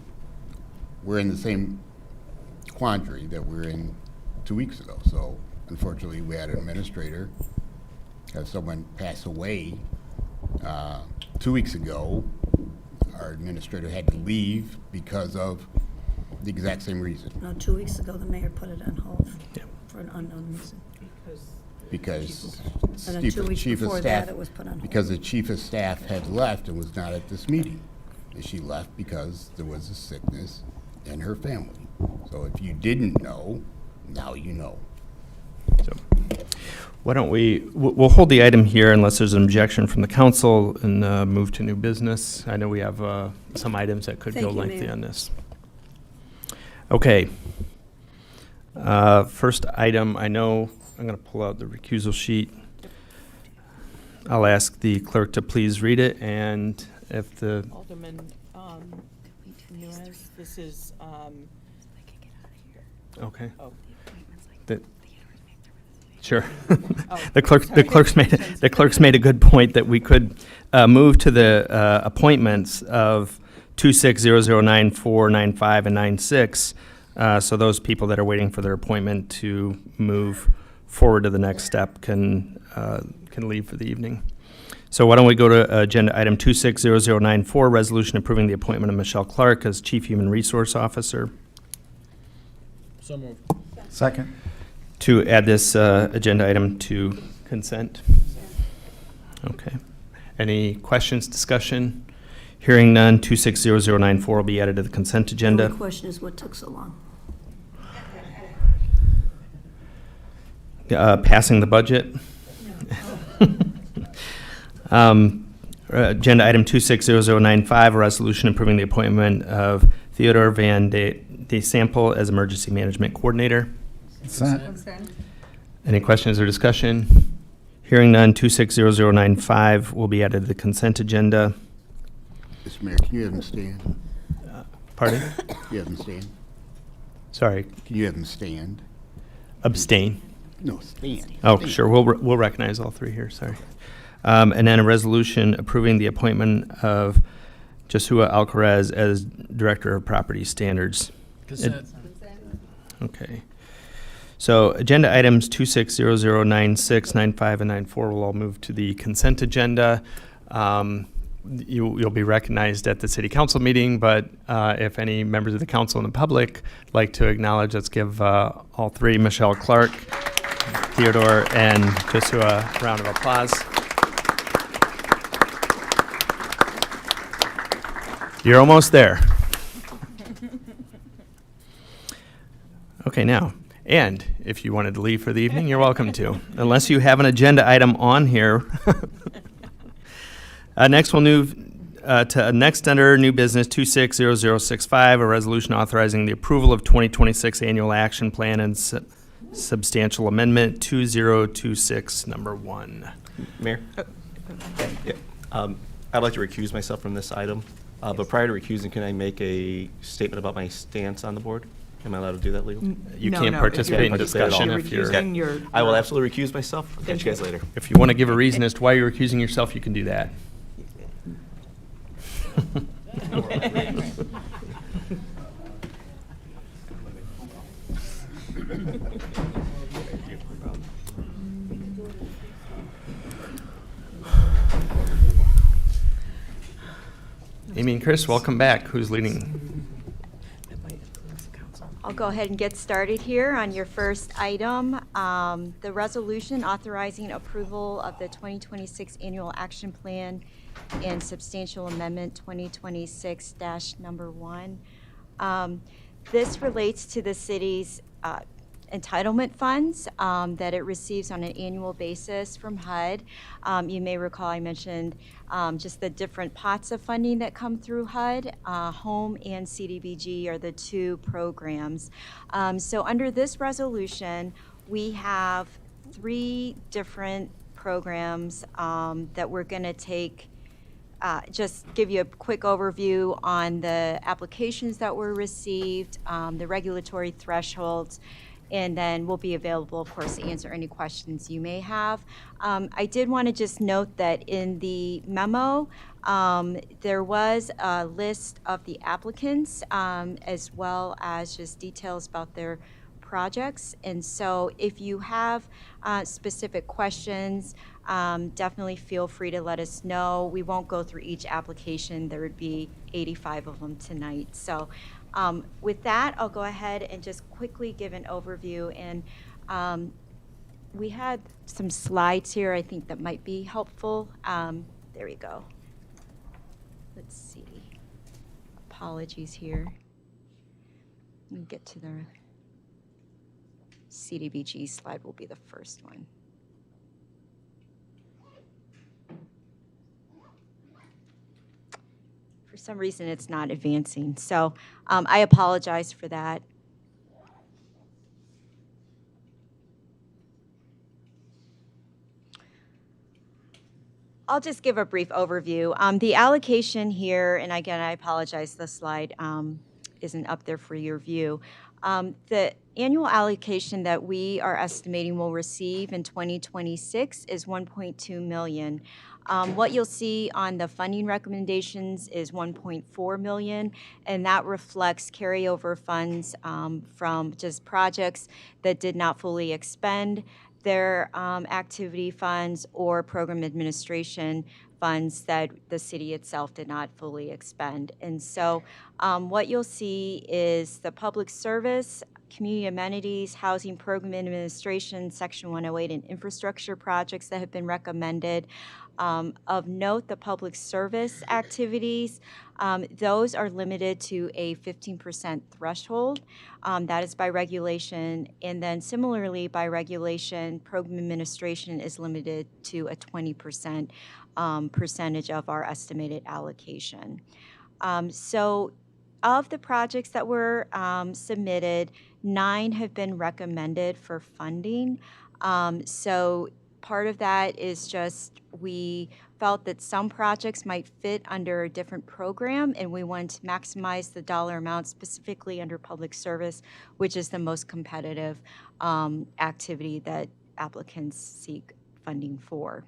[SPEAKER 6] we're in the same quandary that we were in 2 weeks ago. So, unfortunately, we had an administrator have someone pass away 2 weeks ago. Our administrator had to leave because of the exact same reason.
[SPEAKER 14] No, 2 weeks ago, the mayor put it on hold for an unknown reason.
[SPEAKER 6] Because
[SPEAKER 14] And then 2 weeks
[SPEAKER 6] chief of
[SPEAKER 14] before
[SPEAKER 6] staff,
[SPEAKER 14] that, it was put on hold.
[SPEAKER 6] because the chief of staff had left and was not at this meeting. And she left because there was a sickness in her family. So if you didn't know, now you know.
[SPEAKER 1] So, why don't we'll hold the item here unless there's an objection from the council and move to new business. I know we have some items that could
[SPEAKER 14] Thank
[SPEAKER 1] go
[SPEAKER 14] you,
[SPEAKER 1] lengthy
[SPEAKER 14] Mayor.
[SPEAKER 1] on this. Okay. First item, I know I'm going to pull out the recusal sheet. I'll ask the clerk to please read it, and if the
[SPEAKER 16] Alderman Nuez, this is,
[SPEAKER 1] okay.
[SPEAKER 16] Oh.
[SPEAKER 1] Sure.
[SPEAKER 16] Oh,
[SPEAKER 1] The clerk's made a good point that we could move to the appointments of 260094, 95, and 96. So those people that are waiting for their appointment to move forward to the next step can leave for the evening. So why don't we go to agenda item 260094, resolution approving the appointment of Michelle Clark as Chief Human Resource Officer.
[SPEAKER 9] So moved.
[SPEAKER 10] Second.
[SPEAKER 1] To add this agenda item to consent. Okay. Any questions, discussion? Hearing none, 260094 will be added to the consent
[SPEAKER 14] The
[SPEAKER 1] agenda.
[SPEAKER 14] only question is what took so long?
[SPEAKER 1] Passing the budget. Agenda item 260095, a resolution approving the appointment of Theodore Van de Sample as Emergency Management Coordinator.
[SPEAKER 10] Consent.
[SPEAKER 1] Any questions or discussion? Hearing none, 260095 will be added to the consent agenda.
[SPEAKER 6] Mr. Mayor, can you have him stand?
[SPEAKER 1] Pardon?
[SPEAKER 6] Can you have him stand?
[SPEAKER 1] Sorry.
[SPEAKER 6] Can you have him stand?
[SPEAKER 1] Abstain.
[SPEAKER 6] No, stand.
[SPEAKER 1] Oh,
[SPEAKER 6] Stand.
[SPEAKER 1] sure. We'll recognize all three here. Sorry. And then a resolution approving the appointment of Jesua Alcaraz as Director of Property Standards.
[SPEAKER 9] Consent.
[SPEAKER 1] Okay. So agenda items 260096, 95, and 94 will all move to the consent agenda. You'll be recognized at the city council meeting, but if any members of the council and the public like to acknowledge, let's give all three, Michelle Clark, Theodore, and Jesua, a round of applause. You're almost there. Okay, now, and if you wanted to leave for the evening, you're welcome to, unless you have an agenda item on here. Next, we'll move to next under new business 260065, a resolution authorizing the approval of 2026 annual action plan and substantial amendment 2026 number 1.
[SPEAKER 3] Mayor? Yeah. I'd like to recuse myself from this item, but prior to recusing, can I make a statement about my stance on the board? Am I allowed to do that legally?
[SPEAKER 1] You can't participate in discussion if you're...
[SPEAKER 3] I will absolutely recuse myself. I'll catch you guys later.
[SPEAKER 1] If you want to give a reason as to why you're recusing yourself, you can do that. Amy and Chris, welcome back. Who's leading?
[SPEAKER 17] I'll go ahead and get started here on your first item, the resolution authorizing approval of the 2026 Annual Action Plan and Substantial Amendment 2026-number 1. This relates to the city's entitlement funds that it receives on an annual basis from HUD. You may recall I mentioned just the different pots of funding that come through HUD. Home and CDBG are the two programs. So under this resolution, we have 3 different programs that we're going to take. Just give you a quick overview on the applications that were received, the regulatory thresholds, and then we'll be available, of course, to answer any questions you may have. I did want to just note that in the memo, there was a list of the applicants as well as just details about their projects. And so if you have specific questions, definitely feel free to let us know. We won't go through each application. There would be 85 of them tonight. So with that, I'll go ahead and just quickly give an overview. And we had some slides here I think that might be helpful. There we go. Let's see. Apologies here. Let me get to the CDBG slide will be the first one. For some reason, it's not advancing. So I apologize for that. I'll just give a brief overview. The allocation here, and again, I apologize, the slide isn't up there for your view. The annual allocation that we are estimating we'll receive in 2026 is $1.2 million. What you'll see on the funding recommendations is $1.4 million, and that reflects carryover funds from just projects that did not fully expend their activity funds or program administration funds that the city itself did not fully expend. And so what you'll see is the public service, community amenities, housing program administration, Section 108, and infrastructure projects that have been recommended. Of note, the public service activities, those are limited to a 15% threshold. That is by regulation. And then similarly, by regulation, program administration is limited to a 20% percentage of our estimated allocation. So of the projects that were submitted, 9 have been recommended for funding. So part of that is just we felt that some projects might fit under a different program, and we wanted to maximize the dollar amount specifically under public service, which is the most competitive activity that applicants seek funding for.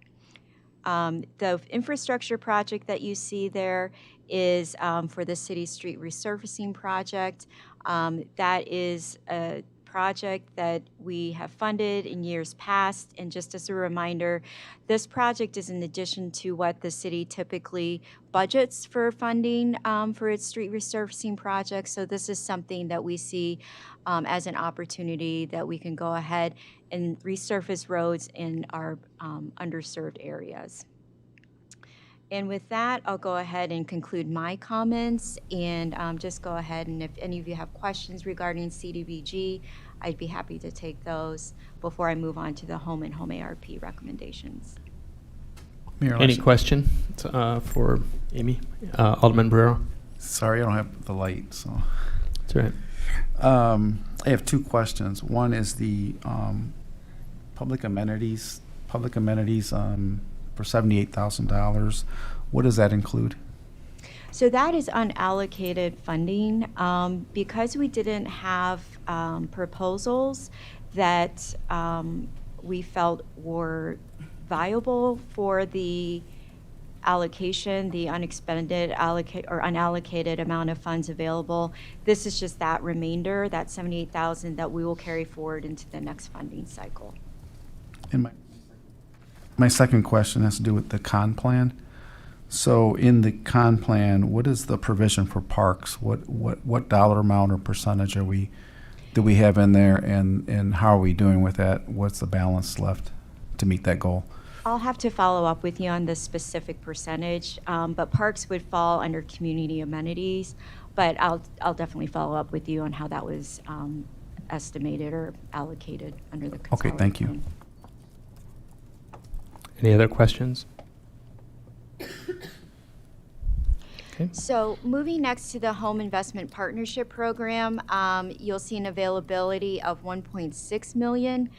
[SPEAKER 17] The infrastructure project that you see there is for the city street resurfacing project. That is a project that we have funded in years past. And just as a reminder, this project is in addition to what the city typically budgets for funding for its street resurfacing projects. So this is something that we see as an opportunity that we can go ahead and resurface roads in our underserved areas. And with that, I'll go ahead and conclude my comments and just go ahead, and if any of you have questions regarding CDBG, I'd be happy to take those before I move on to the home and home ARP recommendations.
[SPEAKER 10] Mayor,
[SPEAKER 1] Any question for Amy? Alderman Barrero?
[SPEAKER 10] Sorry, I don't have the light, so.
[SPEAKER 1] That's right.
[SPEAKER 10] I have 2 questions. One is the public amenities for $78,000. What does that include?
[SPEAKER 17] So that is unallocated funding. Because we didn't have proposals that we felt were viable for the allocation, the unexpended or unallocated amount of funds available, this is just that remainder, that $78,000 that we will carry forward into the next funding cycle.
[SPEAKER 10] And my second question has to do with the con plan. So in the con plan, what is the provision for parks? What dollar amount or percentage do we have in there, and how are we doing with that? What's the balance left to meet that goal?
[SPEAKER 17] I'll have to follow up with you on the specific percentage, but parks would fall under community amenities, but I'll definitely follow up with you on how that was estimated or allocated under the
[SPEAKER 10] Okay, thank you.
[SPEAKER 17] plan.
[SPEAKER 1] Any other questions? Okay.
[SPEAKER 17] So moving next to the Home Investment Partnership Program, you'll see an availability of $1.6 million.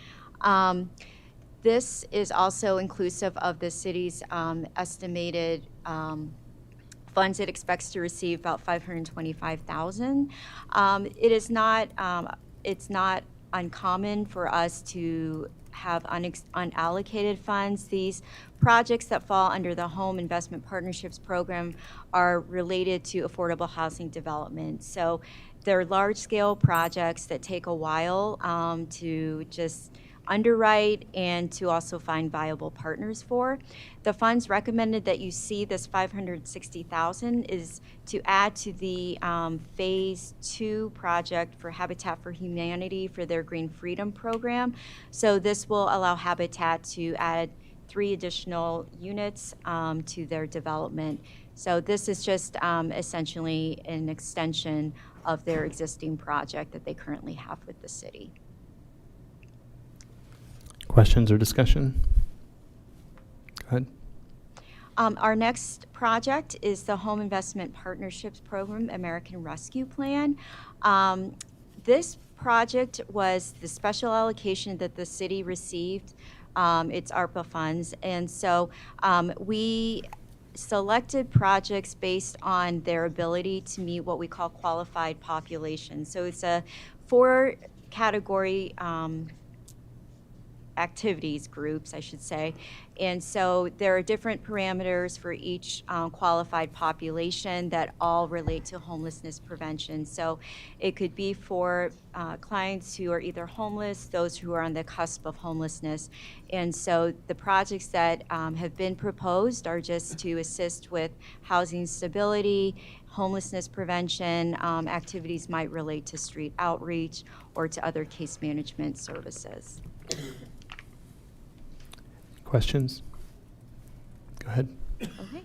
[SPEAKER 17] This is also inclusive of the city's estimated funds it expects to receive, about $525,000. It is not, it's not uncommon for us to have unallocated funds. These projects that fall under the Home Investment Partnerships Program are related to affordable housing development. So they're large-scale projects that take a while to just underwrite and to also find viable partners for. The funds recommended that you see, this $560,000, is to add to the Phase 2 project for Habitat for Humanity for their Green Freedom program. So this will allow Habitat to add 3 additional units to their development. So this is just essentially an extension of their existing project that they currently have with the city.
[SPEAKER 1] Questions or discussion? Go ahead.
[SPEAKER 17] Our next project is the Home Investment Partnerships Program American Rescue Plan. This project was the special allocation that the city received. It's ARPA funds. And so we selected projects based on their ability to meet what we call qualified population. So it's a 4-category activities groups, I should say. And so there are different parameters for each qualified population that all relate to homelessness prevention. So it could be for clients who are either homeless, those who are on the cusp of homelessness. And so the projects that have been proposed are just to assist with housing stability, homelessness prevention. Activities might relate to street outreach or to other case management services.
[SPEAKER 1] Questions? Go ahead.
[SPEAKER 17] Okay.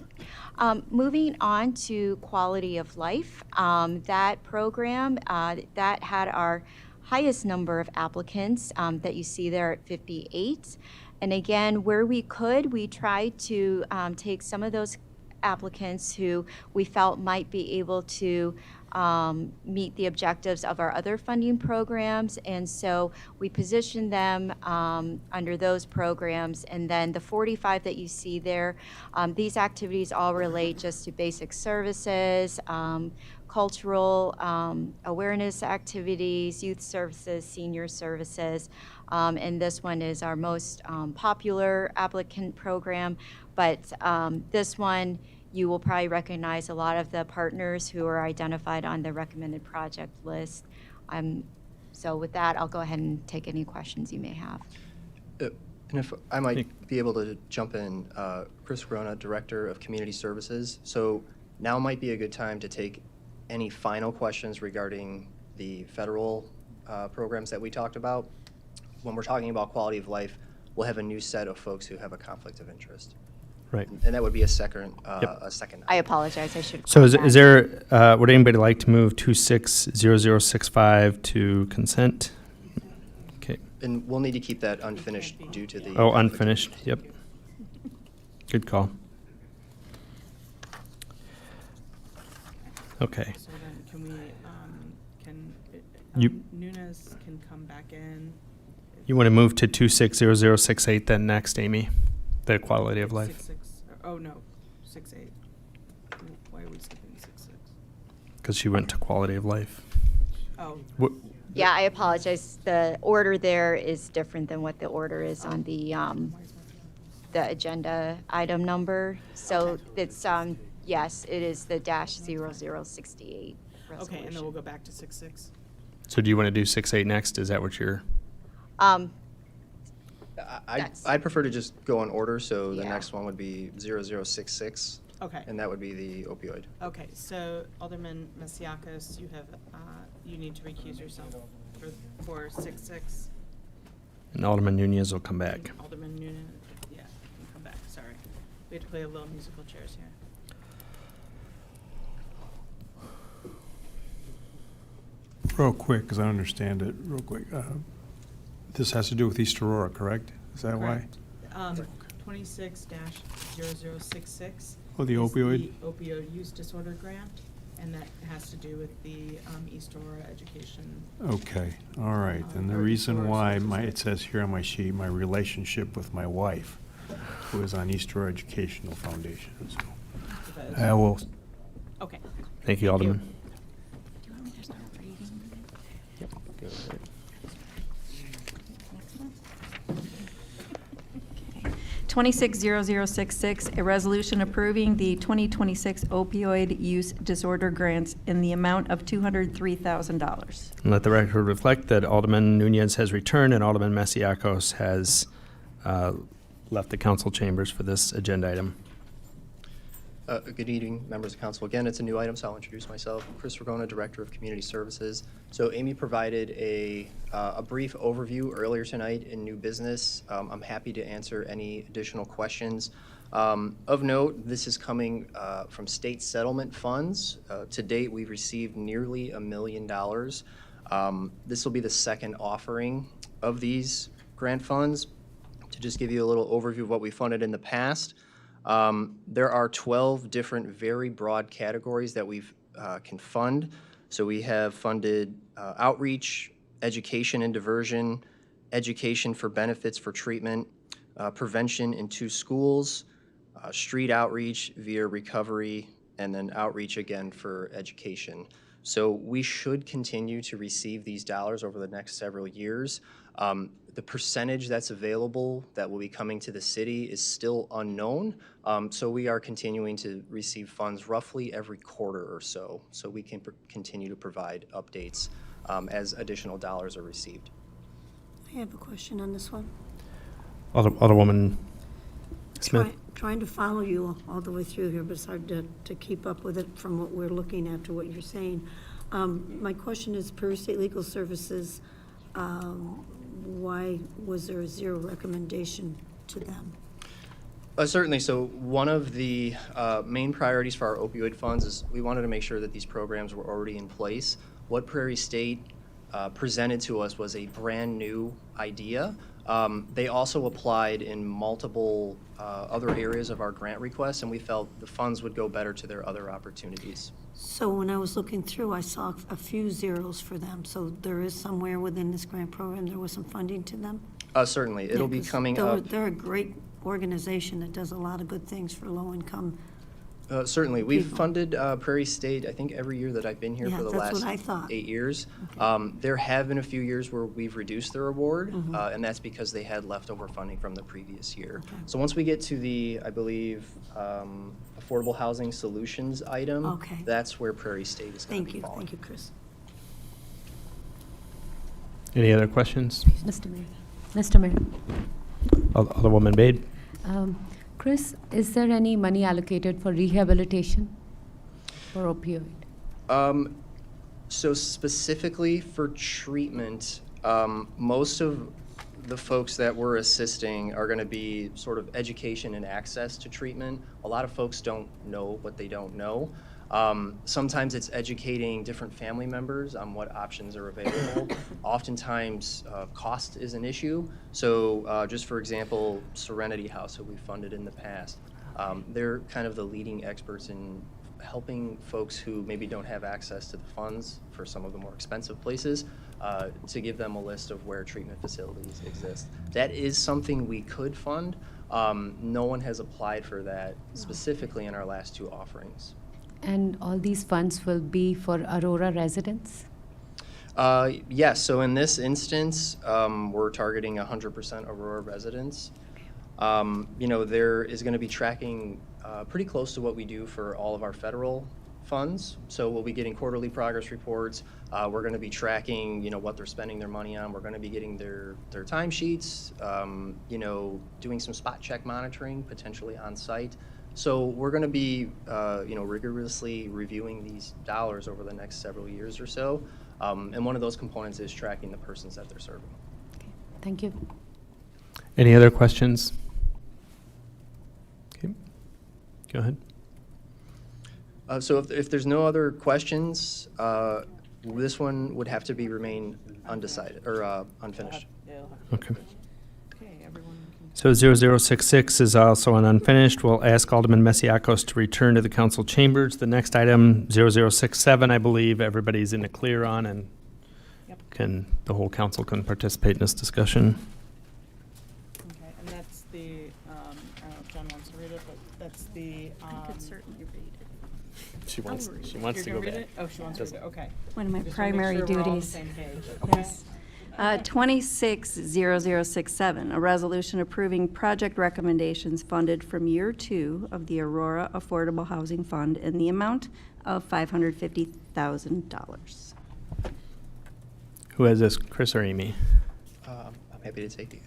[SPEAKER 17] Moving on to quality of life. That program, that had our highest number of applicants that you see there at 58. And again, where we could, we tried to take some of those applicants who we felt might be able to meet the objectives of our other funding programs. And so we position them under those programs. And then the 45 that you see there, these activities all relate just to basic services, cultural awareness activities, youth services, senior services. And this one is our most popular applicant program. But this one, you will probably recognize a lot of the partners who are identified on the recommended project list. So with that, I'll go ahead and take any questions you may have.
[SPEAKER 2] And if I might be able to jump in, Chris Corona, Director of Community Services. So now might be a good time to take any final questions regarding the federal programs that we talked about. When we're talking about quality of life, we'll have a new set of folks who have a conflict of interest.
[SPEAKER 1] Right.
[SPEAKER 2] And that would be a second.
[SPEAKER 17] I apologize. I should.
[SPEAKER 1] So is there, would anybody like to move 260065 to consent? Okay.
[SPEAKER 2] And we'll need to keep that unfinished due to the.
[SPEAKER 1] Oh, unfinished. Yep. Good call. Okay.
[SPEAKER 4] So then can we,
[SPEAKER 1] You-
[SPEAKER 4] Nunes can come back in.
[SPEAKER 1] You want to move to 260068 then next, Amy? The quality of life.
[SPEAKER 4] 6-6, oh no, 6-8. Why are we skipping 6-6?
[SPEAKER 1] Because she went to quality of life.
[SPEAKER 4] Oh.
[SPEAKER 17] Yeah, I apologize. The order there is different than what the order is on the agenda item number. So it's, yes, it is the -0068 resolution.
[SPEAKER 4] Okay, and then we'll go back to 6-6.
[SPEAKER 1] So do you want to do 6-8 next? Is that what you're?
[SPEAKER 2] I'd prefer to just go in order, so the
[SPEAKER 17] Yeah.
[SPEAKER 2] next one would be 0066.
[SPEAKER 4] Okay.
[SPEAKER 2] And that would be the opioid.
[SPEAKER 4] Okay, so Alderman Masiakos, you have, you need to recuse yourself for 6-6.
[SPEAKER 1] And Alderman Nunez will come back.
[SPEAKER 4] Alderman Nunes, yeah, you can come back, sorry. We have to play a little musical chairs here.
[SPEAKER 8] Real quick, because I understand it, real quick. This has to do with East Aurora, correct? Is that why?
[SPEAKER 4] Correct. 26-0066.
[SPEAKER 8] Oh, the
[SPEAKER 4] is
[SPEAKER 8] opioid?
[SPEAKER 4] the opioid use disorder grant, and that has to do with the East Aurora education.
[SPEAKER 8] Okay, all right. And the reason why it says here on my sheet, my relationship with my wife, who is on East Aurora Educational Foundation. So I will.
[SPEAKER 4] Okay.
[SPEAKER 1] Thank you, Alderman.
[SPEAKER 18] 260066, a resolution approving the 2026 opioid use disorder grants in the amount of $203,000.
[SPEAKER 1] And let the record reflect that Alderman Nunez has returned and Alderman Masiakos has left the council chambers for this agenda item.
[SPEAKER 2] Good evening, members of council. Again, it's a new item, so I'll introduce myself. Chris Regona, Director of Community Services. So Amy provided a brief overview earlier tonight in new business. I'm happy to answer any additional questions. Of note, this is coming from state settlement funds. To date, we've received nearly $1 million. This will be the second offering of these grant funds. To just give you a little overview of what we funded in the past, there are 12 different very broad categories that we can fund. So we have funded outreach, education and diversion, education for benefits for treatment, prevention in 2 schools, street outreach via recovery, and then outreach again for education. So we should continue to receive these dollars over the next several years. The percentage that's available that will be coming to the city is still unknown. So we are continuing to receive funds roughly every quarter or so we can continue to provide updates as additional dollars are received.
[SPEAKER 14] I have a question on this one.
[SPEAKER 1] Alderwoman Smith.
[SPEAKER 14] Trying to follow you all the way through here, but it's hard to keep up with it from what we're looking at to what you're saying. My question is, per state legal services, why was there a 0 recommendation to them?
[SPEAKER 2] Certainly. So one of the main priorities for our opioid funds is we wanted to make sure that these programs were already in place. What Prairie State presented to us was a brand new idea. They also applied in multiple other areas of our grant requests, and we felt the funds would go better to their other opportunities.
[SPEAKER 14] So when I was looking through, I saw a few zeros for them. So there is somewhere within this grant program, there was some funding to them?
[SPEAKER 2] Certainly. It'll be
[SPEAKER 14] Yeah, 'cause
[SPEAKER 2] coming up.
[SPEAKER 14] They're a great organization that does a lot of good things for low-income.
[SPEAKER 2] Certainly. We've
[SPEAKER 14] people.
[SPEAKER 2] funded Prairie State, I think, every year that I've been here
[SPEAKER 14] Yeah,
[SPEAKER 2] for the
[SPEAKER 14] that's
[SPEAKER 2] last
[SPEAKER 14] what I thought.
[SPEAKER 2] 8 years. There have been a few years where we've reduced their award, and that's because they had leftover funding from the previous year. So once we get to the, I believe, Affordable Housing Solutions item,
[SPEAKER 14] Okay.
[SPEAKER 2] that's where Prairie State is going to
[SPEAKER 14] Thank
[SPEAKER 2] be
[SPEAKER 14] you,
[SPEAKER 2] falling.
[SPEAKER 14] thank you, Chris.
[SPEAKER 1] Any other questions?
[SPEAKER 7] Mr. Mayor. Mr. Mayor.
[SPEAKER 1] Alderwoman Bade?
[SPEAKER 7] Chris, is there any money allocated for rehabilitation for opioid?
[SPEAKER 2] So specifically for treatment, most of the folks that we're assisting are going to be sort of education and access to treatment. A lot of folks don't know what they don't know. Sometimes it's educating different family members on what options are available. Oftentimes, cost is an issue. So just for example, Serenity House, who we funded in the past, they're kind of the leading experts in helping folks who maybe don't have access to the funds for some of the more expensive places, to give them a list of where treatment facilities exist. That is something we could fund. No one has applied for that specifically in our last 2 offerings.
[SPEAKER 7] And all these funds will be for Aurora residents?
[SPEAKER 2] Yes, so in this instance, we're targeting 100% Aurora residents. You know, there is going to be tracking pretty close to what we do for all of our federal funds. So we'll be getting quarterly progress reports. We're going to be tracking, you know, what they're spending their money on. We're going to be getting their timesheets, you know, doing some spot check monitoring, potentially on site. So we're going to be, you know, rigorously reviewing these dollars over the next several years or so. And one of those components is tracking the persons that they're serving.
[SPEAKER 7] Thank you.
[SPEAKER 1] Any other questions? Okay, go ahead.
[SPEAKER 2] So if there's no other questions, this one would have to be remain undecided or unfinished.
[SPEAKER 1] Okay.
[SPEAKER 16] Okay, everyone can.
[SPEAKER 1] So 0066 is also an unfinished. We'll ask Alderman Mesiacos to return to the council chambers. The next item, 0067, I believe everybody's in the clear on, and the whole council can participate in this discussion.
[SPEAKER 16] Okay, and that's the, I don't know if John wants to read it, but that's the.
[SPEAKER 18] I could certainly read it.
[SPEAKER 1] She wants
[SPEAKER 16] You're
[SPEAKER 1] to
[SPEAKER 16] gonna
[SPEAKER 1] go
[SPEAKER 16] read
[SPEAKER 1] back.
[SPEAKER 16] it? Oh, she wants to read it, okay.
[SPEAKER 18] One of my
[SPEAKER 16] Just wanna make
[SPEAKER 18] primary
[SPEAKER 16] sure we're all on the
[SPEAKER 18] duties.
[SPEAKER 16] same page, okay?
[SPEAKER 18] Yes. 260067, a resolution approving project recommendations funded from year 2 of the Aurora Affordable Housing Fund in the amount of $550,000.
[SPEAKER 1] Who has this, Chris or Amy?
[SPEAKER 2] I'm happy to take it.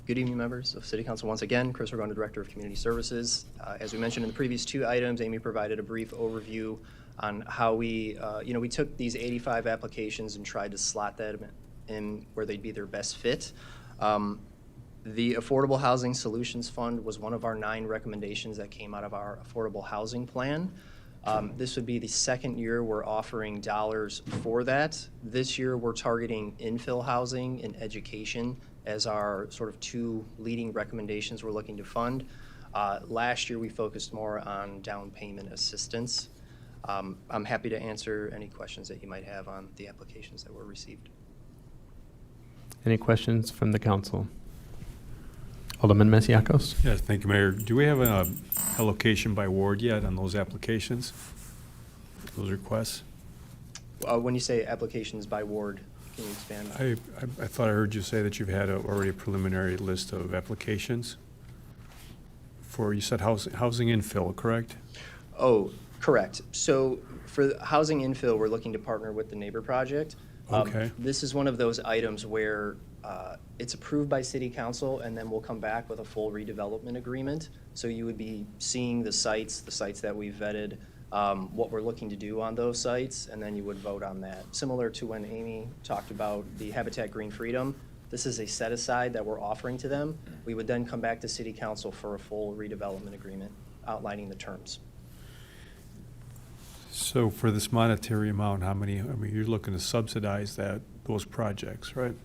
[SPEAKER 2] Good evening, members of City Council. Once again, Chris Regona, Director of Community Services. As we mentioned in the previous 2 items, Amy provided a brief overview on how we, you know, we took these 85 applications and tried to slot them in where they'd be their best fit. The Affordable Housing Solutions Fund was one of our 9 recommendations that came out of our affordable housing plan. This would be the second year we're offering dollars for that. This year we're targeting infill housing and education as our sort of 2 leading recommendations we're looking to fund. Last year we focused more on down payment assistance. I'm happy to answer any questions that you might have on the applications that were received.
[SPEAKER 1] Any questions from the council? Alderman Mesiacos?
[SPEAKER 8] Yes, thank you, Mayor. Do we have an allocation by ward yet on those applications, those requests?
[SPEAKER 2] When you say applications by ward, can you expand?
[SPEAKER 8] I thought I heard you say that you've had already a preliminary list of applications for, you said housing infill, correct?
[SPEAKER 2] Oh, correct. So for the housing infill, we're looking to partner with the Neighbor Project.
[SPEAKER 8] Okay.
[SPEAKER 2] This is one of those items where it's approved by City Council, and then we'll come back with a full redevelopment agreement. So you would be seeing the sites that we've vetted, what we're looking to do on those sites, and then you would vote on that. Similar to when Amy talked about the Habitat Green Freedom, this is a set-aside that we're offering to them. We would then come back to City Council for a full redevelopment agreement outlining the terms.
[SPEAKER 8] So for this monetary amount, how many, I mean, you're looking to subsidize those projects, right?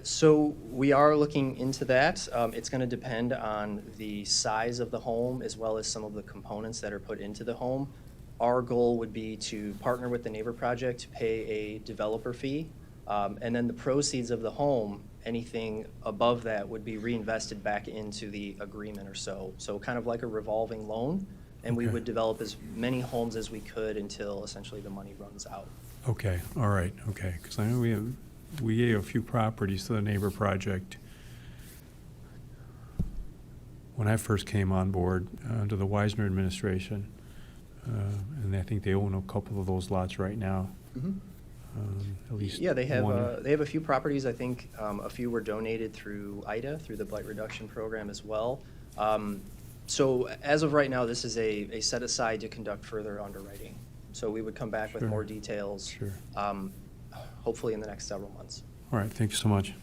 [SPEAKER 2] So we are looking into that. It's going to depend on the size of the home as well as some of the components that are put into the home. Our goal would be to partner with the Neighbor Project, pay a developer fee, and then the proceeds of the home, anything above that would be reinvested back into the agreement or so. So kind of like a revolving loan, and we
[SPEAKER 8] Okay.
[SPEAKER 2] would develop as many homes as we could until essentially the money runs out.
[SPEAKER 8] Okay, all right, okay, because I know we gave a few properties to the Neighbor Project when I first came on board under the Wisner administration, and I think they own a couple of those lots right now.
[SPEAKER 2] Mhm.
[SPEAKER 8] At least
[SPEAKER 2] Yeah, they have
[SPEAKER 8] one.
[SPEAKER 2] a few properties. I think a few were donated through IDA, through the Blight Reduction Program as well. So as of right now, this is a set aside to conduct further underwriting. So we would come back with
[SPEAKER 8] Sure.
[SPEAKER 2] more details,
[SPEAKER 8] Sure.
[SPEAKER 2] hopefully in the next several months.
[SPEAKER 8] All right, thank you so much.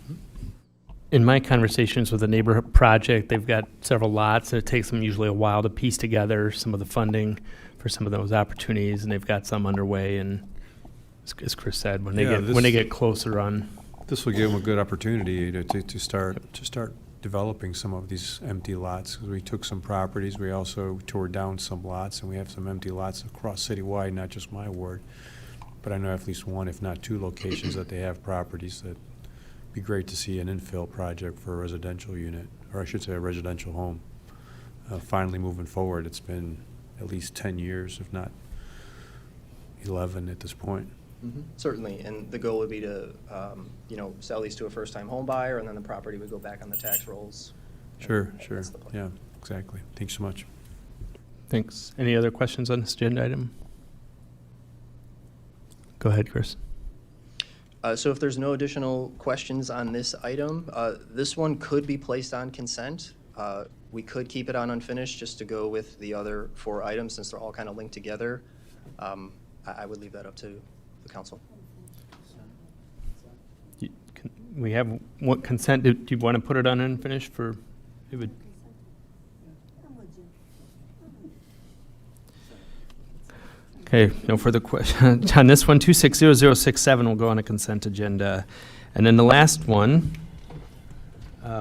[SPEAKER 1] In my conversations with the Neighbor Project, they've got several lots. It takes them usually a while to piece together some of the funding for some of those opportunities, and they've got some underway. And as Chris said, when they get closer on,
[SPEAKER 8] This will give them a good opportunity to start developing some of these empty lots. 'Cause we took some properties, we also tore down some lots, and we have some empty lots across citywide, not just my ward. But I know at least one, if not two locations that they have properties that be great to see an infill project for a residential unit, or I should say a residential home. Finally moving forward, it's been at least 10 years, if not 11 at this point.
[SPEAKER 2] Certainly, and the goal would be to, sell these to a first-time home buyer, and then the property would go back on the tax rolls.
[SPEAKER 8] Sure,
[SPEAKER 2] And
[SPEAKER 8] sure,
[SPEAKER 2] that's the plan.
[SPEAKER 8] yeah, exactly. Thanks so much.
[SPEAKER 1] thanks. Any other questions on this agenda item? Go ahead, Chris.
[SPEAKER 2] So if there's no additional questions on this item, this one could be placed on consent. We could keep it on unfinished just to go with the other 4 items since they're all kind of linked together. I would leave that up to the council.
[SPEAKER 1] We have what consent? Do you want to put it on unfinished for? It would. Okay, no further questions. On this one, 260067 will go on a consent agenda. And then the last one,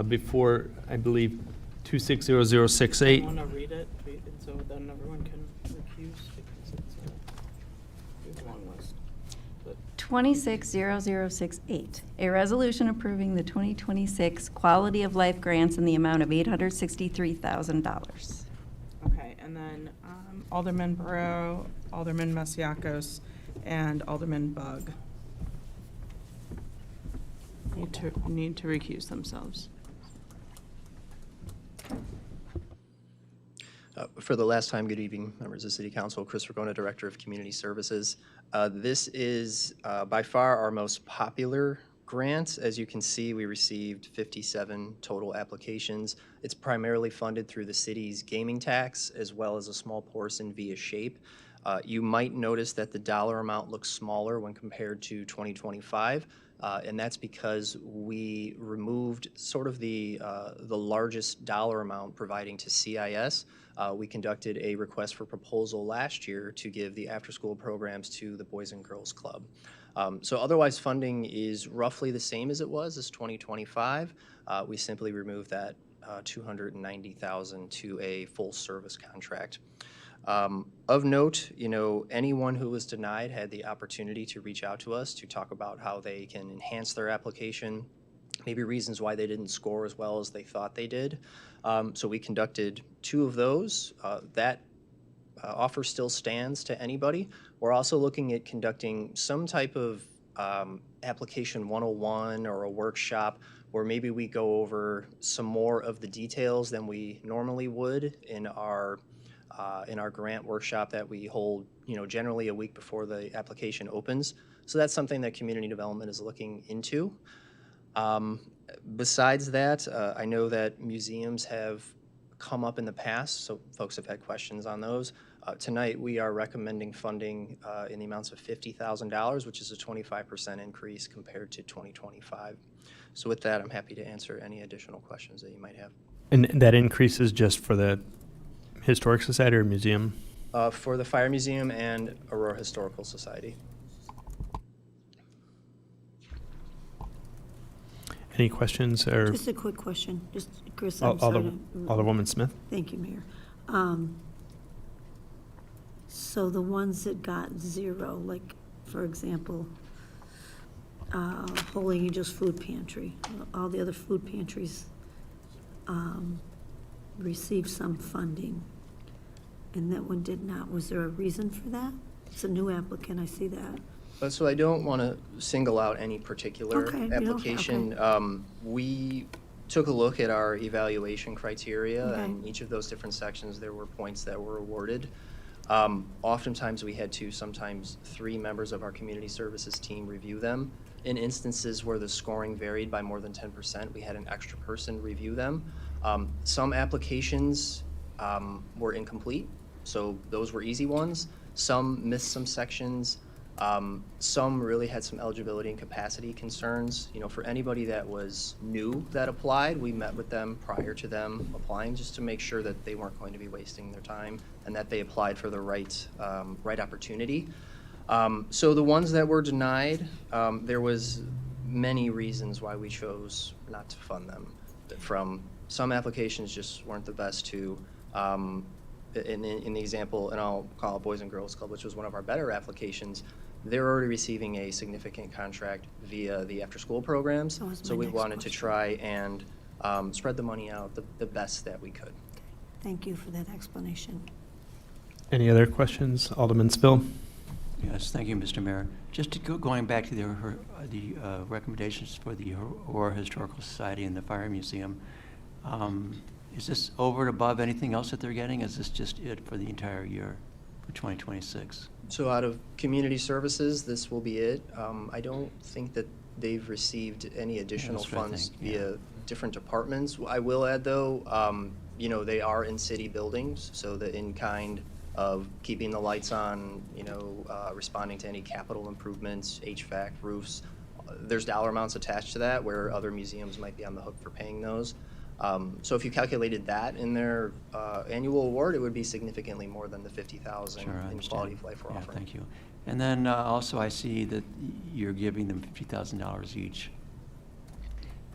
[SPEAKER 1] before, I believe, 260068.
[SPEAKER 16] Want to read it, so then everyone can recuse, because it's a long list. But
[SPEAKER 18] 260068, a resolution approving the 2026 Quality of Life grants in the amount of $863,000.
[SPEAKER 16] Okay, and then Alderman Barrow, Alderman Masiacos, and Alderman Bug need to recuse themselves.
[SPEAKER 2] For the last time, good evening, members of City Council. Chris Regona, Director of Community Services. This is by far our most popular grant. As you can see, we received 57 total applications. It's primarily funded through the city's gaming tax as well as a small portion via SHAPE. You might notice that the dollar amount looks smaller when compared to 2025. And that's because we removed sort of the largest dollar amount providing to CIS. We conducted a request for proposal last year to give the after-school programs to the Boys and Girls Club. So otherwise, funding is roughly the same as it was as 2025. We simply removed that $290,000 to a full-service contract. Of note, anyone who was denied had the opportunity to reach out to us to talk about how they can enhance their application, maybe reasons why they didn't score as well as they thought they did. So we conducted 2 of those. That offer still stands to anybody. We're also looking at conducting some type of application 101 or a workshop where maybe we go over some more of the details than we normally would in our grant workshop that we hold, generally a week before the application opens. So that's something that community development is looking into. Besides that, I know that museums have come up in the past, so folks have had questions on those. Tonight, we are recommending funding in the amounts of $50,000, which is a 25% increase compared to 2025. So with that, I'm happy to answer any additional questions that you might have.
[SPEAKER 1] And that increase is just for the Historic Society or museum?
[SPEAKER 2] For the Fire Museum and Aurora Historical Society.
[SPEAKER 1] Any questions or?
[SPEAKER 14] Just a quick question, just, Chris, I'm sorry.
[SPEAKER 1] Alderwoman Smith?
[SPEAKER 14] Thank you, Mayor. So the ones that got 0, like, for example, Holy Angels Food Pantry, all the other food pantries received some funding, and that one did not. Was there a reason for that? It's a new applicant, I see that.
[SPEAKER 2] So I don't want to single out any particular
[SPEAKER 14] Okay,
[SPEAKER 2] application. We took a look at our evaluation criteria,
[SPEAKER 14] Okay.
[SPEAKER 2] and each of those different sections, there were points that were awarded. Oftentimes, we had 2, sometimes 3 members of our community services team review them. In instances where the scoring varied by more than 10%, we had an extra person review them. Some applications were incomplete, so those were easy ones. Some missed some sections. Some really had some eligibility and capacity concerns. You know, for anybody that was new that applied, we met with them prior to them applying just to make sure that they weren't going to be wasting their time and that they applied for the right opportunity. So the ones that were denied, there was many reasons why we chose not to fund them. From some applications just weren't the best to, in the example, and I'll call it Boys and Girls Club, which was one of our better applications, they're already receiving a significant contract via the after-school programs. So we wanted to try and spread the money out the best that we could.
[SPEAKER 14] Thank you for that explanation.
[SPEAKER 1] Any other questions? Alderman Spill?
[SPEAKER 12] Yes, thank you, Mr. Mayor. Just to going back to the recommendations for the Aurora Historical Society and the Fire Museum, is this over and above anything else that they're getting? Is this just it for the entire year for 2026?
[SPEAKER 2] So out of community services, this will be it. I don't think that they've received any additional
[SPEAKER 12] that's what I
[SPEAKER 2] funds
[SPEAKER 12] think, yeah.
[SPEAKER 2] via different departments. I will add, though, you know, they are in city buildings, so the in-kind of keeping the lights on, you know, responding to any capital improvements, HVAC, roofs, there's dollar amounts attached to that where other museums might be on the hook for paying those. So if you calculated that in their annual award, it would be significantly more than the $50,000
[SPEAKER 12] Sure, I
[SPEAKER 2] in
[SPEAKER 12] understand.
[SPEAKER 2] quality of life we're
[SPEAKER 12] Yeah,
[SPEAKER 2] offering.
[SPEAKER 12] thank you. And then also I see that you're giving them $50,000 each.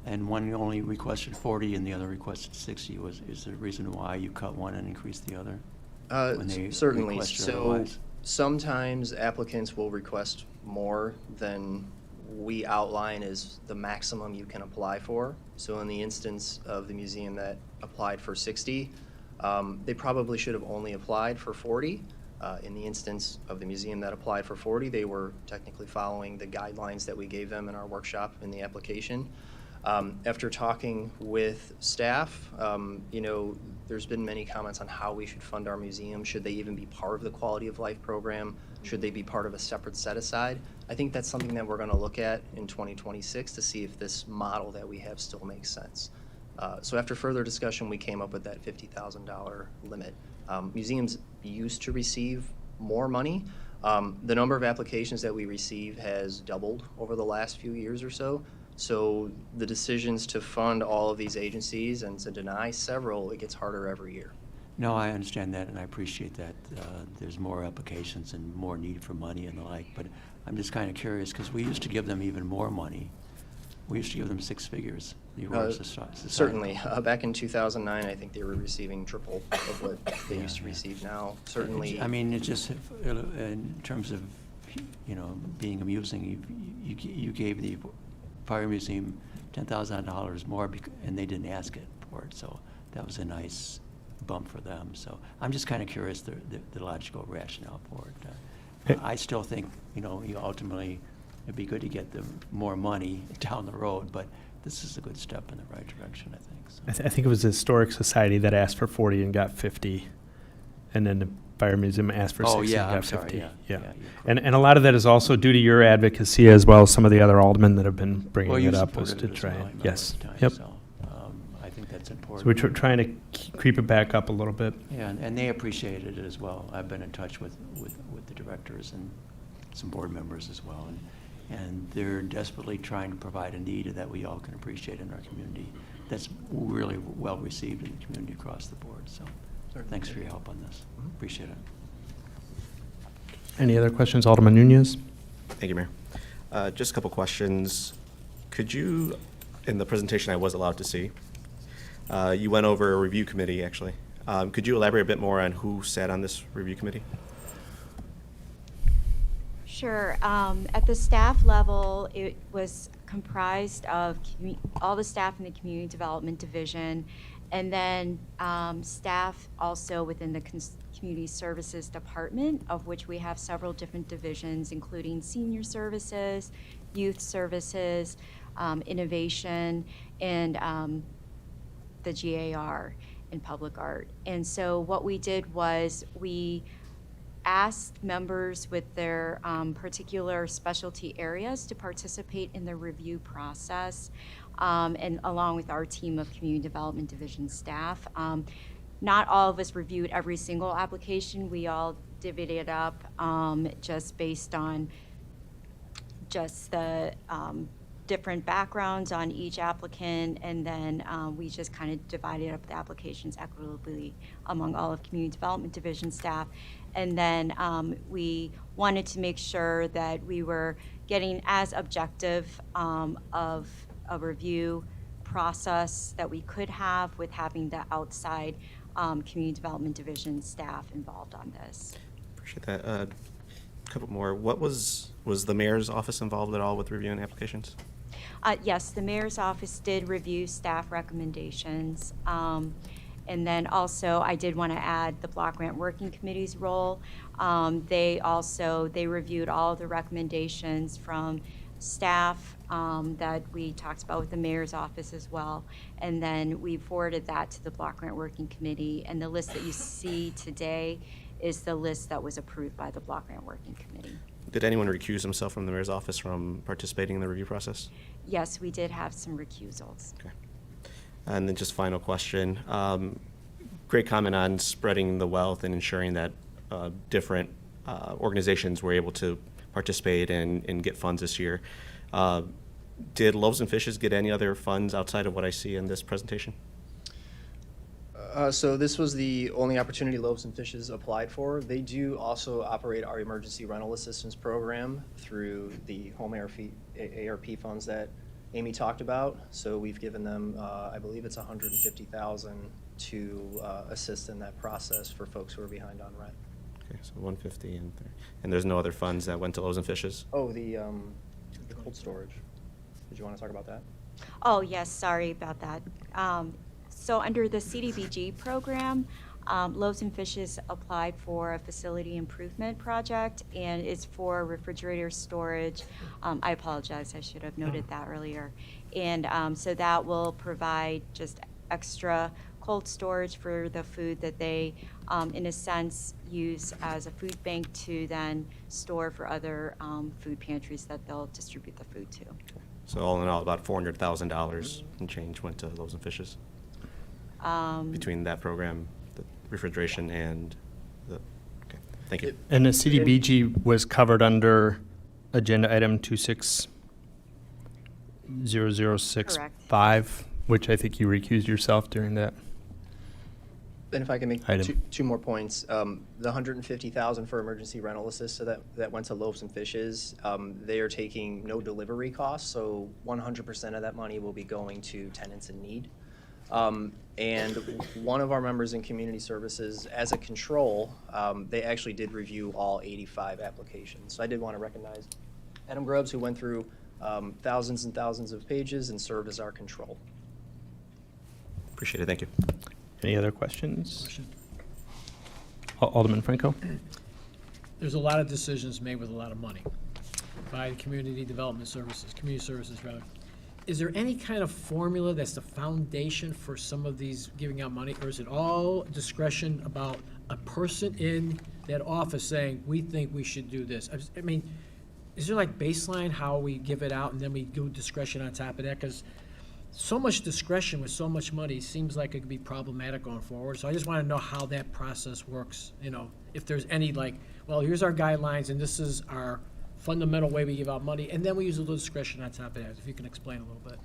[SPEAKER 12] And one only requested 40 and the other requested 60. Is there a reason why you cut one and increased the other? When they
[SPEAKER 2] Certainly.
[SPEAKER 12] requested
[SPEAKER 2] So
[SPEAKER 12] otherwise?
[SPEAKER 2] sometimes applicants will request more than we outline as the maximum you can apply for. So in the instance of the museum that applied for 60, they probably should have only applied for 40. In the instance of the museum that applied for 40, they were technically following the guidelines that we gave them in our workshop in the application. After talking with staff, you know, there's been many comments on how we should fund our museum. Should they even be part of the quality of life program? Should they be part of a separate set aside? I think that's something that we're going to look at in 2026 to see if this model that we have still makes sense. So after further discussion, we came up with that $50,000 limit. Museums used to receive more money. The number of applications that we receive has doubled over the last few years or so. So the decisions to fund all of these agencies and to deny several, it gets harder every year.
[SPEAKER 12] No, I understand that, and I appreciate that. There's more applications and more need for money and the like, but I'm just kind of curious, because we used to give them even more money. We used to give them 6 figures, the Aurora Society.
[SPEAKER 2] Certainly. Back in 2009, I think they were receiving triple of what they used to receive now. Certainly.
[SPEAKER 12] I mean, it's just, in terms of, you know, being amusing, you gave the Fire Museum $10,000 more, and they didn't ask it for it, so that was a nice bump for them. So I'm just kind of curious the logical rationale for it. I still think, you know, ultimately it'd be good to get them more money down the road, but this is a good step in the right direction, I think. So.
[SPEAKER 1] I think it was the Historic Society that asked for 40 and got 50, and then the Fire Museum asked for 60 and got 50. Yeah. And a lot of that is also due to your advocacy as well as some of the other aldermen that have been bringing it up was to try. Yes. Yep.
[SPEAKER 12] So, I think that's important.
[SPEAKER 1] So we're trying to creep it back up a little bit.
[SPEAKER 12] Yeah, and they appreciated it as well. I've been in touch with the directors and some board members as well, and they're desperately trying to provide a need that we all can appreciate in our community. That's really well received in the community across the board. So, thanks for your help on this. Appreciate it.
[SPEAKER 1] Any other questions, Alderman Nunez?
[SPEAKER 3] Thank you, Mayor. Just a couple questions. Could you in the presentation I was allowed to see. You went over a review committee, actually. Could you elaborate a bit more on who sat on this review committee?
[SPEAKER 17] Sure. At the staff level, it was comprised of all the staff in the Community Development Division, and then staff also within the Community Services Department, of which we have several different divisions, including Senior Services, Youth Services, Innovation, and the GAR in Public Art. And so what we did was we asked members with their particular specialty areas to participate in the review process, and along with our team of Community Development Division staff. Not all of us reviewed every single application. We all divvied it up just based on just the different backgrounds on each applicant, and then we just kind of divided up the applications equitably among all of Community Development Division staff. And then we wanted to make sure that we were getting as objective of a review process that we could have with having the outside Community Development Division staff involved on this.
[SPEAKER 3] Appreciate that. A couple more. What was the mayor's office involved at all with reviewing applications?
[SPEAKER 17] Yes, the mayor's office did review staff recommendations. And then also, I did want to add the Block Grant Working Committee's role. They reviewed all of the recommendations from staff that we talked about with the mayor's office as well. And then we forwarded that to the Block Grant Working Committee. And the list that you see today is the list that was approved by the Block Grant Working Committee.
[SPEAKER 3] Did anyone recuse himself from the mayor's office from participating in the review process?
[SPEAKER 17] Yes, we did have some recusals.
[SPEAKER 3] Okay. And then just final question. Great comment on spreading the wealth and ensuring that different organizations were able to participate and get funds this year. Did Loaves and Fishes get any other funds outside of what I see in this presentation?
[SPEAKER 2] So this was the only opportunity Loaves and Fishes applied for. They do also operate our emergency rental assistance program through the home ARP funds that Amy talked about. So we've given them, I believe it's $150,000 to assist in that process for folks who are behind on rent.
[SPEAKER 3] Okay, so 150 and there's no other funds that went to Loaves and Fishes?
[SPEAKER 2] Oh, the cold storage. Did you want to talk about that?
[SPEAKER 17] Oh, yes, sorry about that. So under the CDBG program, Loaves and Fishes applied for a facility improvement project, and it's for refrigerator storage. I apologize, I should have noted that earlier. And so that will provide just extra cold storage for the food that they, in a sense, use as a food bank to then store for other food pantries that they'll distribute the food to.
[SPEAKER 3] So all in all, about $400,000 and change went to Loaves and Fishes? Between that program, the refrigeration, and the, okay, thank you.
[SPEAKER 1] And the CDBG was covered under agenda item 260065, which I think you recused yourself during that.
[SPEAKER 2] And if I can make
[SPEAKER 1] item.
[SPEAKER 2] two more points, the $150,000 for emergency rental assist, so that went to Loaves and Fishes. They are taking no delivery costs, so 100% of that money will be going to tenants in need. And one of our members in community services, as a control, they actually did review all 85 applications. So I did want to recognize Adam Grubbs, who went through thousands and thousands of pages and served as our control.
[SPEAKER 3] Appreciate it, thank you.
[SPEAKER 1] Any other questions? Alderman Franco?
[SPEAKER 9] There's a lot of decisions made with a lot of money by community development services, community services rather. Is there any kind of formula that's the foundation for some of these giving out money, or is it all discretion about a person in that office saying, we think we should do this? I mean, is there like baseline how we give it out and then we do discretion on top of that? Because so much discretion with so much money seems like it could be problematic going forward. So I just want to know how that process works, you know, if there's any like, well, here's our guidelines and this is our fundamental way we give out money, and then we use a little discretion on top of that, if you can explain a little bit.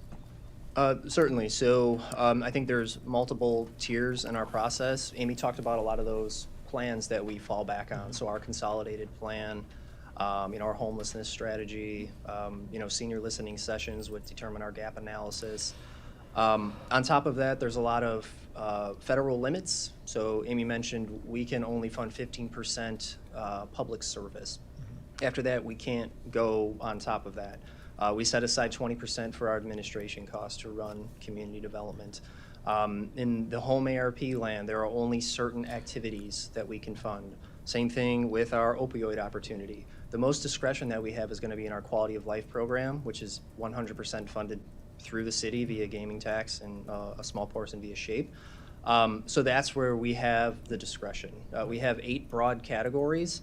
[SPEAKER 2] Certainly. So I think there's multiple tiers in our process. Amy talked about a lot of those plans that we fall back on. So our consolidated plan, our homelessness strategy, senior listening sessions would determine our gap analysis. On top of that, there's a lot of federal limits. So Amy mentioned we can only fund 15% public service. After that, we can't go on top of that. We set aside 20% for our administration costs to run community development. In the home ARP land, there are only certain activities that we can fund. Same thing with our opioid opportunity. The most discretion that we have is going to be in our quality of life program, which is 100% funded through the city via gaming tax and a small portion via SHAPE. So that's where we have the discretion. We have 8 broad categories.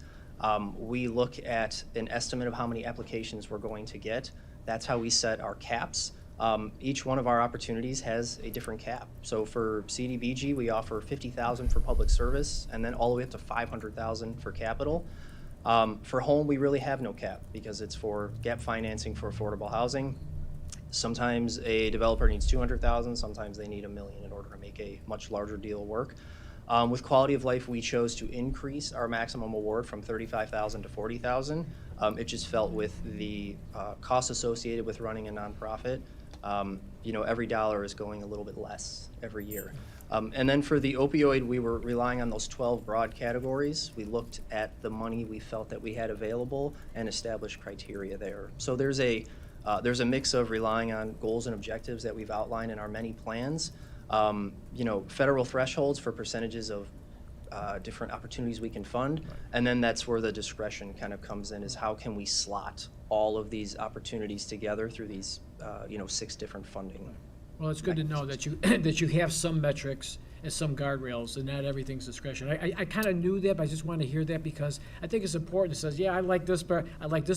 [SPEAKER 2] We look at an estimate of how many applications we're going to get. That's how we set our caps. Each one of our opportunities has a different cap. So for CDBG, we offer $50,000 for public service, and then all the way up to $500,000 for capital. For home, we really have no cap because it's for gap financing for affordable housing. Sometimes a developer needs $200,000, sometimes they need $1 million in order to make a much larger deal work. With quality of life, we chose to increase our maximum award from $35,000 to $40,000. It just felt with the costs associated with running a nonprofit, every dollar is going a little bit less every year. And then for the opioid, we were relying on those 12 broad categories. We looked at the money we felt that we had available and established criteria there. So there's a mix of relying on goals and objectives that we've outlined in our many plans. Federal thresholds for percentages of different opportunities we can fund, and then that's where the discretion kind of comes in, is how can we slot all of these opportunities together through these 6 different funding.
[SPEAKER 9] Well, it's good to know that you that you have some metrics and some guardrails, and not everything's discretion. I kind of knew that, but I just want to hear that because I think it's important. It says, yeah, I like this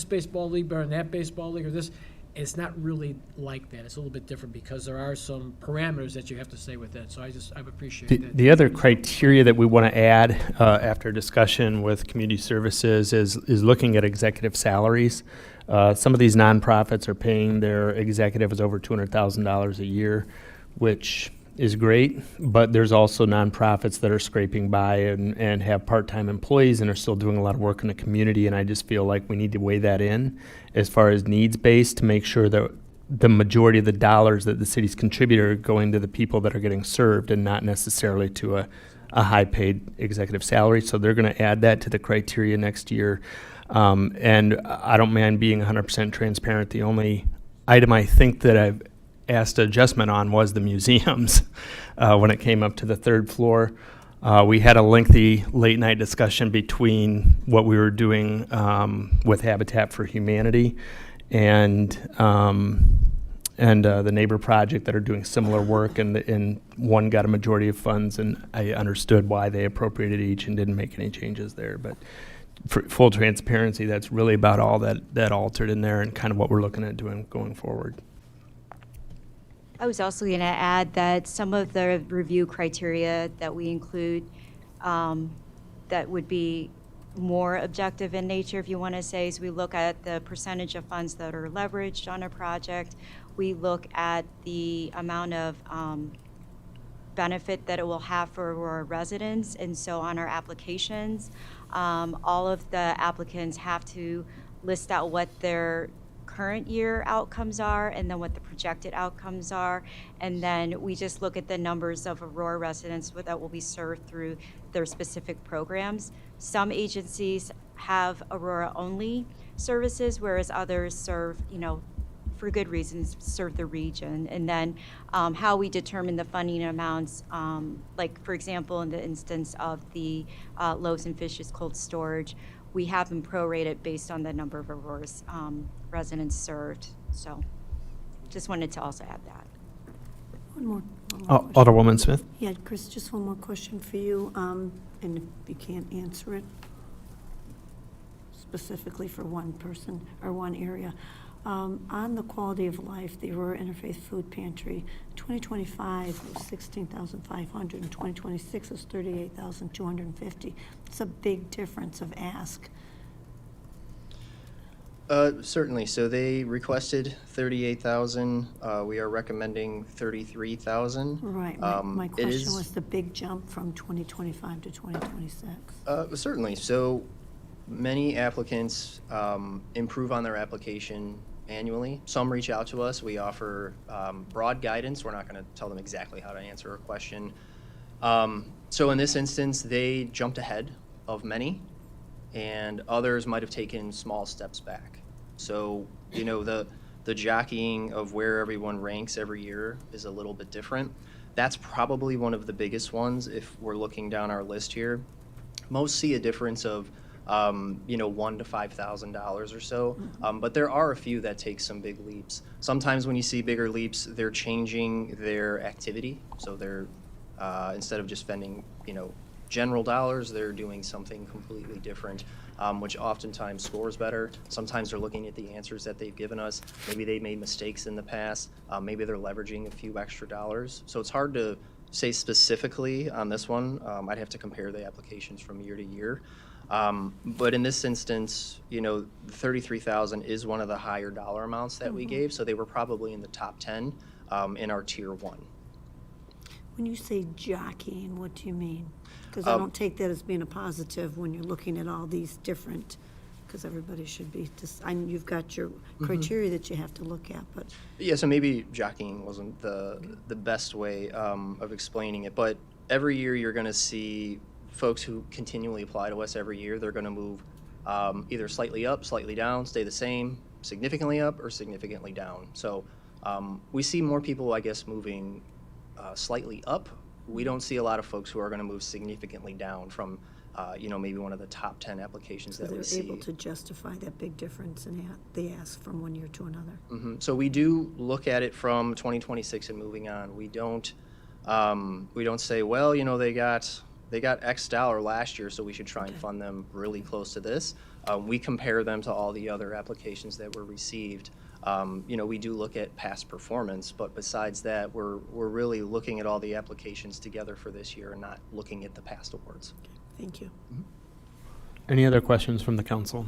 [SPEAKER 9] baseball league better than that baseball league, or this. It's not really like that. It's a little bit different because there are some parameters that you have to stay within. So I appreciate that.
[SPEAKER 1] The other criteria that we want to add after discussion with community services is looking at executive salaries. Some of these nonprofits are paying their executives over $200,000 a year, which is great, but there's also nonprofits that are scraping by and have part-time employees and are still doing a lot of work in the community, and I just feel like we need to weigh that in as far as needs-based to make sure that the majority of the dollars that the city's contributed are going to the people that are getting served and not necessarily to a high-paid executive salary. So they're going to add that to the criteria next year. And I don't mind being 100% transparent. The only item I think that I've asked adjustment on was the museums when it came up to the 3rd floor. We had a lengthy late night discussion between what we were doing with Habitat for Humanity and the Neighbor Project that are doing similar work, and one got a majority of funds, and I understood why they appropriated each and didn't make any changes there. But for full transparency, that's really about all that altered in there and kind of what we're looking at doing going forward.
[SPEAKER 17] I was also going to add that some of the review criteria that we include that would be more objective in nature, if you want to say, is we look at the percentage of funds that are leveraged on a project. We look at the amount of benefit that it will have for our residents. And so on our applications, all of the applicants have to list out what their current year outcomes are and then what the projected outcomes are. And then we just look at the numbers of Aurora residents that will be served through their specific programs. Some agencies have Aurora-only services, whereas others serve, for good reasons, serve the region. And then how we determine the funding amounts, like, for example, in the instance of the Loaves and Fishes cold storage, we have them prorated based on the number of Aurora's residents served. So just wanted to also add that.
[SPEAKER 14] One more
[SPEAKER 1] Alderwoman Smith?
[SPEAKER 14] Yeah, Chris, just one more question for you, and if you can't answer it specifically for one person or one area. On the quality of life, the Aurora Interfaith Food Pantry, 2025 was $16,500, and 2026 was $38,250. It's a big difference of ask.
[SPEAKER 2] Certainly. So they requested $38,000. We are recommending $33,000.
[SPEAKER 14] Right. My question was the big jump from 2025 to 2026.
[SPEAKER 2] Certainly. So many applicants improve on their application annually. Some reach out to us. We offer broad guidance. We're not going to tell them exactly how to answer a question. So in this instance, they jumped ahead of many, and others might have taken small steps back. So, you know, the jockeying of where everyone ranks every year is a little bit different. That's probably one of the biggest ones if we're looking down our list here. Most see a difference of you know, $1,000 to $5,000 or so, but there are a few that take some big leaps. Sometimes when you see bigger leaps, they're changing their activity. So they're instead of just spending, you know, general dollars, they're doing something completely different, which oftentimes scores better. Sometimes they're looking at the answers that they've given us. Maybe they made mistakes in the past. Maybe they're leveraging a few extra dollars. So it's hard to say specifically on this one. I'd have to compare the applications from year to year. But in this instance, you know, 33,000 is one of the higher dollar amounts that we gave, so they were probably in the top 10 in our tier 1.
[SPEAKER 14] When you say jockeying, what do you mean? Because I don't take that as being a positive when you're looking at all these different, because everybody should be just, you've got your criteria that you have to look at, but.
[SPEAKER 2] Yeah, so maybe jockeying wasn't the best way of explaining it, but every year you're going to see folks who continually apply to us every year. They're going to move either slightly up, slightly down, stay the same, significantly up, or significantly down. So we see more people, I guess, moving slightly up. We don't see a lot of folks who are going to move significantly down from, you know, maybe one of the top 10 applications that we see.
[SPEAKER 14] So they're able to justify that big difference in they ask from one year to another.
[SPEAKER 2] So we do look at it from 2026 and moving on. We don't say, well, you know, they got X dollar last year, so we should try and fund them really close to this. We compare them to all the other applications that were received. You know, we do look at past performance, but besides that, we're really looking at all the applications together for this year and not looking at the past awards.
[SPEAKER 14] Thank you.
[SPEAKER 1] Any other questions from the council?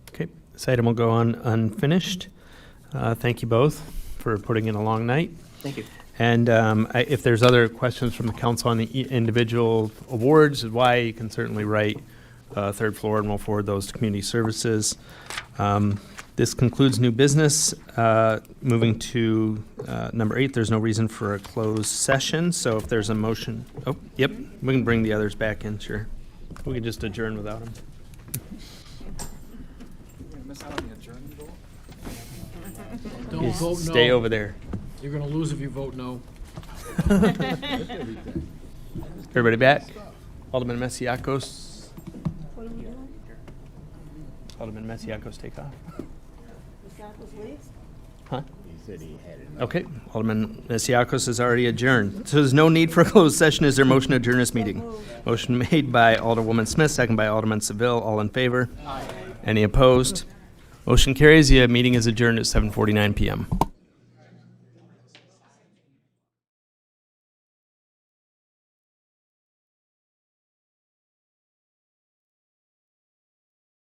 [SPEAKER 1] Okay, this item will go on unfinished. Thank you both for putting in a long night.
[SPEAKER 2] Thank you.
[SPEAKER 1] And if there's other questions from the council on the individual awards, why, you can certainly write third floor, and we'll forward those to community services. This concludes new business. Moving to number 8, there's no reason for a closed session. So if there's a motion, oh, yep, we can bring the others back in, sure. We can just adjourn without them.
[SPEAKER 9] Don't vote no.
[SPEAKER 1] Stay over there.
[SPEAKER 9] You're gonna lose if you vote no.
[SPEAKER 1] Everybody back? Alderman Mesiacos. Alderman Mesiacos, take off. Huh?
[SPEAKER 6] He said he had it.
[SPEAKER 1] Okay, Alderman Mesiacos is already adjourned. So there's no need for a closed session. Is there a motion to adjourn this meeting? Motion made by Alderwoman Smith, second by Alderman Seville. All in favor? Aye. Any opposed? Motion carries. The meeting is adjourned at 7:49 p.m.